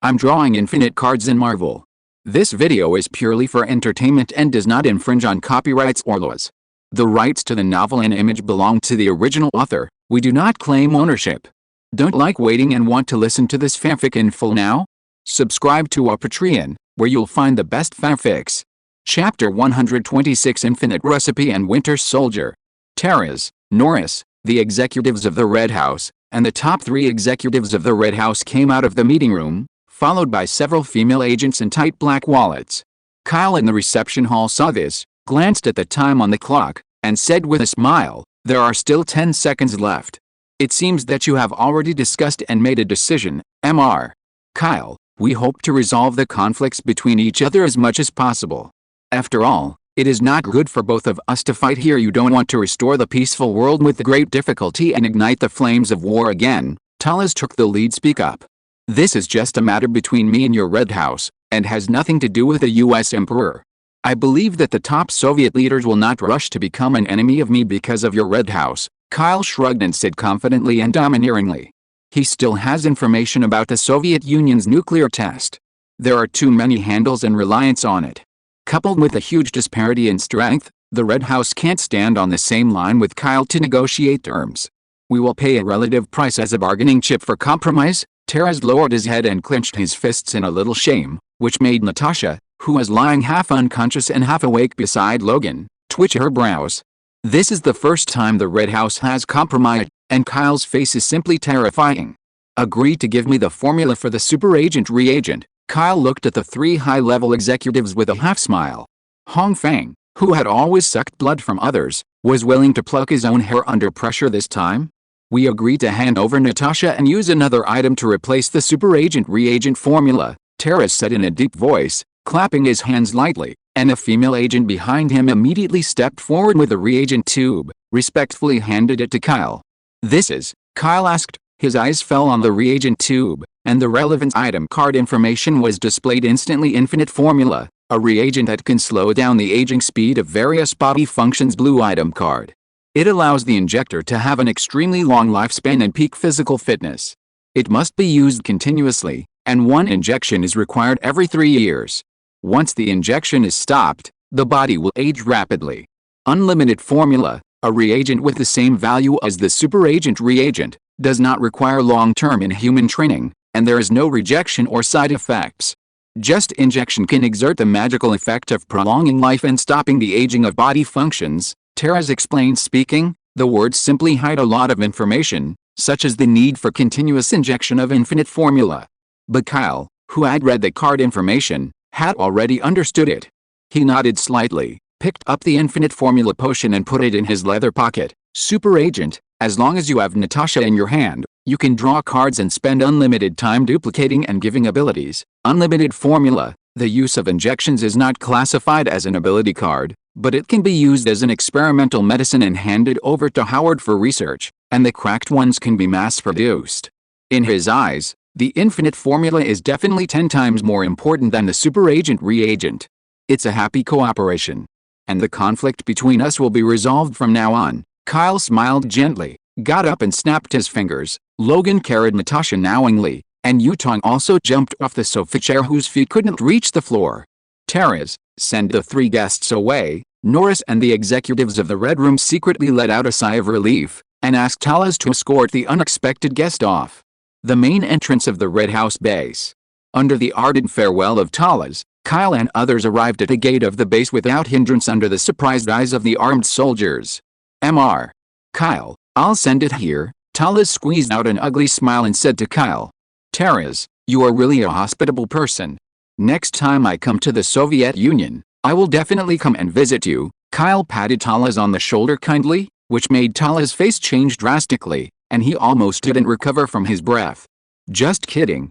I'm drawing infinite cards in Marvel. This video is purely for entertainment and does not infringe on copyrights or laws. The rights to the novel and image belong to the original author. We do not claim ownership. Don't like waiting and want to listen to this fanfic in full now? Subscribe to our Patreon, where you'll find the best fanfics. Chapter 126 Infinite Recipe and Winter Soldier. Tara's, Norris, the executives of the Red House, and the top 3 executives of the Red House came out of the meeting room, followed by several female agents in tight black wallets. Kyle in the reception hall saw this, glanced at the time on the clock, and said with a smile, "There are still 10 seconds left. It seems that you have already discussed and made a decision, Mr. Kyle. We hope to resolve the conflicts between each other as much as possible. After all, it is not good for both of us to fight here. You don't want to restore the peaceful world with great difficulty and ignite the flames of war again." Talas took the lead. "Speak up. This is just a matter between me and your Red House, and has nothing to do with the US Emperor. I believe that the top Soviet leaders will not rush to become an enemy of me because of your Red House," Kyle shrugged and said confidently and domineeringly. He still has information about the Soviet Union's nuclear test. There are too many handles and reliance on it. Coupled with a huge disparity in strength, the Red House can't stand on the same line with Kyle to negotiate terms. We will pay a relative price as a bargaining chip for compromise." Taras lowered his head and clenched his fists in a little shame, which made Natasha, who was lying half unconscious and half awake beside Logan, twitch her brows. This is the first time the Red House has compromised, and Kyle's face is simply terrifying. "Agree to give me the formula for the super agent reagent." Kyle looked at the 3 high-level executives with a half-smile. Hong Fang, who had always sucked blood from others, was willing to pluck his own hair under pressure this time. "We agree to hand over Natasha and use another item to replace the super agent reagent formula," Taras said in a deep voice, clapping his hands lightly, and a female agent behind him immediately stepped forward with a reagent tube, respectfully handed it to Kyle. "This is?" Kyle asked. His eyes fell on the reagent tube, and the relevant item card information was displayed instantly. "Infinite formula, a reagent that can slow down the aging speed of various body functions." Blue item card. It allows the injector to have an extremely long lifespan and peak physical fitness. It must be used continuously, and 1 injection is required every 3 years. Once the injection is stopped, the body will age rapidly. Unlimited formula, a reagent with the same value as the super agent reagent, does not require long-term in-human training, and there is no rejection or side effects. Just injection can exert the magical effect of prolonging life and stopping the aging of body functions, Taras explained, speaking. The words simply hide a lot of information, such as the need for continuous injection of infinite formula. But Kyle, who had read the card information, had already understood it. He nodded slightly, picked up the infinite formula potion and put it in his leather pocket. "Super agent, as long as you have Natasha in your hand, you can draw cards and spend unlimited time duplicating and giving abilities." Unlimited formula, the use of injections is not classified as an ability card, but it can be used as an experimental medicine and handed over to Howard for research, and the cracked ones can be mass-produced. In his eyes, the infinite formula is definitely 10 times more important than the super agent reagent. It's a happy cooperation. "And the conflict between us will be resolved from now on." Kyle smiled gently, got up and snapped his fingers. Logan carried Natasha knowingly, and Yutong also jumped off the sofa chair whose feet couldn't reach the floor. "Taras, send the 3 guests away." Norris and the executives of the Red Room secretly let out a sigh of relief, and asked Talas to escort the unexpected guest off. The main entrance of the Red House base. Under the ardent farewell of Talas, Kyle and others arrived at the gate of the base without hindrance under the surprised eyes of the armed soldiers. "Mr. Kyle, I'll send it here." Talas squeezed out an ugly smile and said to Kyle, "Taras, you are really a hospitable person. Next time I come to the Soviet Union, I will definitely come and visit you." Kyle patted Talas on the shoulder kindly, which made Talas' face change drastically, and he almost didn't recover from his breath. Just kidding.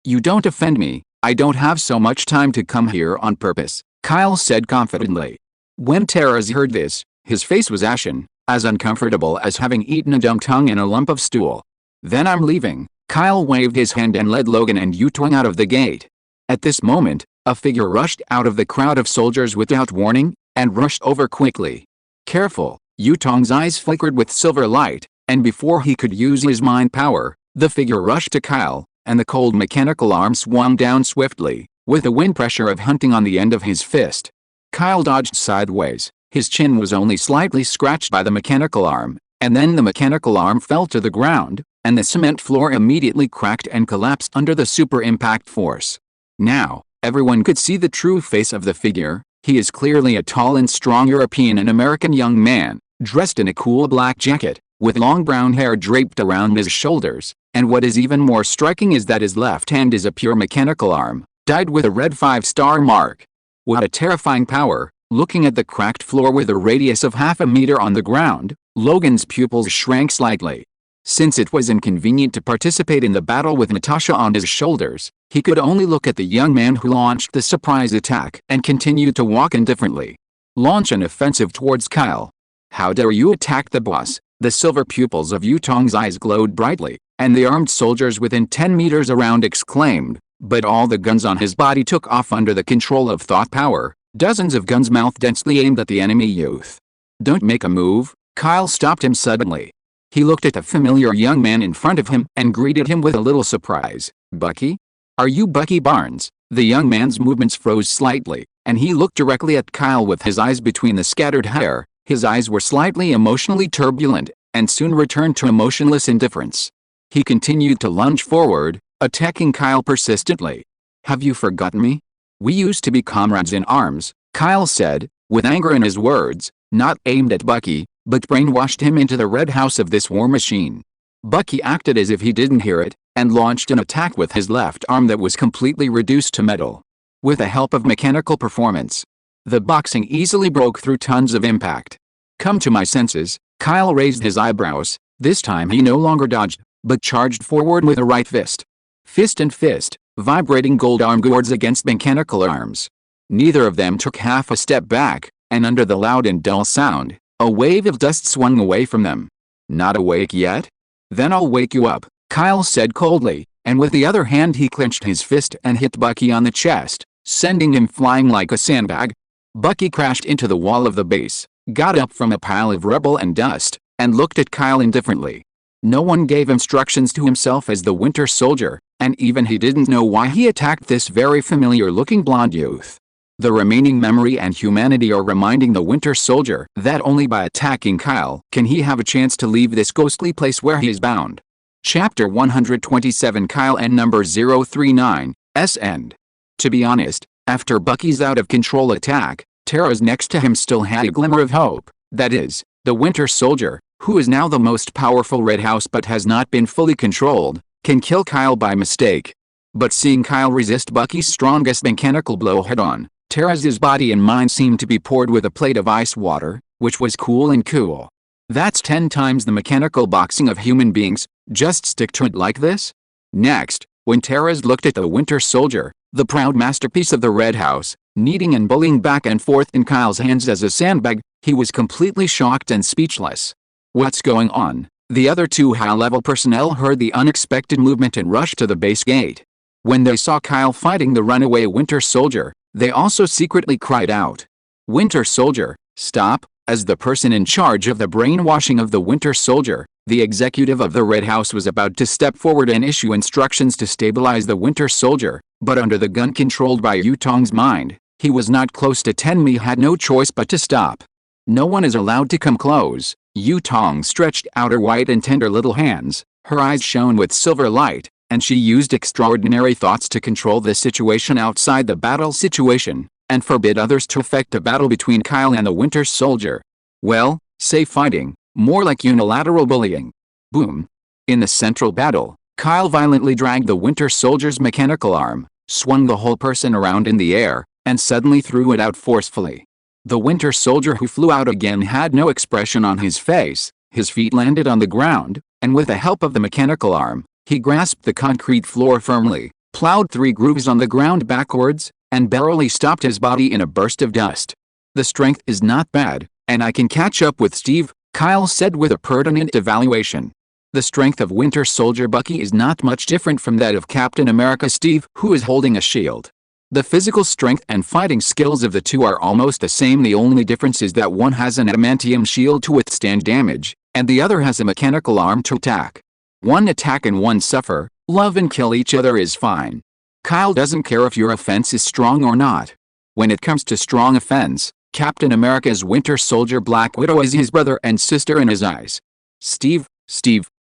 You don't offend me. I don't have so much time to come here on purpose," Kyle said confidently. When Taras heard this, his face was ashen, as uncomfortable as having eaten a dumb tongue in a lump of stool. "Then I'm leaving." Kyle waved his hand and led Logan and Yutong out of the gate. At this moment, a figure rushed out of the crowd of soldiers without warning, and rushed over quickly. "Careful." Yutong's eyes flickered with silver light, and before he could use his mind power, the figure rushed to Kyle, and the cold mechanical arm swung down swiftly, with the wind pressure of hunting on the end of his fist. Kyle dodged sideways. His chin was only slightly scratched by the mechanical arm, and then the mechanical arm fell to the ground, and the cement floor immediately cracked and collapsed under the super impact force. Now, everyone could see the true face of the figure. He is clearly a tall and strong European and American young man, dressed in a cool black jacket, with long brown hair draped around his shoulders, and what is even more striking is that his left hand is a pure mechanical arm, dyed with a red 5-star mark. What a terrifying power! Looking at the cracked floor with a radius of half a meter on the ground, Logan's pupils shrank slightly. Since it was inconvenient to participate in the battle with Natasha on his shoulders, he could only look at the young man who launched the surprise attack and continued to walk indifferently. Launch an offensive towards Kyle. How dare you attack the boss? The silver pupils of Yutong's eyes glowed brightly, and the armed soldiers within 10 meters around exclaimed, but all the guns on his body took off under the control of thought power. Dozens of guns mouthed densely aimed at the enemy youth. Don't make a move. Kyle stopped him suddenly. He looked at the familiar young man in front of him and greeted him with a little surprise. Bucky? Are you Bucky Barnes? The young man's movements froze slightly, and he looked directly at Kyle with his eyes between the scattered hair. His eyes were slightly emotionally turbulent, and soon returned to emotionless indifference. He continued to lunge forward, attacking Kyle persistently. Have you forgotten me? We used to be comrades in arms, Kyle said, with anger in his words, not aimed at Bucky, but brainwashed him into the red house of this war machine. Bucky acted as if he didn't hear it, and launched an attack with his left arm that was completely reduced to metal. With the help of mechanical performance, the boxing easily broke through tons of impact. Come to my senses, Kyle raised his eyebrows. This time he no longer dodged, but charged forward with a right fist. Fist and fist, vibrating gold arm guards against mechanical arms. Neither of them took half a step back, and under the loud and dull sound, a wave of dust swung away from them. Not awake yet? Then I'll wake you up, Kyle said coldly, and with the other hand he clenched his fist and hit Bucky on the chest, sending him flying like a sandbag. Bucky crashed into the wall of the base, got up from a pile of rubble and dust, and looked at Kyle indifferently. No one gave instructions to himself as the Winter Soldier, and even he didn't know why he attacked this very familiar-looking blonde youth. The remaining memory and humanity are reminding the Winter Soldier that only by attacking Kyle can he have a chance to leave this ghostly place where he is bound. Chapter 127 Kyle and number 039, S end. To be honest, after Bucky's out-of-control attack, Tara's next to him still had a glimmer of hope. That is, the Winter Soldier, who is now the most powerful Red House but has not been fully controlled, can kill Kyle by mistake. But seeing Kyle resist Bucky's strongest mechanical blow head-on, Tara's body and mind seemed to be poured with a plate of ice water, which was cool and cool. That's 10 times the mechanical boxing of human beings. Just stick to it like this? Next, when Tara's looked at the Winter Soldier, the proud masterpiece of the Red House, kneading and bullying back and forth in Kyle's hands as a sandbag, he was completely shocked and speechless. What's going on? The other two high-level personnel heard the unexpected movement and rushed to the base gate. When they saw Kyle fighting the runaway Winter Soldier, they also secretly cried out, "Winter Soldier, stop!" As the person in charge of the brainwashing of the Winter Soldier, the executive of the Red House was about to step forward and issue instructions to stabilize the Winter Soldier, but under the gun controlled by Yutong's mind, he was not close to 10. He had no choice but to stop. No one is allowed to come close. Yutong stretched out her white and tender little hands, her eyes shone with silver light, and she used extraordinary thoughts to control the situation outside the battle situation, and forbid others to affect a battle between Kyle and the Winter Soldier. Well, say fighting, more like unilateral bullying. Boom. In the central battle, Kyle violently dragged the Winter Soldier's mechanical arm, swung the whole person around in the air, and suddenly threw it out forcefully. The Winter Soldier, who flew out again, had no expression on his face. His feet landed on the ground, and with the help of the mechanical arm, he grasped the concrete floor firmly, plowed 3 grooves on the ground backwards, and barely stopped his body in a burst of dust. The strength is not bad, and I can catch up with Steve, Kyle said with a pertinent evaluation. The strength of Winter Soldier Bucky is not much different from that of Captain America Steve, who is holding a shield. The physical strength and fighting skills of the two are almost the same. The only difference is that one has an adamantium shield to withstand damage, and the other has a mechanical arm to attack. One attack and one suffer, Love and kill each other is fine. Kyle doesn't care if your offense is strong or not. When it comes to strong offense, Captain America's Winter Soldier Black Widow is his brother and sister in his eyes. Steve.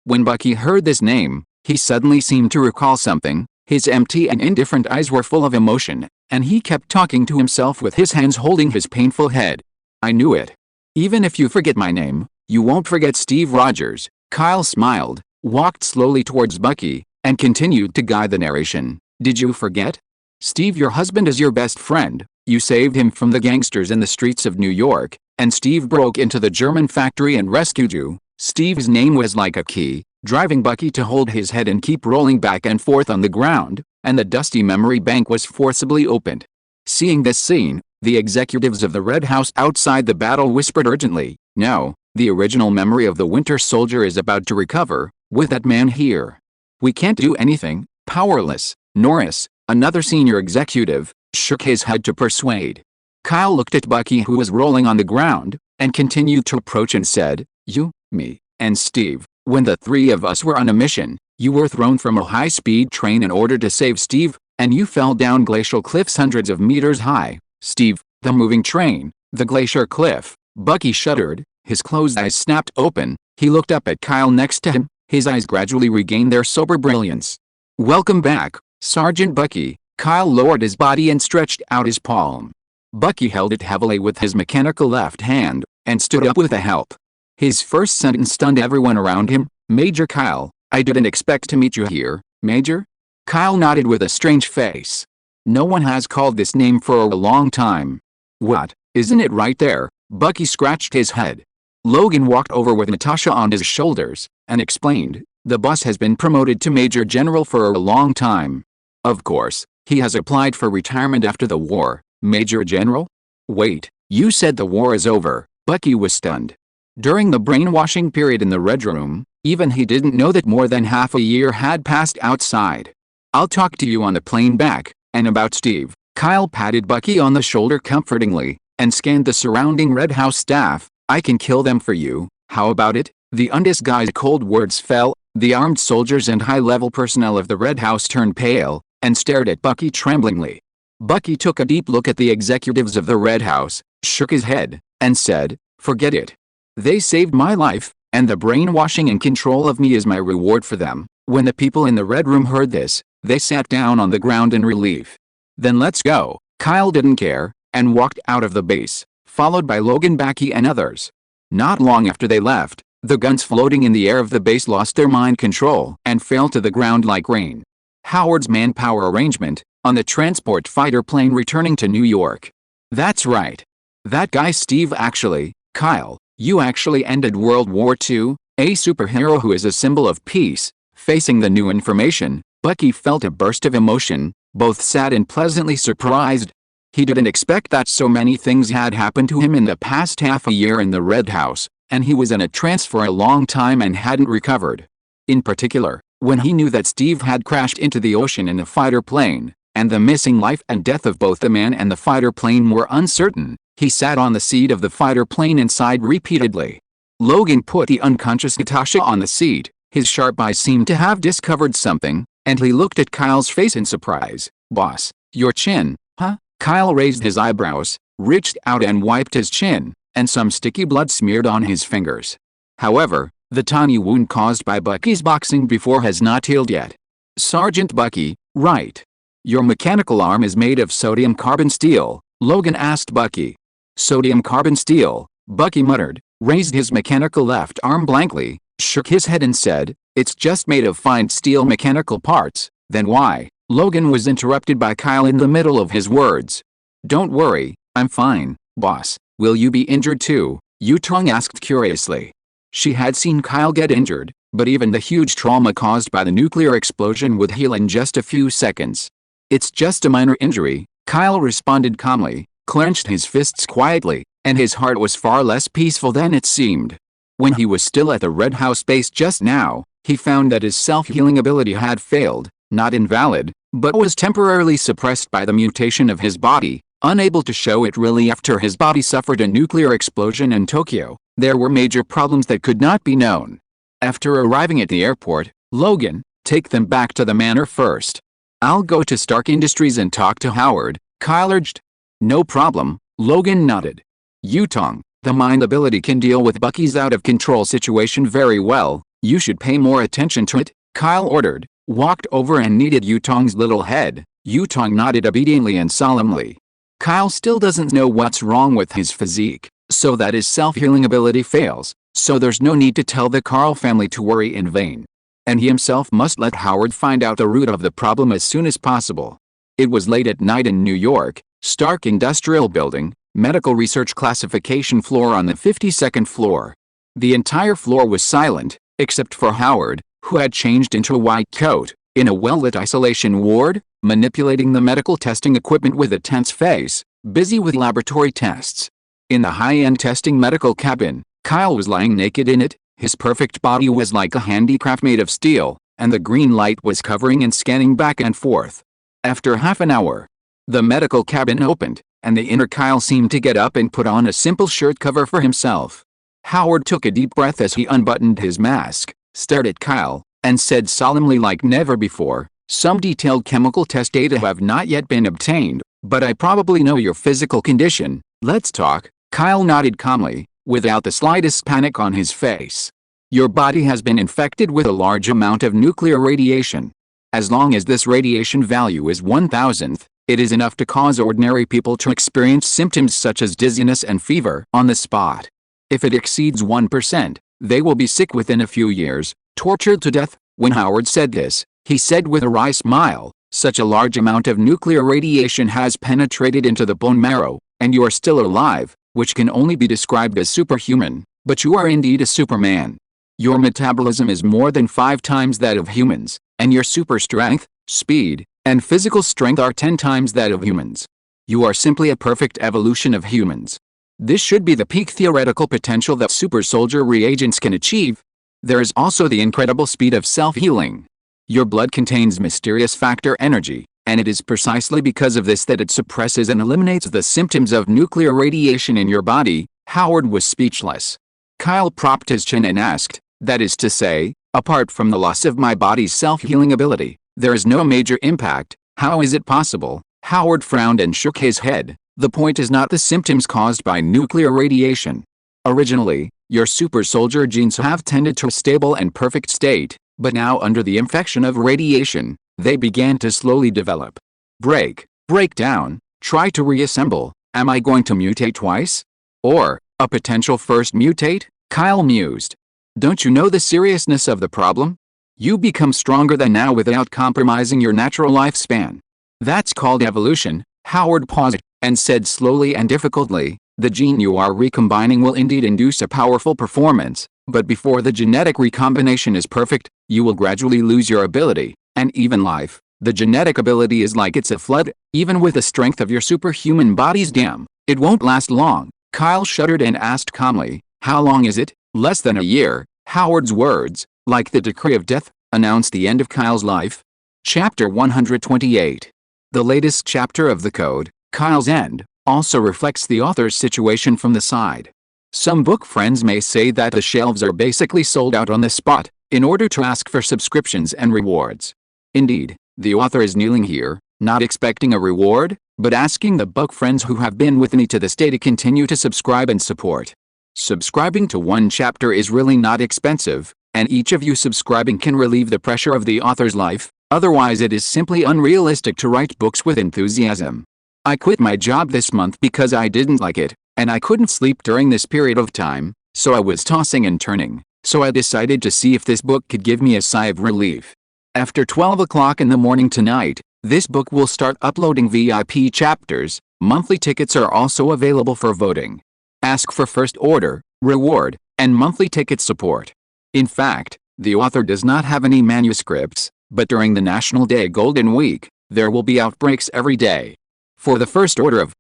When Bucky heard this name, he suddenly seemed to recall something. His empty and indifferent eyes were full of emotion, and he kept talking to himself with his hands holding his painful head. I knew it. Even if you forget my name, you won't forget Steve Rogers. Kyle smiled, walked slowly towards Bucky, and continued to guide the narration. Did you forget? Steve, your husband is your best friend. You saved him from the gangsters in the streets of New York, and Steve broke into the German factory and rescued you. Steve's name was like a key, driving Bucky to hold his head and keep rolling back and forth on the ground, and the dusty memory bank was forcibly opened. Seeing this scene, the executives of the Red House outside the battle whispered urgently, "No, the original memory of the Winter Soldier is about to recover, with that man here. We can't do anything, powerless." Norris, another senior executive, shook his head to persuade. Kyle looked at Bucky, who was rolling on the ground, and continued to approach and said, "You, me, and Steve, when the three of us were on a mission, you were thrown from a high-speed train in order to save Steve, and you fell down glacial cliffs hundreds of meters high." Steve, the moving train, the glacier cliff. Bucky shuddered, his closed eyes snapped open. He looked up at Kyle next to him, his eyes gradually regained their sober brilliance. "Welcome back, Sergeant Bucky." Kyle lowered his body and stretched out his palm. Bucky held it heavily with his mechanical left hand, and stood up with a help. His first sentence stunned everyone around him. "Major Kyle, I didn't expect to meet you here, Major?" Kyle nodded with a strange face. "No one has called this name for a long time." "What, isn't it right there?" Bucky scratched his head. Logan walked over with Natasha on his shoulders, and explained, "The boss has been promoted to Major General for a long time. Of course, he has applied for retirement after the war." "Major General? Wait, you said the war is over?" Bucky was stunned. During the brainwashing period in the Red Room, even he didn't know that more than half a year had passed outside. "I'll talk to you on the plane back, and about Steve." Kyle patted Bucky on the shoulder comfortingly, and scanned the surrounding Red House staff. "I can kill them for you, how about it?" The undisguised cold words fell. The armed soldiers and high-level personnel of the Red House turned pale, and stared at Bucky tremblingly. Bucky took a deep look at the executives of the Red House, shook his head, and said, "Forget it. They saved my life, and the brainwashing and control of me is my reward for them." When the people in the Red Room heard this, they sat down on the ground in relief. "Then let's go." Kyle didn't care, and walked out of the base, followed by Logan, Bucky, and others. Not long after they left, the guns floating in the air of the base lost their mind control and fell to the ground like rain. Howard's manpower arrangement, on the transport fighter plane returning to New York. "That's right. That guy Steve actually, Kyle, you actually ended World War II, a superhero who is a symbol of peace." Facing the new information, Bucky felt a burst of emotion, both sad and pleasantly surprised. He didn't expect that so many things had happened to him in the past half a year in the Red House, and he was in a trance for a long time and hadn't recovered. In particular, when he knew that Steve had crashed into the ocean in a fighter plane, and the missing life and death of both the man and the fighter plane were uncertain, he sat on the seat of the fighter plane and sighed repeatedly. Logan put the unconscious Natasha on the seat. His sharp eyes seemed to have discovered something, and he looked at Kyle's face in surprise. "Boss, your chin, huh?" Kyle raised his eyebrows, reached out and wiped his chin, and some sticky blood smeared on his fingers. However, the tiny wound caused by Bucky's boxing before has not healed yet. "Sergeant Bucky, right? Your mechanical arm is made of sodium carbon steel?" Logan asked Bucky. "Sodium carbon steel," Bucky muttered, raised his mechanical left arm blankly, shook his head and said, "It's just made of fine steel mechanical parts." "Then why?" Logan was interrupted by Kyle in the middle of his words. "Don't worry, I'm fine, boss." "Will you be injured too?" Yutong asked curiously. She had seen Kyle get injured, but even the huge trauma caused by the nuclear explosion would heal in just a few seconds. "It's just a minor injury," Kyle responded calmly, clenched his fists quietly, and his heart was far less peaceful than it seemed. When he was still at the Red House base just now, he found that his self-healing ability had failed, not invalid, but was temporarily suppressed by the mutation of his body, unable to show it really after his body suffered a nuclear explosion in Tokyo. There were major problems that could not be known. After arriving at the airport, Logan, Take them back to the manor first. I'll go to Stark Industries and talk to Howard, Kyle urged. No problem, Logan nodded. Yutong, the mind ability can deal with Bucky's out-of-control situation very well. You should pay more attention to it, Kyle ordered, walked over and kneaded Yutong's little head. Yutong nodded obediently and solemnly. Kyle still doesn't know what's wrong with his physique, so that his self-healing ability fails, so there's no need to tell the Carl family to worry in vain. And he himself must let Howard find out the root of the problem as soon as possible. It was late at night in New York, Stark Industrial Building, medical research classification floor on the 52nd floor. The entire floor was silent, except for Howard, who had changed into a white coat, in a well-lit isolation ward, manipulating the medical testing equipment with a tense face, busy with laboratory tests. In the high-end testing medical cabin, Kyle was lying naked in it. His perfect body was like a handicraft made of steel, and the green light was covering and scanning back and forth. After half an hour, the medical cabin opened, and the inner Kyle seemed to get up and put on a simple shirt cover for himself. Howard took a deep breath as he unbuttoned his mask, stared at Kyle, and said solemnly like never before, "Some detailed chemical test data have not yet been obtained, but I probably know your physical condition. Let's talk." Kyle nodded calmly, without the slightest panic on his face. Your body has been infected with a large amount of nuclear radiation. As long as this radiation value is 1,000th, it is enough to cause ordinary people to experience symptoms such as dizziness and fever on the spot. If it exceeds 1%, they will be sick within a few years, tortured to death. When Howard said this, he said with a wry smile, "Such a large amount of nuclear radiation has penetrated into the bone marrow, and you are still alive, which can only be described as superhuman, but you are indeed a superman. Your metabolism is more than 5 times that of humans, and your super strength, speed, and physical strength are 10 times that of humans. You are simply a perfect evolution of humans. This should be the peak theoretical potential that super soldier reagents can achieve. There is also the incredible speed of self-healing. Your blood contains mysterious factor energy, and it is precisely because of this that it suppresses and eliminates the symptoms of nuclear radiation in your body." Howard was speechless. Kyle propped his chin and asked, "That is to say, apart from the loss of my body's self-healing ability, there is no major impact. How is it possible?" Howard frowned and shook his head. "The point is not the symptoms caused by nuclear radiation. Originally, your super soldier genes have tended to a stable and perfect state, but now under the infection of radiation, they began to slowly develop. Break down, try to reassemble. Am I going to mutate twice? Or, a potential first mutate?" Kyle mused. "Don't you know the seriousness of the problem? You become stronger than now without compromising your natural lifespan. That's called evolution." Howard paused, and said slowly and difficultly, "The gene you are recombining will indeed induce a powerful performance, but before the genetic recombination is perfect, you will gradually lose your ability, and even life. The genetic ability is like it's a flood, even with the strength of your superhuman body's dam, it won't last long." Kyle shuddered and asked calmly, "How long is it?" "Less than a year." Howard's words, like the decree of death, announced the end of Kyle's life. Chapter 128. The latest chapter of the Code, Kyle's End, also reflects the author's situation from the side. Some book friends may say that the shelves are basically sold out on the spot, in order to ask for subscriptions and rewards. Indeed, the author is kneeling here, not expecting a reward, but asking the book friends who have been with me to this day to continue to subscribe and support. Subscribing to one chapter is really not expensive, and each of you subscribing can relieve the pressure of the author's life. Otherwise it is simply unrealistic to write books with enthusiasm. I quit my job this month because I didn't like it, and I couldn't sleep during this period of time, so I was tossing and turning, so I decided to see if this book could give me a sigh of relief. After 12 o'clock in the morning tonight, this book will start uploading VIP chapters. Monthly tickets are also available for voting. Ask for first order, reward, and monthly ticket support. In fact, the author does not have any manuscripts, but during the National Day Golden Week, there will be outbreaks every day. For the first order of,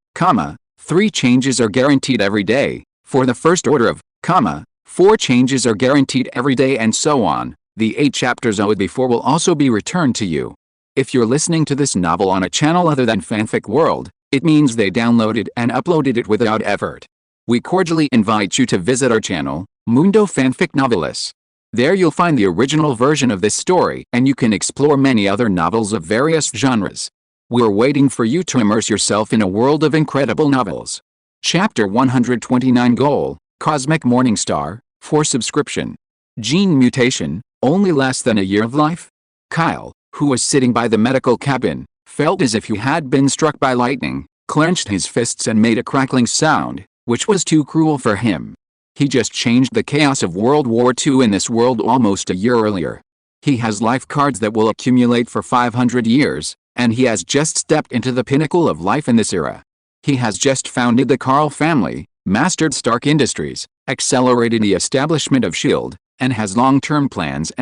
3 changes are guaranteed every day. For the first order of, 4 changes are guaranteed every day, and so on. The 8 chapters owed before will also be returned to you. If you're listening to this novel on a channel other than Fanfic World, it means they downloaded and uploaded it without effort. We cordially invite you to visit our channel, Mundo Fanfic Novelis. There you'll find the original version of this story, and you can explore many other novels of various genres. We're waiting for you to immerse yourself in a world of incredible novels. Chapter 129 Goal, Cosmic Morningstar, for subscription. Gene mutation, only less than a year of life? Kyle, who was sitting by the medical cabin, felt as if he had been struck by lightning, clenched his fists and made a crackling sound, which was too cruel for him. He just changed the chaos of World War II in this world almost a year earlier. He has life cards that will accumulate for 500 years, and he has just stepped into the pinnacle of life in this era. He has just founded the Carl family, mastered Stark Industries, accelerated the establishment of S.H.I.E.L.D., and has long-term plans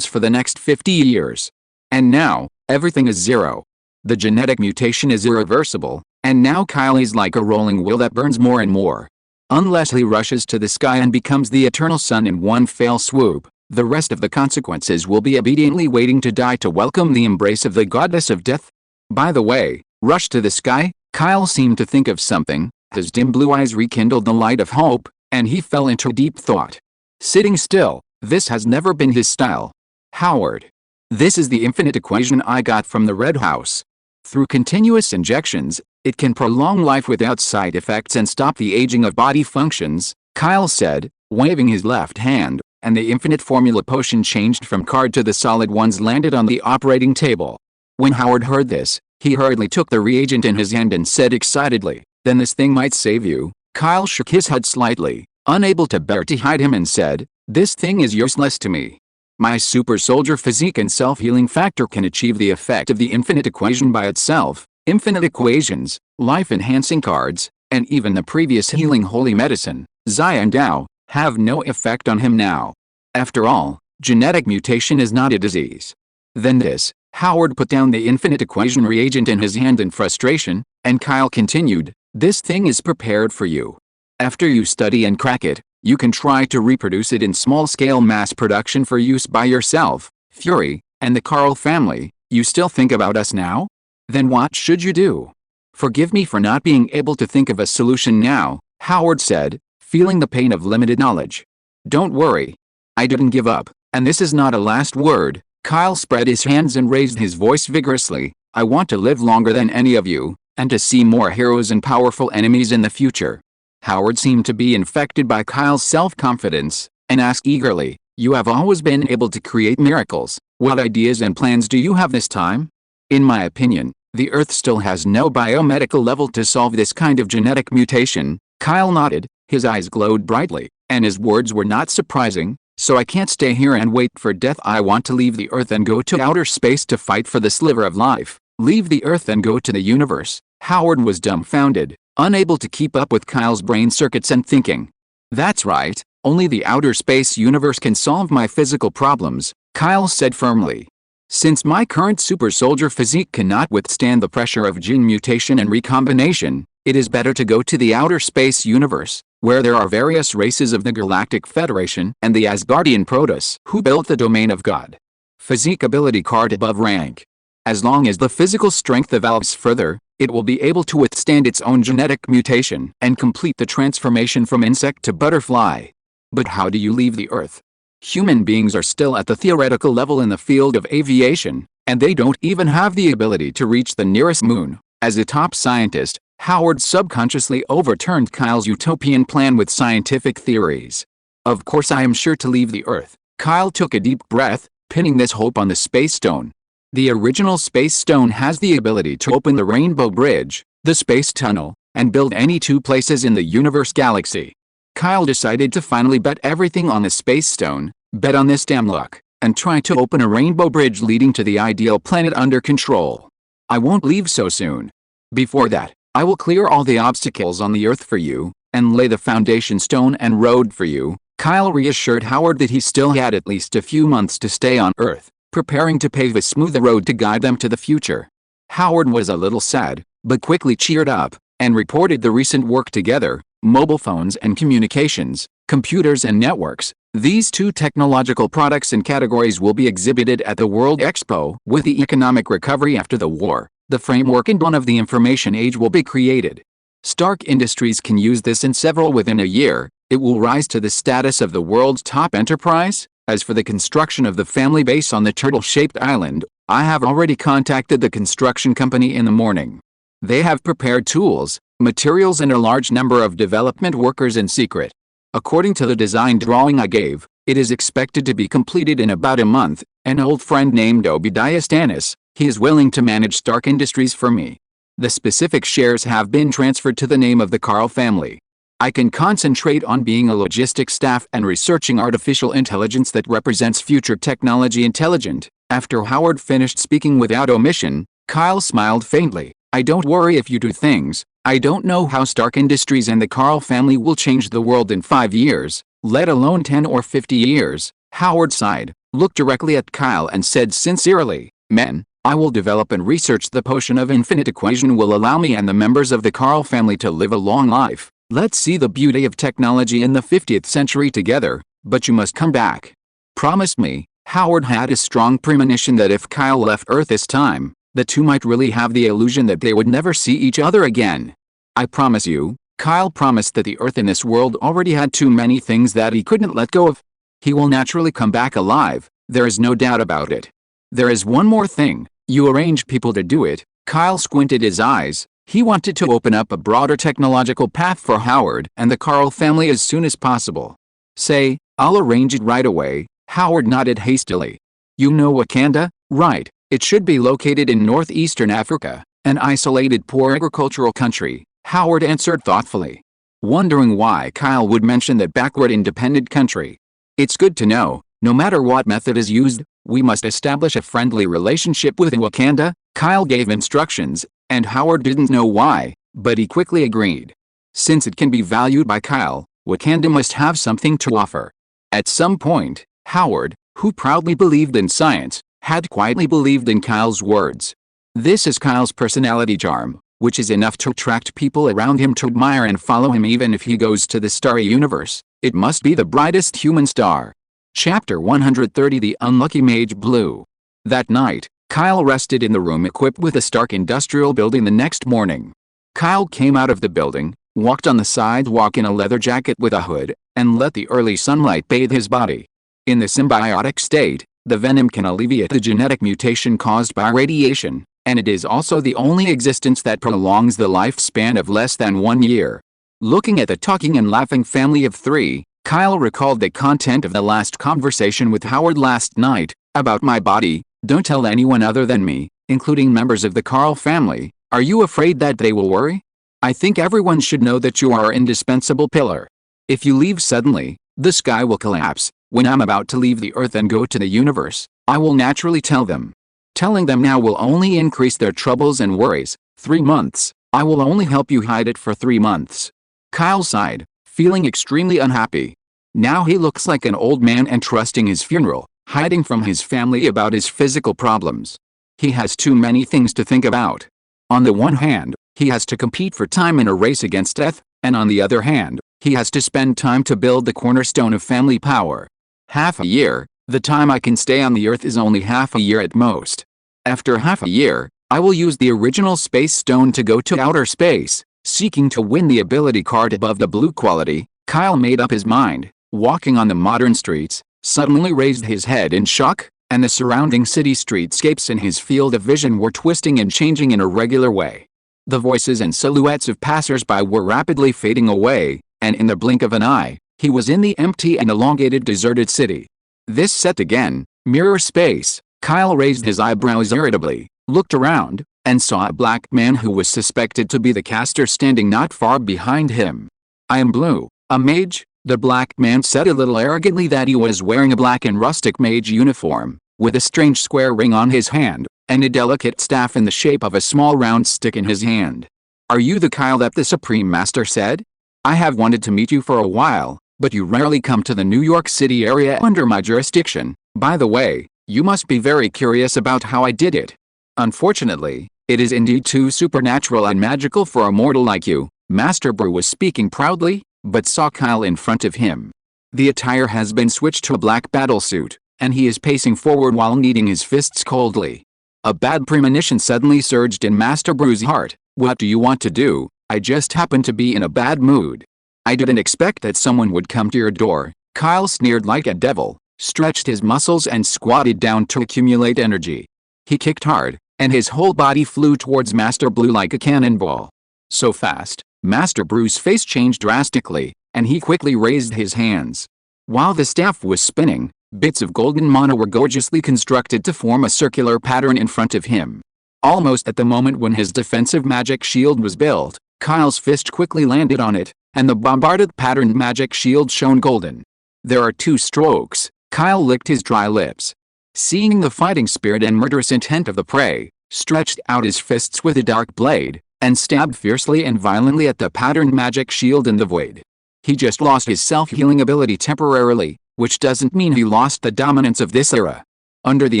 for the next 50 years. And now, everything is zero. The genetic mutation is irreversible, and now Kyle is like a rolling wheel that burns more and more. Unless he rushes to the sky and becomes the eternal sun in one fell swoop, the rest of the consequences will be obediently waiting to die to welcome the embrace of the goddess of death. By the way, rush to the sky? Kyle seemed to think of something, his dim blue eyes rekindled the light of hope, and he fell into deep thought. Sitting still, this has never been his style. Howard. This is the infinite equation I got from the Red House. Through continuous injections, it can prolong life without side effects and stop the aging of body functions, Kyle said, waving his left hand, and the infinite formula potion changed from card to the solid ones landed on the operating table. When Howard heard this, he hurriedly took the reagent in his hand and said excitedly, "Then this thing might save you." Kyle shook his head slightly, unable to bear to hide him, and said, "This thing is useless to me. My super soldier physique and self-healing factor can achieve the effect of the infinite equation by itself. Infinite equations, life-enhancing cards, and even the previous healing holy medicine, Zion Dao, have no effect on him now. After all, genetic mutation is not a disease." Then this, Howard put down the infinite equation reagent in his hand in frustration, and Kyle continued, "This thing is prepared for you. After you study and crack it, you can try to reproduce it in small-scale mass production for use by yourself, Fury, and the Carl family. You still think about us now? Then what should you do?" "Forgive me for not being able to think of a solution now," Howard said, feeling the pain of limited knowledge. "Don't worry. I didn't give up, and this is not a last word." Kyle spread his hands and raised his voice vigorously. "I want to live longer than any of you, and to see more heroes and powerful enemies in the future." Howard seemed to be infected by Kyle's self-confidence, and asked eagerly, "You have always been able to create miracles. What ideas and plans do you have this time?" "In my opinion, the Earth still has no biomedical level to solve this kind of genetic mutation." Kyle nodded, his eyes glowed brightly, and his words were not surprising. "So I can't stay here and wait for death. I want to leave the Earth and go to outer space to fight for the sliver of life." "Leave the Earth and go to the universe?" Howard was dumbfounded, unable to keep up with Kyle's brain circuits and thinking. "That's right, only the outer space universe can solve my physical problems," Kyle said firmly. "Since my current super soldier physique cannot withstand the pressure of gene mutation and recombination, it is better to go to the outer space universe, where there are various races of the Galactic Federation and the Asgardian Protoss who built the domain of God. Physique ability card above rank. As long as the physical strength evolves further, it will be able to withstand its own genetic mutation and complete the transformation from insect to butterfly." "But how do you leave the Earth? Human beings are still at the theoretical level in the field of aviation, and they don't even have the ability to reach the nearest moon." As a top scientist, Howard subconsciously overturned Kyle's utopian plan with scientific theories. "Of course I am sure to leave the Earth." Kyle took a deep breath, pinning this hope on the Space Stone. The original Space Stone has the ability to open the Rainbow Bridge, the Space Tunnel, and build any two places in the universe galaxy. Kyle decided to finally bet everything on the Space Stone, bet on this damn luck, and try to open a rainbow bridge leading to the ideal planet under control. "I won't leave so soon. Before that, I will clear all the obstacles on the Earth for you, and lay the foundation stone and road for you." Kyle reassured Howard that he still had at least a few months to stay on Earth, preparing to pave a smoother road to guide them to the future. Howard was a little sad, but quickly cheered up, and reported the recent work together: mobile phones and communications, computers and networks. These two technological products and categories will be exhibited at the World Expo. With the economic recovery after the war, the framework and dawn of the information age will be created. Stark Industries can use this, and several within a year, it will rise to the status of the world's top enterprise. As for the construction of the family base on the turtle-shaped island, I have already contacted the construction company in the morning. They have prepared tools, materials and a large number of development workers in secret. According to the design drawing I gave, it is expected to be completed in about a month. An old friend named Obadiah Stannis, he is willing to manage Stark Industries for me. The specific shares have been transferred to the name of the Carl family. I can concentrate on being a logistics staff and researching artificial intelligence that represents future technology intelligent. After Howard finished speaking without omission, Kyle smiled faintly. I don't worry if you do things. I don't know how Stark Industries and the Carl family will change the world in 5 years, let alone 10 or 50 years. Howard sighed, looked directly at Kyle and said sincerely, Men, I will develop and research the potion of infinite equation will allow me and the members of the Carl family to live a long life. Let's see the beauty of technology in the 50th century together, but you must come back. Promise me. Howard had a strong premonition that if Kyle left Earth this time, the two might really have the illusion that they would never see each other again. I promise you. Kyle promised that the Earth in this world already had too many things that he couldn't let go of. He will naturally come back alive, there is no doubt about it. There is one more thing, you arrange people to do it. Kyle squinted his eyes. He wanted to open up a broader technological path for Howard and the Carl family as soon as possible. Say, I'll arrange it right away. Howard nodded hastily. You know Wakanda, right? It should be located in northeastern Africa, an isolated poor agricultural country, Howard answered thoughtfully. Wondering why Kyle would mention that backward independent country. It's good to know, no matter what method is used, we must establish a friendly relationship with Wakanda. Kyle gave instructions, and Howard didn't know why, but he quickly agreed. Since it can be valued by Kyle, Wakanda must have something to offer. At some point, Howard, who proudly believed in science, had quietly believed in Kyle's words. This is Kyle's personality charm, which is enough to attract people around him to admire and follow him even if he goes to the starry universe. It must be the brightest human star. Chapter 130 The Unlucky Mage Blue. That night, Kyle rested in the room equipped with a Stark Industrial building the next morning. Kyle came out of the building, walked on the sidewalk in a leather jacket with a hood, and let the early sunlight bathe his body. In the symbiotic state, the venom can alleviate the genetic mutation caused by radiation, and it is also the only existence that prolongs the lifespan of less than 1 year. Looking at the talking and laughing family of 3, Kyle recalled the content of the last conversation with Howard last night, about my body. Don't tell anyone other than me, including members of the Carl family. Are you afraid that they will worry? I think everyone should know that you are our indispensable pillar. If you leave suddenly, the sky will collapse. When I'm about to leave the Earth and go to the universe, I will naturally tell them. Telling them now will only increase their troubles and worries. 3 months. I will only help you hide it for 3 months. Kyle sighed, feeling extremely unhappy. Now he looks like an old man entrusting his funeral, hiding from his family about his physical problems. He has too many things to think about. On the one hand, he has to compete for time in a race against death, and on the other hand, he has to spend time to build the cornerstone of family power. Half a year, the time I can stay on the Earth is only half a year at most. After half a year, I will use the original space stone to go to outer space, seeking to win the ability card above the blue quality. Kyle made up his mind, walking on the modern streets, suddenly raised his head in shock, and the surrounding city streetscapes in his field of vision were twisting and changing in a regular way. The voices and silhouettes of passers-by were rapidly fading away, and in the blink of an eye, he was in the empty and elongated deserted city. This set again, mirror space. Kyle raised his eyebrows irritably, looked around, and saw a black man who was suspected to be the caster standing not far behind him. I am Blue, a mage, the black man said a little arrogantly that he was wearing a black and rustic mage uniform, with a strange square ring on his hand, and a delicate staff in the shape of a small round stick in his hand. Are you the Kyle that the Supreme Master said? I have wanted to meet you for a while, but you rarely come to the New York City area under my jurisdiction. By the way, you must be very curious about how I did it. Unfortunately, it is indeed too supernatural and magical for a mortal like you. Master Brew was speaking proudly, but saw Kyle in front of him. The attire has been switched to a black battlesuit, and he is pacing forward while kneading his fists coldly. A bad premonition suddenly surged in Master Brew's heart. What do you want to do? I just happen to be in a bad mood. I didn't expect that someone would come to your door. Kyle sneered like a devil. stretched his muscles and squatted down to accumulate energy. He kicked hard, and his whole body flew towards Master Blue like a cannonball. So fast, Master Blue's face changed drastically, and he quickly raised his hands. While the staff was spinning, bits of golden mana were gorgeously constructed to form a circular pattern in front of him. Almost at the moment when his defensive magic shield was built, Kyle's fist quickly landed on it, and the bombarded patterned magic shield shone golden. There are 2 strokes. Kyle licked his dry lips. Seeing the fighting spirit and murderous intent of the prey, stretched out his fists with a dark blade, and stabbed fiercely and violently at the patterned magic shield in the void. He just lost his self-healing ability temporarily, which doesn't mean he lost the dominance of this era. Under the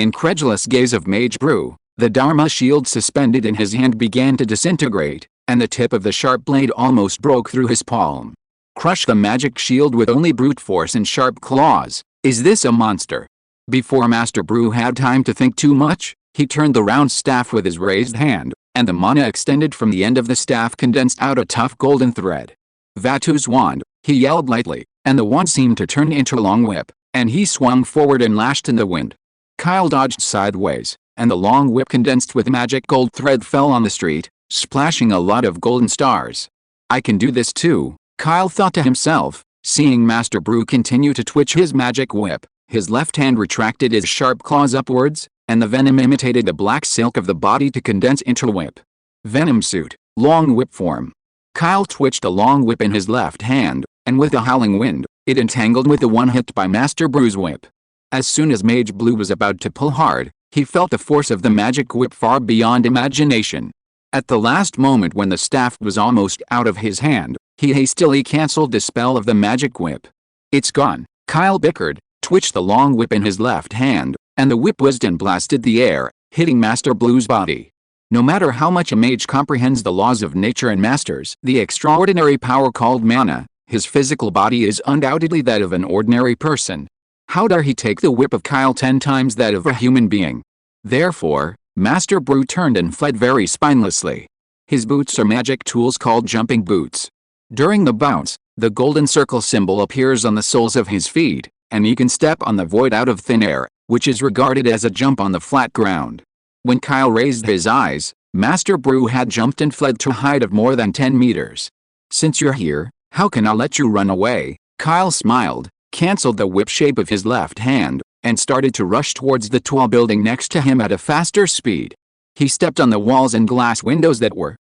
incredulous gaze of Mage Brew, the Dharma shield suspended in his hand began to disintegrate, and the tip of the sharp blade almost broke through his palm. Crush the magic shield with only brute force and sharp claws. Is this a monster? Before Master Brew had time to think too much, he turned the round staff with his raised hand, and the mana extended from the end of the staff condensed out a tough golden thread. Vatu's wand, he yelled lightly, and the wand seemed to turn into a long whip, and he swung forward and lashed in the wind. Kyle dodged sideways, and the long whip condensed with magic gold thread fell on the street, splashing a lot of golden stars. I can do this too, Kyle thought to himself, seeing Master Brew continue to twitch his magic whip. His left hand retracted his sharp claws upwards, and the venom imitated the black silk of the body to condense into a whip. Venom suit, long whip form. Kyle twitched a long whip in his left hand, and with a howling wind, it entangled with the one hit by Master Brew's whip. As soon as Mage Blue was about to pull hard, he felt the force of the magic whip far beyond imagination. At the last moment when the staff was almost out of his hand, he hastily cancelled the spell of the magic whip. It's gone, Kyle bickered, twitched the long whip in his left hand, and the whip whizzed and blasted the air, hitting Master Blue's body. No matter how much a mage comprehends the laws of nature and masters the extraordinary power called mana, his physical body is undoubtedly that of an ordinary person. How dare he take the whip of Kyle 10 times that of a human being? Therefore, Master Brew turned and fled very spinelessly. His boots are magic tools called jumping boots. During the bounce, the golden circle symbol appears on the soles of his feet, and he can step on the void out of thin air, which is regarded as a jump on the flat ground. When Kyle raised his eyes, Master Brew had jumped and fled to a height of more than 10 meters. Since you're here, how can I let you run away? Kyle smiled, cancelled the whip shape of his left hand, and started to rush towards the tall building next to him at a faster speed. He stepped on the walls and glass windows that were,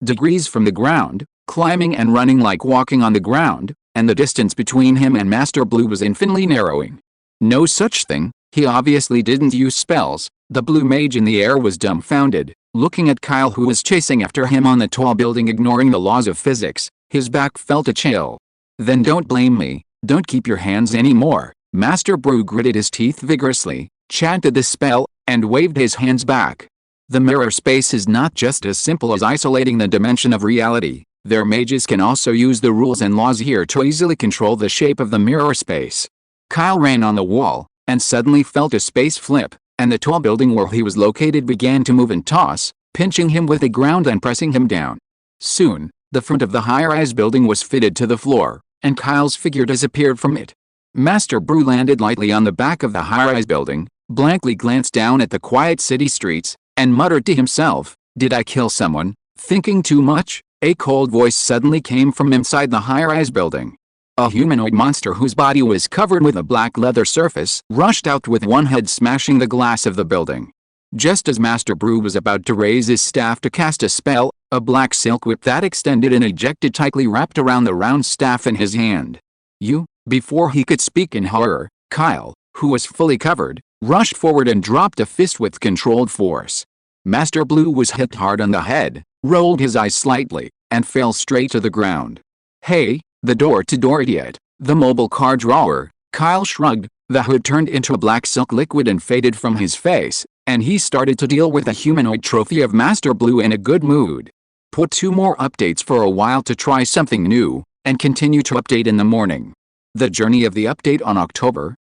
degrees from the ground, climbing and running like walking on the ground, and the distance between him and Master Blue was infinitely narrowing. No such thing, he obviously didn't use spells. The blue mage in the air was dumbfounded, looking at Kyle who was chasing after him on the tall building ignoring the laws of physics. His back felt a chill. Then don't blame me, don't keep your hands anymore. Master Brew gritted his teeth vigorously, chanted the spell, and waved his hands back. The mirror space is not just as simple as isolating the dimension of reality. Their mages can also use the rules and laws here to easily control the shape of the mirror space. Kyle ran on the wall, and suddenly felt a space flip, and the tall building where he was located began to move and toss, pinching him with the ground and pressing him down. Soon, the front of the high-rise building was fitted to the floor, and Kyle's figure disappeared from it. Master Brew landed lightly on the back of the high-rise building, blankly glanced down at the quiet city streets, and muttered to himself, "Did I kill someone? Thinking too much?" A cold voice suddenly came from inside the high-rise building. A humanoid monster whose body was covered with a black leather surface rushed out with one head smashing the glass of the building. Just as Master Brew was about to raise his staff to cast a spell, a black silk whip that extended and ejected tightly wrapped around the round staff in his hand. "You?" Before he could speak in horror, Kyle, who was fully covered, rushed forward and dropped a fist with controlled force. Master Blue was hit hard on the head, rolled his eyes slightly, and fell straight to the ground. "Hey, the door-to-door idiot, the mobile car drawer." Kyle shrugged, the hood turned into a black silk liquid and faded from his face, and he started to deal with the humanoid trophy of Master Blue in a good mood. Put 2 more updates for a while to try something new, and continue to update in the morning. The journey of the update on October,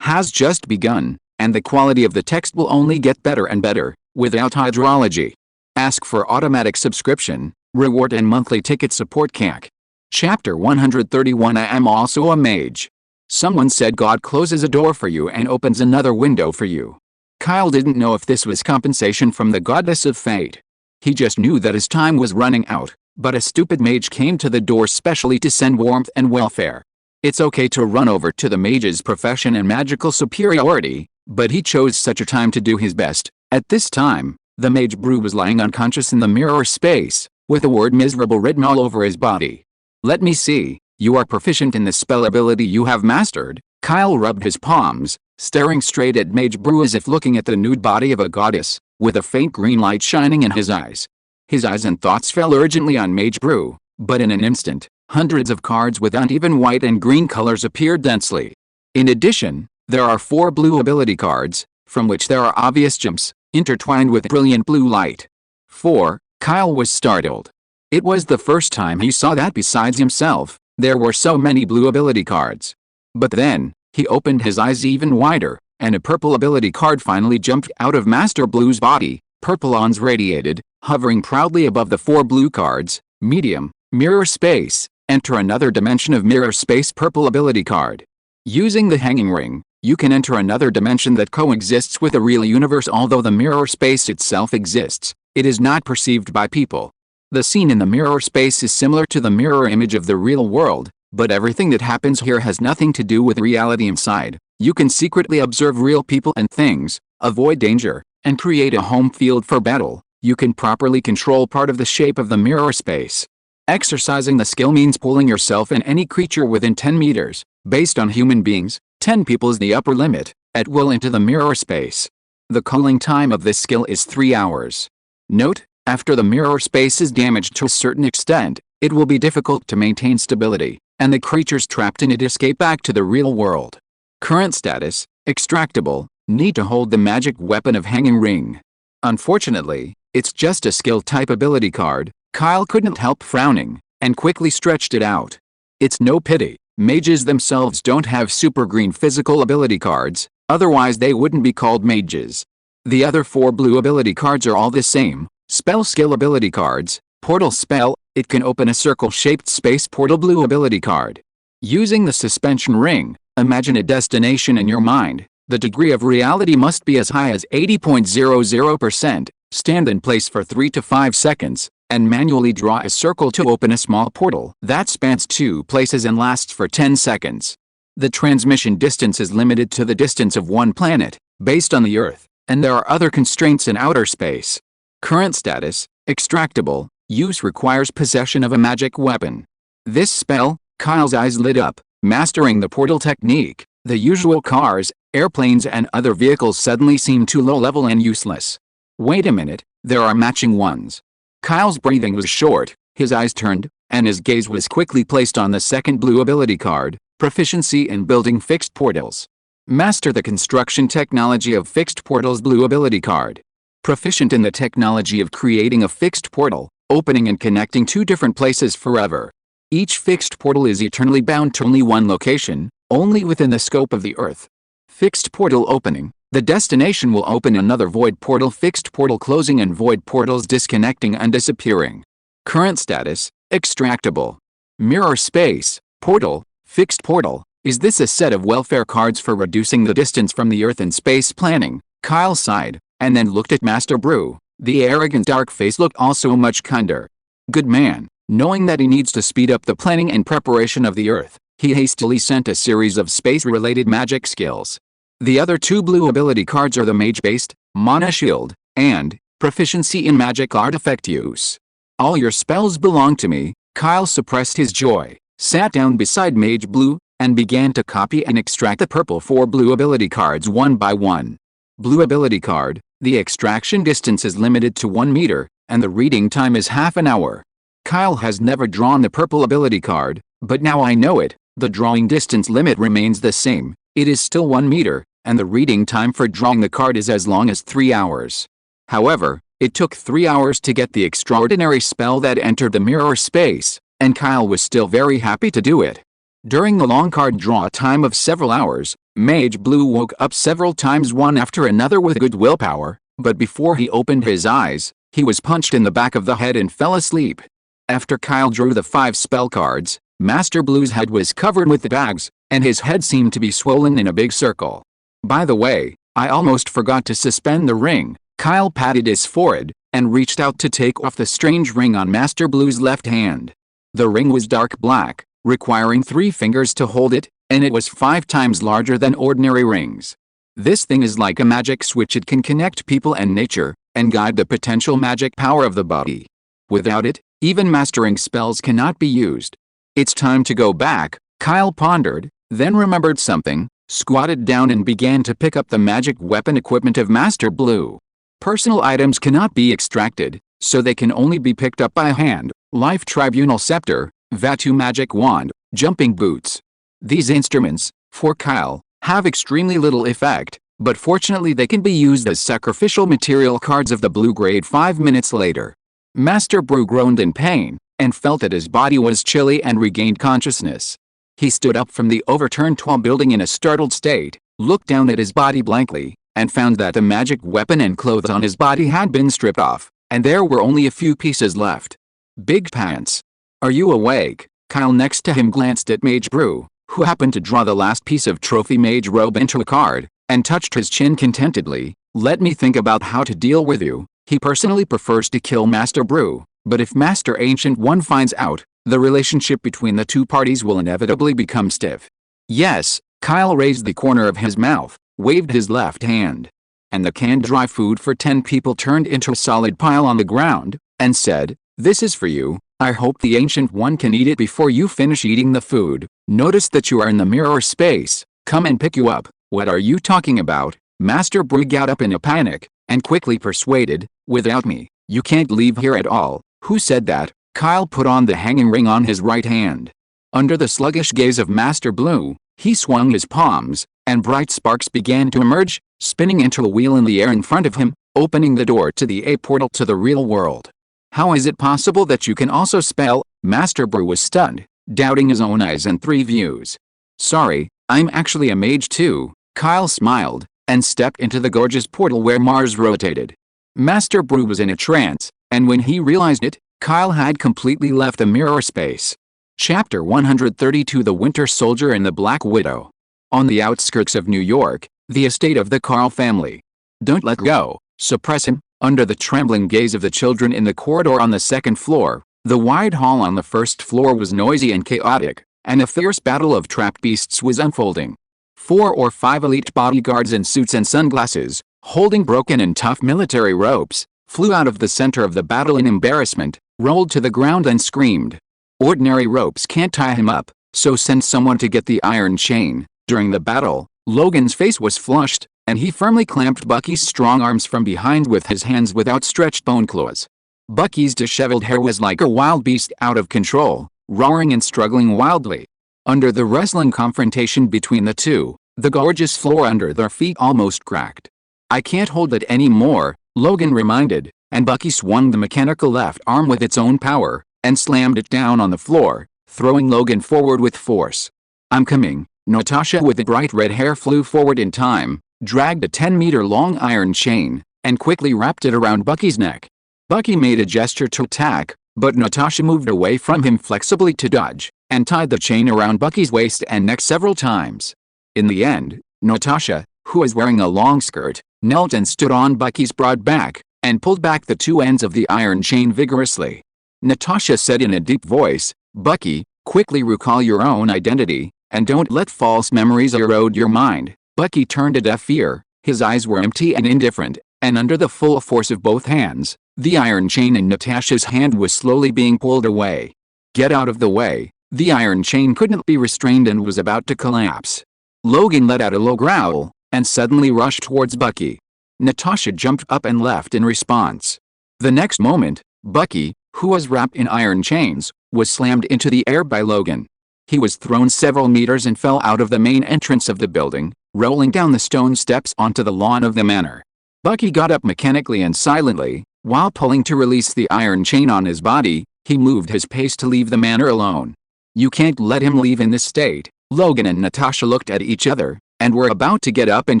has just begun, and the quality of the text will only get better and better, without hydrology. Ask for automatic subscription, reward and monthly ticket support CAC. Chapter 131 I am also a mage. Someone said God closes a door for you and opens another window for you. Kyle didn't know if this was compensation from the goddess of fate. He just knew that his time was running out, but a stupid mage came to the door specially to send warmth and welfare. It's okay to run over to the mage's profession and magical superiority, but he chose such a time to do his best. At this time, the mage Brew was lying unconscious in the mirror space, with the word miserable written all over his body. Let me see, you are proficient in the spell ability you have mastered. Kyle rubbed his palms, staring straight at Mage Brew as if looking at the nude body of a goddess, with a faint green light shining in his eyes. His eyes and thoughts fell urgently on Mage Brew, but in an instant, hundreds of cards with uneven white and green colors appeared densely. In addition, there are 4 blue ability cards, from which there are obvious jumps, intertwined with brilliant blue light. 4. Kyle was startled. It was the first time he saw that besides himself, there were so many blue ability cards. But then, he opened his eyes even wider, and a purple ability card finally jumped out of Master Blue's body. Purple ons radiated, hovering proudly above the 4 blue cards. Medium, mirror space, enter another dimension of mirror space purple ability card. Using the hanging ring, you can enter another dimension that coexists with the real universe. Although the mirror space itself exists, it is not perceived by people. The scene in the mirror space is similar to the mirror image of the real world, but everything that happens here has nothing to do with reality inside. You can secretly observe real people and things, avoid danger, and create a home field for battle. You can properly control part of the shape of the mirror space. Exercising the skill means pulling yourself and any creature within 10 meters, based on human beings, 10 people is the upper limit, at will into the mirror space. The cooling time of this skill is 3 hours. Note, after the mirror space is damaged to a certain extent, it will be difficult to maintain stability, and the creatures trapped in it escape back to the real world. Current status, extractable, need to hold the magic weapon of Hanging Ring. Unfortunately, it's just a skill type ability card. Kyle couldn't help frowning, and quickly stretched it out. It's no pity, mages themselves don't have super green physical ability cards, otherwise they wouldn't be called mages. The other 4 blue ability cards are all the same. Spell skill ability cards, portal spell, it can open a circle-shaped space portal blue ability card. Using the suspension ring, imagine a destination in your mind. The degree of reality must be as high as 80.00%. Stand in place for 3 to 5 seconds, and manually draw a circle to open a small portal that spans 2 places and lasts for 10 seconds. The transmission distance is limited to the distance of one planet, based on the Earth, and there are other constraints in outer space. Current status, extractable, use requires possession of a magic weapon. This spell, Kyle's eyes lit up, mastering the portal technique. The usual cars, airplanes and other vehicles suddenly seem too low level and useless. Wait a minute, there are matching ones. Kyle's breathing was short, his eyes turned, and his gaze was quickly placed on the second blue ability card, proficiency in building fixed portals. Master the construction technology of fixed portals blue ability card. Proficient in the technology of creating a fixed portal, opening and connecting 2 different places forever. Each fixed portal is eternally bound to only one location, only within the scope of the Earth. Fixed portal opening. The destination will open another void portal. Fixed portal closing and void portals disconnecting and disappearing. Current status, extractable. Mirror space, portal, fixed portal. Is this a set of welfare cards for reducing the distance from the Earth in space planning? Kyle sighed, and then looked at Master Brew. The arrogant dark face looked also much kinder. Good man. Knowing that he needs to speed up the planning and preparation of the Earth, he hastily sent a series of space-related magic skills. The other 2 blue ability cards are the Mage-based, Mana Shield, and Proficiency in Magic Artifact Use. All your spells belong to me. Kyle suppressed his joy, sat down beside Mage Blue, and began to copy and extract the purple 4 blue ability cards one by one. Blue ability card, the extraction distance is limited to 1 meter, and the reading time is half an hour. Kyle has never drawn the purple ability card, but now I know it. The drawing distance limit remains the same. It is still 1 meter, and the reading time for drawing the card is as long as 3 hours. However, it took 3 hours to get the extraordinary spell that entered the mirror space, and Kyle was still very happy to do it. During the long card draw time of several hours, Mage Blue woke up several times one after another with good willpower, but before he opened his eyes, he was punched in the back of the head and fell asleep. After Kyle drew the 5 spell cards, Master Blue's head was covered with the bags, and his head seemed to be swollen in a big circle. By the way, I almost forgot to suspend the ring. Kyle patted his forehead and reached out to take off the strange ring on Master Blue's left hand. The ring was dark black, requiring 3 fingers to hold it, and it was 5 times larger than ordinary rings. This thing is like a magic switch. It can connect people and nature, and guide the potential magic power of the body. Without it, even mastering spells cannot be used. It's time to go back, Kyle pondered, then remembered something, squatted down and began to pick up the magic weapon equipment of Master Blue. Personal items cannot be extracted, so they can only be picked up by hand. Life Tribunal Scepter, Vatu Magic Wand, Jumping Boots. These instruments, for Kyle, have extremely little effect, but fortunately they can be used as sacrificial material cards of the blue grade. 5 minutes later, Master Blue groaned in pain, and felt that his body was chilly and regained consciousness. He stood up from the overturned tall building in a startled state, looked down at his body blankly, and found that the magic weapon and clothes on his body had been stripped off, and there were only a few pieces left. Big pants. Are you awake? Kyle next to him glanced at Mage Brew, who happened to draw the last piece of trophy mage robe into a card, and touched his chin contentedly. Let me think about how to deal with you. He personally prefers to kill Master Brew, but if Master Ancient One finds out, the relationship between the two parties will inevitably become stiff. Yes, Kyle raised the corner of his mouth, waved his left hand, and the canned dry food for 10 people turned into a solid pile on the ground, and said, "This is for you. I hope the Ancient One can eat it before you finish eating the food. Notice that you are in the mirror space. Come and pick you up." What are you talking about? Master Brew got up in a panic, and quickly persuaded, "Without me, you can't leave here at all." Who said that? Kyle put on the hanging ring on his right hand. Under the sluggish gaze of Master Blue, he swung his palms, and bright sparks began to emerge, spinning into a wheel in the air in front of him, opening the door to the portal to the real world. How is it possible that you can also spell? Master Brew was stunned, doubting his own eyes and 3 views. Sorry, I'm actually a mage too. Kyle smiled, and stepped into the gorgeous portal where Mars rotated. Master Brew was in a trance, and when he realized it, Kyle had completely left the mirror space. Chapter 132: The Winter Soldier and the Black Widow. On the outskirts of New York, the estate of the Carl family. Don't let go, suppress him. Under the trembling gaze of the children in the corridor on the 2nd floor, the wide hall on the 1st floor was noisy and chaotic, and a fierce battle of trapped beasts was unfolding. 4 or 5 elite bodyguards in suits and sunglasses, holding broken and tough military ropes, flew out of the center of the battle in embarrassment, rolled to the ground and screamed. Ordinary ropes can't tie him up, so send someone to get the iron chain. During the battle, Logan's face was flushed, and he firmly clamped Bucky's strong arms from behind with his hands with outstretched bone claws. Bucky's disheveled hair was like a wild beast out of control, roaring and struggling wildly. Under the wrestling confrontation between the two, the gorgeous floor under their feet almost cracked. I can't hold it anymore, Logan reminded, and Bucky swung the mechanical left arm with its own power, and slammed it down on the floor, throwing Logan forward with force. I'm coming. Natasha with the bright red hair flew forward in time, dragged a 10-meter-long iron chain, and quickly wrapped it around Bucky's neck. Bucky made a gesture to attack, but Natasha moved away from him flexibly to dodge, and tied the chain around Bucky's waist and neck several times. In the end, Natasha, who was wearing a long skirt, knelt and stood on Bucky's broad back, and pulled back the 2 ends of the iron chain vigorously. Natasha said in a deep voice, "Bucky, quickly recall your own identity, and don't let false memories erode your mind." Bucky turned a deaf ear, his eyes were empty and indifferent, and under the full force of both hands, the iron chain in Natasha's hand was slowly being pulled away. Get out of the way. The iron chain couldn't be restrained and was about to collapse. Logan let out a low growl, and suddenly rushed towards Bucky. Natasha jumped up and left in response. The next moment, Bucky, who was wrapped in iron chains, was slammed into the air by Logan. He was thrown several meters and fell out of the main entrance of the building, rolling down the stone steps onto the lawn of the manor. Bucky got up mechanically and silently, while pulling to release the iron chain on his body. He moved his pace to leave the manor alone. You can't let him leave in this state. Logan and Natasha looked at each other, and were about to get up and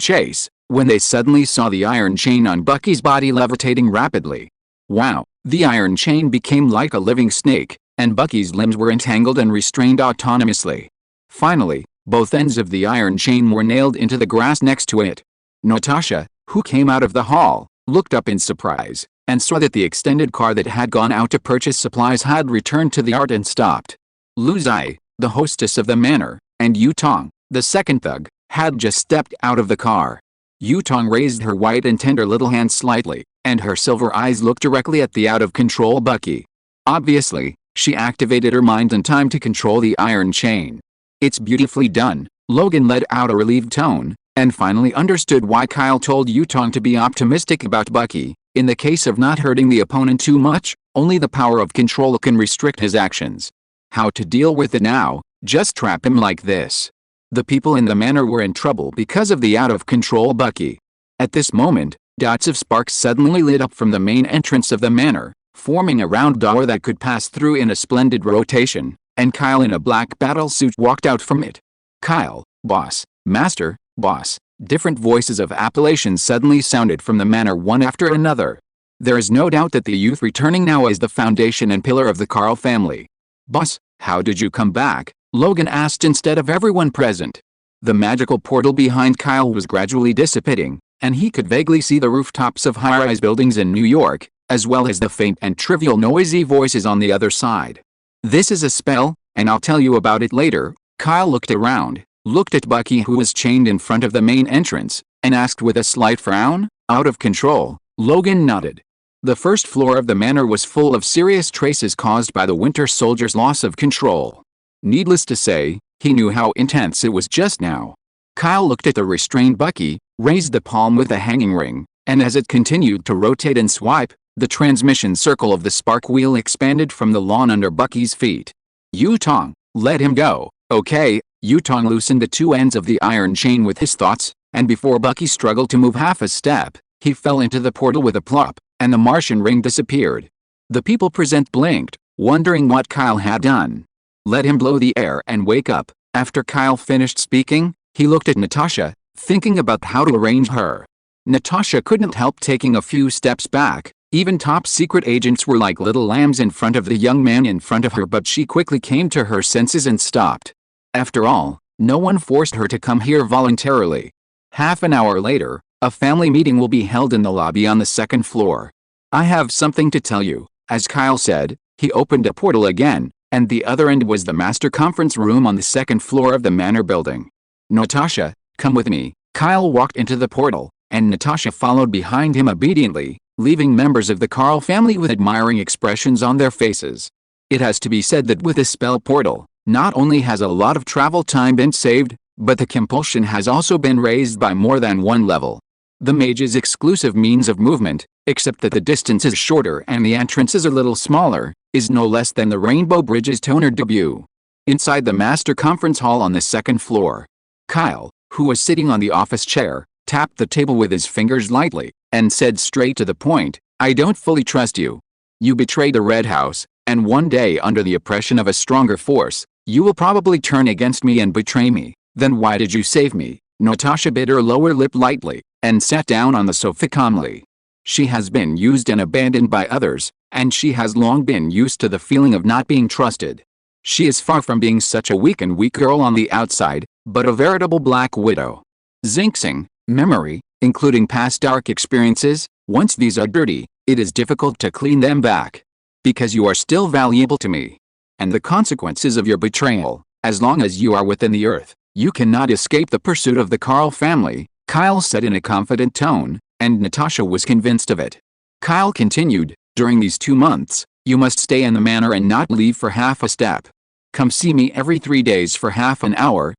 chase, when they suddenly saw the iron chain on Bucky's body levitating rapidly. Wow, the iron chain became like a living snake, and Bucky's limbs were entangled and restrained autonomously. Finally, Both ends of the iron chain were nailed into the grass next to it. Natasha, who came out of the hall, looked up in surprise, and saw that the extended car that had gone out to purchase supplies had returned to the yard and stopped. Lu Zai, the hostess of the manor, and Yu Tong, the second thug, had just stepped out of the car. Yu Tong raised her white and tender little hand slightly, and her silver eyes looked directly at the out-of-control Bucky. Obviously, she activated her mind in time to control the iron chain. "It's beautifully done," Logan let out a relieved tone, and finally understood why Kyle told Yu Tong to be optimistic about Bucky. In the case of not hurting the opponent too much, only the power of control can restrict his actions. How to deal with it now? Just trap him like this. The people in the manor were in trouble because of the out-of-control Bucky. At this moment, dots of sparks suddenly lit up from the main entrance of the manor, forming a round door that could pass through in a splendid rotation, and Kyle in a black battle suit walked out from it. "Kyle, boss, master, boss." Different voices of appellation suddenly sounded from the manor one after another. There is no doubt that the youth returning now is the foundation and pillar of the Carl family. "Boss, how did you come back?" Logan asked instead of everyone present. The magical portal behind Kyle was gradually dissipating, and he could vaguely see the rooftops of high-rise buildings in New York, as well as the faint and trivial noisy voices on the other side. "This is a spell, and I'll tell you about it later." Kyle looked around, looked at Bucky who was chained in front of the main entrance, and asked with a slight frown, "Out of control?" Logan nodded. The first floor of the manor was full of serious traces caused by the Winter Soldier's loss of control. Needless to say, he knew how intense it was just now. Kyle looked at the restrained Bucky, raised the palm with a hanging ring, and as it continued to rotate and swipe, the transmission circle of the spark wheel expanded from the lawn under Bucky's feet. "Yu Tong, let him go." "Okay." Yu Tong loosened the two ends of the iron chain with his thoughts, and before Bucky struggled to move half a step, he fell into the portal with a plop, and the Martian ring disappeared. The people present blinked, wondering what Kyle had done. Let him blow the air and wake up. After Kyle finished speaking, he looked at Natasha, thinking about how to arrange her. Natasha couldn't help taking a few steps back. Even top secret agents were like little lambs in front of the young man in front of her, but she quickly came to her senses and stopped. After all, no one forced her to come here voluntarily. Half an hour later, a family meeting will be held in the lobby on the second floor. "I have something to tell you," as Kyle said. He opened a portal again, and the other end was the master conference room on the second floor of the manor building. "Natasha, come with me." Kyle walked into the portal, and Natasha followed behind him obediently, leaving members of the Carl family with admiring expressions on their faces. It has to be said that with the spell portal, not only has a lot of travel time been saved, but the compulsion has also been raised by more than one level. The mage's exclusive means of movement, except that the distance is shorter and the entrance is a little smaller, is no less than the Rainbow Bridge's toner debut. Inside the master conference hall on the second floor, Kyle, who was sitting on the office chair, tapped the table with his fingers lightly, and said straight to the point, "I don't fully trust you. You betrayed the Red House, and one day under the oppression of a stronger force, you will probably turn against me and betray me. Then why did you save me?" Natasha bit her lower lip lightly, and sat down on the sofa calmly. She has been used and abandoned by others, and she has long been used to the feeling of not being trusted. She is far from being such a weak girl on the outside, but a veritable black widow. Xinxing, memory, including past dark experiences, once these are dirty, it is difficult to clean them back. Because you are still valuable to me. And the consequences of your betrayal, as long as you are within the earth, you cannot escape the pursuit of the Carl family, Kyle said in a confident tone, and Natasha was convinced of it. Kyle continued, "During these 2 months, you must stay in the manor and not leave for half a step. Come see me every 3 days for half an hour."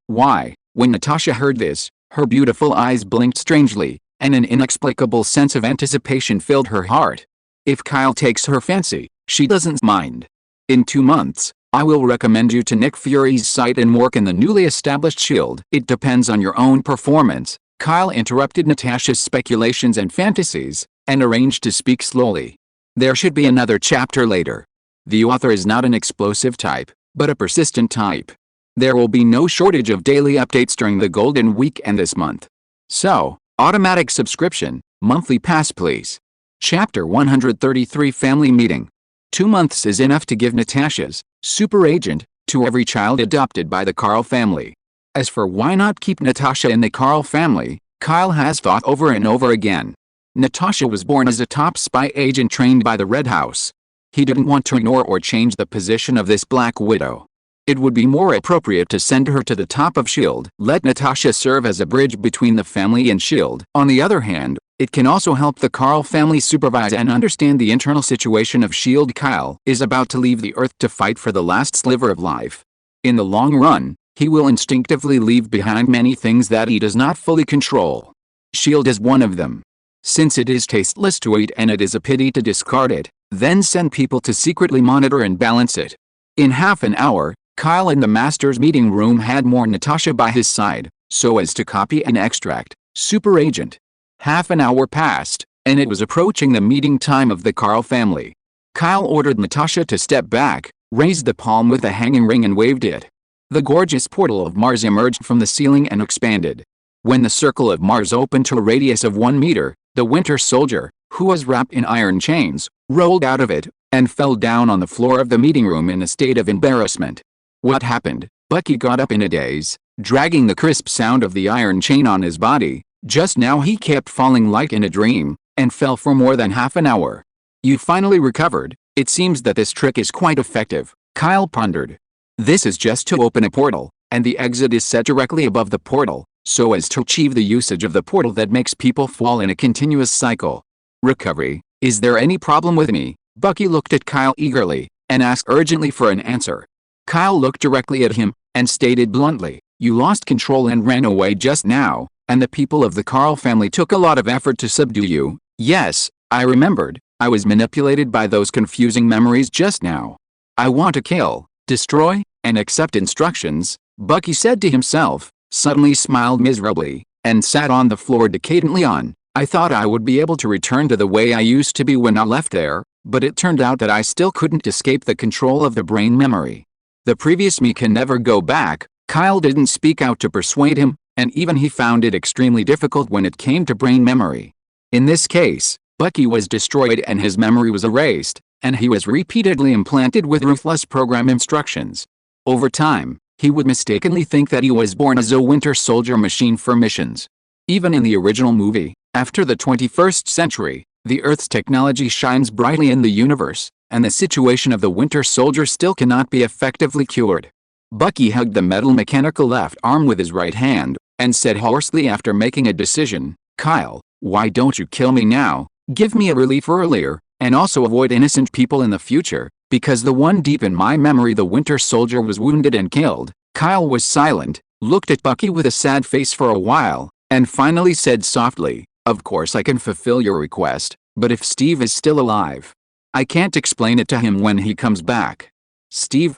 Why? When Natasha heard this, her beautiful eyes blinked strangely, and an inexplicable sense of anticipation filled her heart. If Kyle takes her fancy, she doesn't mind. "In 2 months, I will recommend you to Nick Fury's site and work in the newly established Shield." "It depends on your own performance." Kyle interrupted Natasha's speculations and fantasies, and arranged to speak slowly. "There should be another chapter later. The author is not an explosive type, but a persistent type. There will be no shortage of daily updates during the Golden Week and this month. So, automatic subscription, monthly pass please." Chapter 133 Family Meeting. 2 months is enough to give Natasha's super agent to every child adopted by the Carl family. As for why not keep Natasha in the Carl family, Kyle has thought over and over again. Natasha was born as a top spy agent trained by the Red House. He didn't want to ignore or change the position of this Black Widow. It would be more appropriate to send her to the top of S.H.I.E.L.D. Let Natasha serve as a bridge between the family and S.H.I.E.L.D. On the other hand, it can also help the Carl family supervise and understand the internal situation of S.H.I.E.L.D. Kyle is about to leave the Earth to fight for the last sliver of life. In the long run, he will instinctively leave behind many things that he does not fully control. S.H.I.E.L.D. is one of them. Since it is tasteless to eat and it is a pity to discard it, then send people to secretly monitor and balance it. In half an hour, Kyle in the master's meeting room had more Natasha by his side, so as to copy and extract, super agent. Half an hour passed, and it was approaching the meeting time of the Carl family. Kyle ordered Natasha to step back, raised the palm with a hanging ring and waved it. The gorgeous portal of Mars emerged from the ceiling and expanded. When the circle of Mars opened to a radius of 1 meter, the Winter Soldier, who was wrapped in iron chains, rolled out of it, and fell down on the floor of the meeting room in a state of embarrassment. What happened? Bucky got up in a daze, dragging the crisp sound of the iron chain on his body. Just now he kept falling like in a dream, and fell for more than half an hour. You finally recovered. It seems that this trick is quite effective, Kyle pondered. This is just to open a portal, and the exit is set directly above the portal, so as to achieve the usage of the portal that makes people fall in a continuous cycle. Recovery. Is there any problem with me? Bucky looked at Kyle eagerly, and asked urgently for an answer. Kyle looked directly at him, and stated bluntly, you lost control and ran away just now, and the people of the Carl family took a lot of effort to subdue you. Yes, I remembered. I was manipulated by those confusing memories just now. I want to kill, destroy, and accept instructions, Bucky said to himself, suddenly smiled miserably, and sat on the floor decadently on. I thought I would be able to return to the way I used to be when I left there, but it turned out that I still couldn't escape the control of the brain memory. The previous me can never go back. Kyle didn't speak out to persuade him, and even he found it extremely difficult when it came to brain memory. In this case, Bucky was destroyed and his memory was erased, and he was repeatedly implanted with ruthless program instructions. Over time, he would mistakenly think that he was born as a Winter Soldier machine for missions. Even in the original movie, after the 21st century, the Earth's technology shines brightly in the universe, and the situation of the Winter Soldier still cannot be effectively cured. Bucky hugged the metal mechanical left arm with his right hand, and said hoarsely after making a decision, Kyle, why don't you kill me now, give me a relief earlier, and also avoid innocent people in the future, because the one deep in my memory the Winter Soldier was wounded and killed. Kyle was silent, looked at Bucky with a sad face for a while, and finally said softly, of course I can fulfill your request, but if Steve is still alive, I can't explain it to him when he comes back. Steve,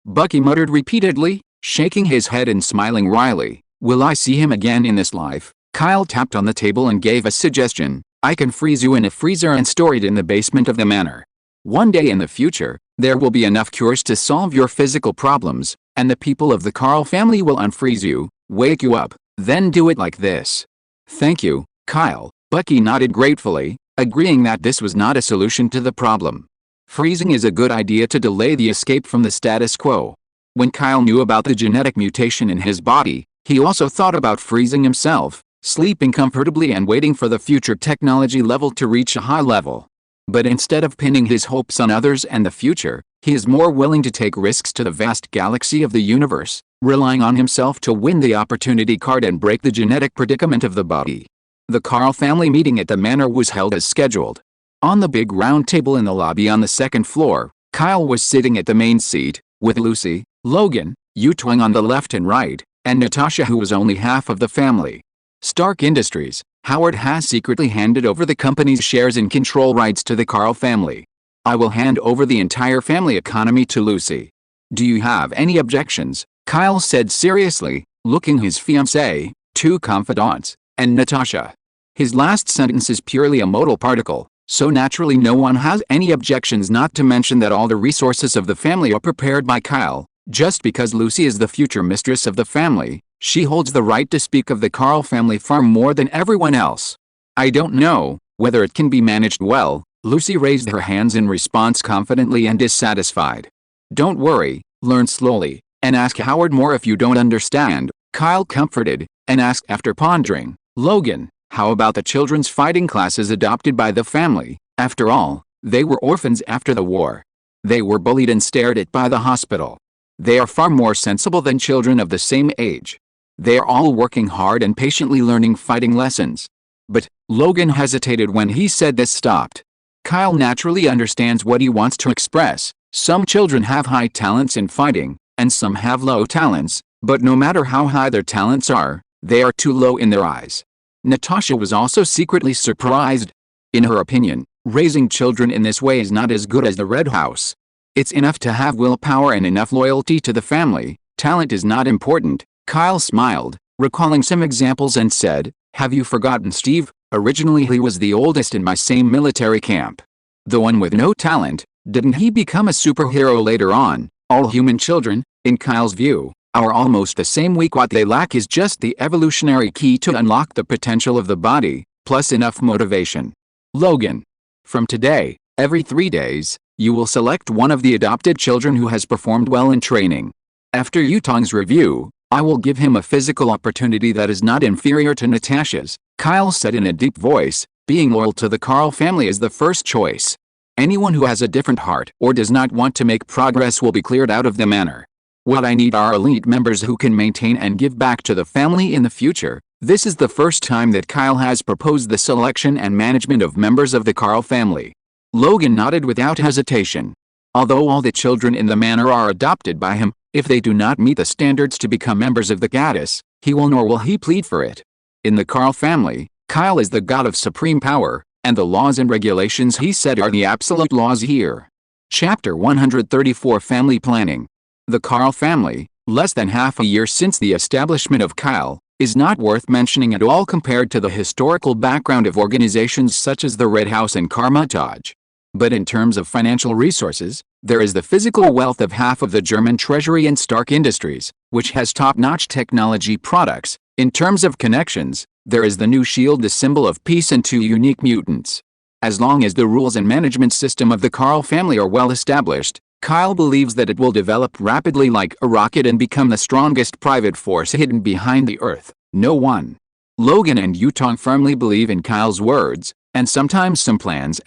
Bucky muttered repeatedly, shaking his head and smiling wryly. Will I see him again in this life? Kyle tapped on the table and gave a suggestion. I can freeze you in a freezer and store it in the basement of the manor. One day in the future, there will be enough cures to solve your physical problems, and the people of the Carl family will unfreeze you, wake you up, then do it like this. Thank you, Kyle. Bucky nodded gratefully, agreeing that this was not a solution to the problem. Freezing is a good idea to delay the escape from the status quo. When Kyle knew about the genetic mutation in his body, he also thought about freezing himself, sleeping comfortably and waiting for the future technology level to reach a high level. But instead of pinning his hopes on others and the future, he is more willing to take risks to the vast galaxy of the universe, relying on himself to win the opportunity card and break the genetic predicament of the body. The Carl family meeting at the manor was held as scheduled. On the big round table in the lobby on the second floor, Kyle was sitting at the main seat, with Lucy, Logan, Yu-Twing on the left and right, and Natasha, who was only half of the family. Stark Industries, Howard has secretly handed over the company's shares and control rights to the Carl family. I will hand over the entire family economy to Lucy. Do you have any objections? Kyle said seriously, looking his fiancée, 2 confidants, and Natasha. His last sentence is purely a modal particle, so naturally no one has any objections, not to mention that all the resources of the family are prepared by Kyle. Just because Lucy is the future mistress of the family, she holds the right to speak of the Carl family far more than everyone else. I don't know whether it can be managed well. Lucy raised her hands in response confidently and dissatisfied. Don't worry, learn slowly. And ask Howard more if you don't understand, Kyle comforted, and asked after pondering, Logan, how about the children's fighting classes adopted by the family? After all, they were orphans after the war. They were bullied and stared at by the hospital. They are far more sensible than children of the same age. They are all working hard and patiently learning fighting lessons. But, Logan hesitated when he said this stopped. Kyle naturally understands what he wants to express. Some children have high talents in fighting, and some have low talents, but no matter how high their talents are, they are too low in their eyes. Natasha was also secretly surprised. In her opinion, raising children in this way is not as good as the Red House. It's enough to have willpower and enough loyalty to the family. Talent is not important. Kyle smiled, recalling some examples and said, have you forgotten Steve? Originally he was the oldest in my same military camp. The one with no talent. Didn't he become a superhero later on? All human children, in Kyle's view, are almost the same. What they lack is just the evolutionary key to unlock the potential of the body, plus enough motivation. Logan. From today, every 3 days, you will select one of the adopted children who has performed well in training. After Yutong's review, I will give him a physical opportunity that is not inferior to Natasha's, Kyle said in a deep voice. Being loyal to the Carl family is the first choice. Anyone who has a different heart or does not want to make progress will be cleared out of the manor. What I need are elite members who can maintain and give back to the family in the future. This is the first time that Kyle has proposed the selection and management of members of the Carl family. Logan nodded without hesitation. Although all the children in the manor are adopted by him, if they do not meet the standards to become members of the goddess, he will nor will he plead for it. In the Carl family, Kyle is the god of supreme power, and the laws and regulations he set are the absolute laws here. Chapter 134 Family Planning. The Carl family, less than half a year since the establishment of Kyle, is not worth mentioning at all compared to the historical background of organizations such as the Red House and Karmatage. But in terms of financial resources, there is the physical wealth of half of the German treasury and Stark Industries, which has top-notch technology products. In terms of connections, there is the new shield, the symbol of peace, and 2 unique mutants. As long as the rules and management system of the Carl family are well established, Kyle believes that it will develop rapidly like a rocket and become the strongest private force hidden behind the earth. No one. Logan and Yutong firmly believe in Kyle's words, and sometimes some plans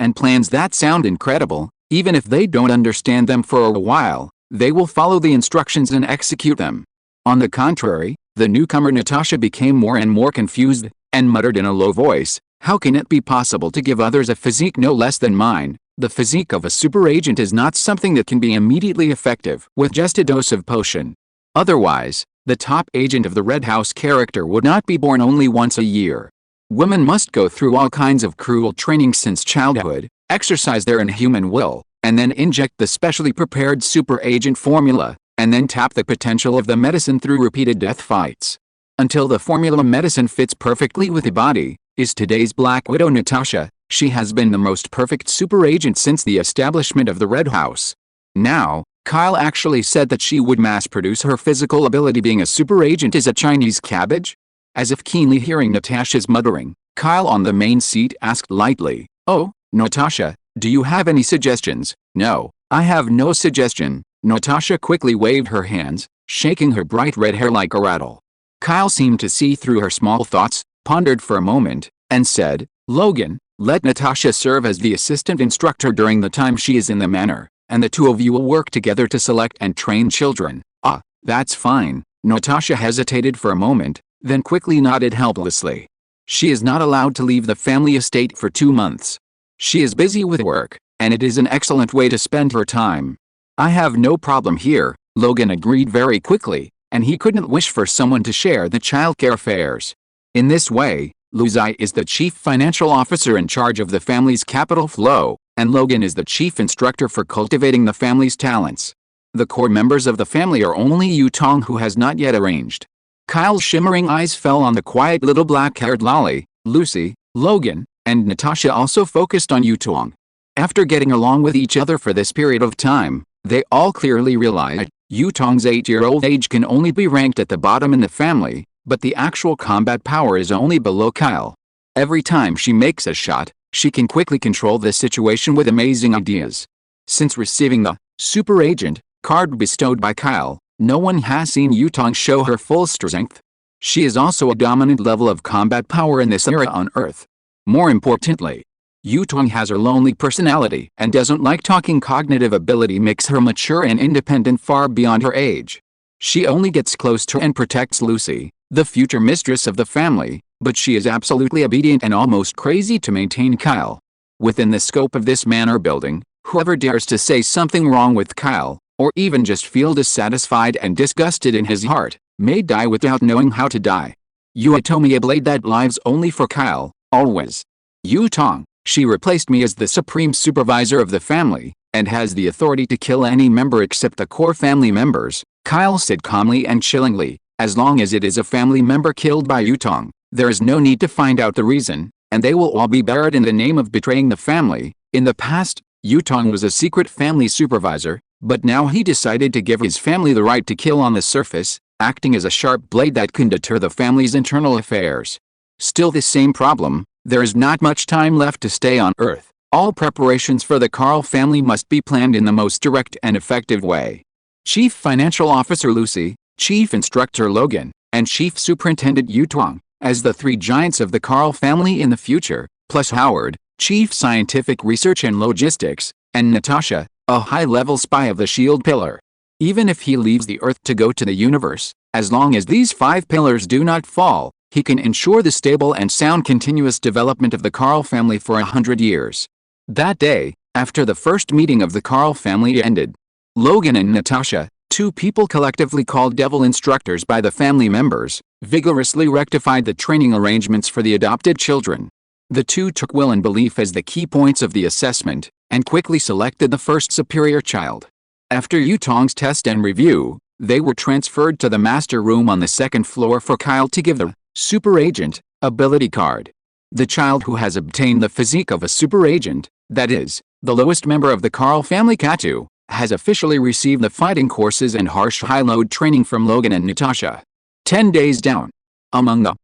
that sound incredible, even if they don't understand them for a while, they will follow the instructions and execute them. On the contrary, the newcomer Natasha became more and more confused, and muttered in a low voice, how can it be possible to give others a physique no less than mine? The physique of a super agent is not something that can be immediately effective with just a dose of potion. Otherwise, the top agent of the Red House character would not be born only once a year. Women must go through all kinds of cruel training since childhood, exercise their inhuman will, and then inject the specially prepared super agent formula, and then tap the potential of the medicine through repeated death fights. Until the formula medicine fits perfectly with the body, is today's Black Widow Natasha. She has been the most perfect super agent since the establishment of the Red House. Now, Kyle actually said that she would mass-produce her physical ability. Being a super agent is a Chinese cabbage? As if keenly hearing Natasha's muttering, Kyle on the main seat asked lightly, oh, Natasha, do you have any suggestions? No, I have no suggestion. Natasha quickly waved her hands, shaking her bright red hair like a rattle. Kyle seemed to see through her small thoughts, pondered for a moment, and said, Logan, let Natasha serve as the assistant instructor during the time she is in the manor, and the 2 of you will work together to select and train children. Ah, that's fine. Natasha hesitated for a moment, then quickly nodded helplessly. She is not allowed to leave the family estate for 2 months. She is busy with work, and it is an excellent way to spend her time. I have no problem here, Logan agreed very quickly, and he couldn't wish for someone to share the childcare affairs. In this way, Luzai is the chief financial officer in charge of the family's capital flow, and Logan is the chief instructor for cultivating the family's talents. The core members of the family are only Yutong, who has not yet arranged. Kyle's shimmering eyes fell on the quiet little black-haired lolly, Lucy. Logan and Natasha also focused on Yutong. After getting along with each other for this period of time, they all clearly realized Yutong's 8-year-old age can only be ranked at the bottom in the family, but the actual combat power is only below Kyle. Every time she makes a shot, she can quickly control the situation with amazing ideas. Since receiving the Super Agent card bestowed by Kyle, No one has seen Yutong show her full strength. She is also a dominant level of combat power in this era on Earth. More importantly, Yutong has her lonely personality and doesn't like talking. Cognitive ability makes her mature and independent far beyond her age. She only gets close to and protects Lucy, the future mistress of the family, but she is absolutely obedient and almost crazy to maintain Kyle. Within the scope of this manor building, whoever dares to say something wrong with Kyle, or even just feel dissatisfied and disgusted in his heart, may die without knowing how to die. Yuatomi, a blade that lives only for Kyle, always. Yutong, she replaced me as the supreme supervisor of the family, and has the authority to kill any member except the core family members, Kyle said calmly and chillingly. As long as it is a family member killed by Yutong, there is no need to find out the reason, and they will all be buried in the name of betraying the family. In the past, Yutong was a secret family supervisor, but now he decided to give his family the right to kill on the surface, acting as a sharp blade that can deter the family's internal affairs. Still the same problem, there is not much time left to stay on Earth. All preparations for the Carl family must be planned in the most direct and effective way. Chief Financial Officer Lucy, Chief Instructor Logan, and Chief Superintendent Yutong, as the three giants of the Carl family in the future, plus Howard, Chief Scientific Research and Logistics, and Natasha, a high-level spy of the Shield Pillar. Even if he leaves the Earth to go to the universe, as long as these 5 pillars do not fall, he can ensure the stable and sound continuous development of the Carl family for 100 years. That day, after the first meeting of the Carl family ended, Logan and Natasha, 2 people collectively called Devil Instructors by the family members, vigorously rectified the training arrangements for the adopted children. The 2 took will and belief as the key points of the assessment, and quickly selected the first superior child. After Yutong's test and review, they were transferred to the master room on the 2nd floor for Kyle to give the Super Agent ability card. The child who has obtained the physique of a super agent, that is, the lowest member of the Carl family Katu, has officially received the fighting courses and harsh high-load training from Logan and Natasha. 10 days down. Among the,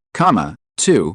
2,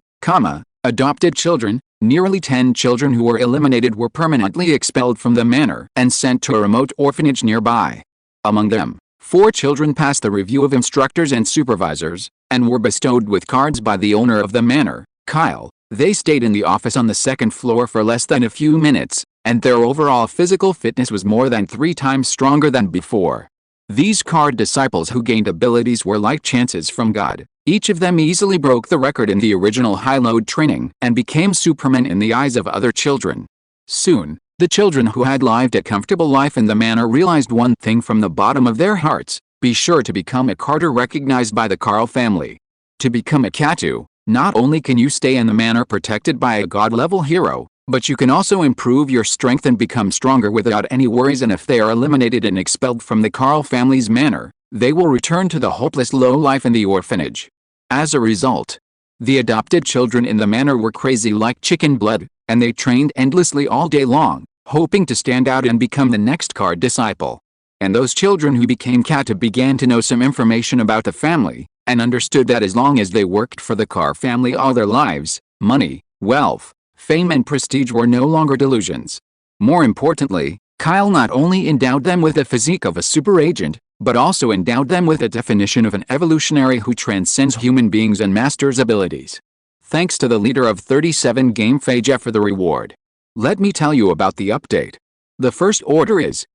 adopted children, nearly 10 children who were eliminated were permanently expelled from the manor and sent to a remote orphanage nearby. Among them, 4 children passed the review of instructors and supervisors, and were bestowed with cards by the owner of the manor, Kyle. They stayed in the office on the 2nd floor for less than a few minutes, and their overall physical fitness was more than 3 times stronger than before. These card disciples who gained abilities were like chances from God. Each of them easily broke the record in the original high-load training and became supermen in the eyes of other children. Soon, the children who had lived a comfortable life in the manor realized one thing from the bottom of their hearts: be sure to become a Carter recognized by the Carl family. To become a Katu, not only can you stay in the manor protected by a god-level hero, but you can also improve your strength and become stronger without any worries, and if they are eliminated and expelled from the Carl family's manor, they will return to the hopeless low life in the orphanage. As a result, the adopted children in the manor were crazy like chicken blood, and they trained endlessly all day long, hoping to stand out and become the next card disciple. And those children who became Kata began to know some information about the family, and understood that as long as they worked for the Carr family all their lives, money, wealth, fame and prestige were no longer delusions. More importantly, Kyle not only endowed them with the physique of a super agent, but also endowed them with a definition of an evolutionary who transcends human beings and masters abilities. Thanks to the leader of 37 Game Faja for the reward. Let me tell you about the update. The first order is,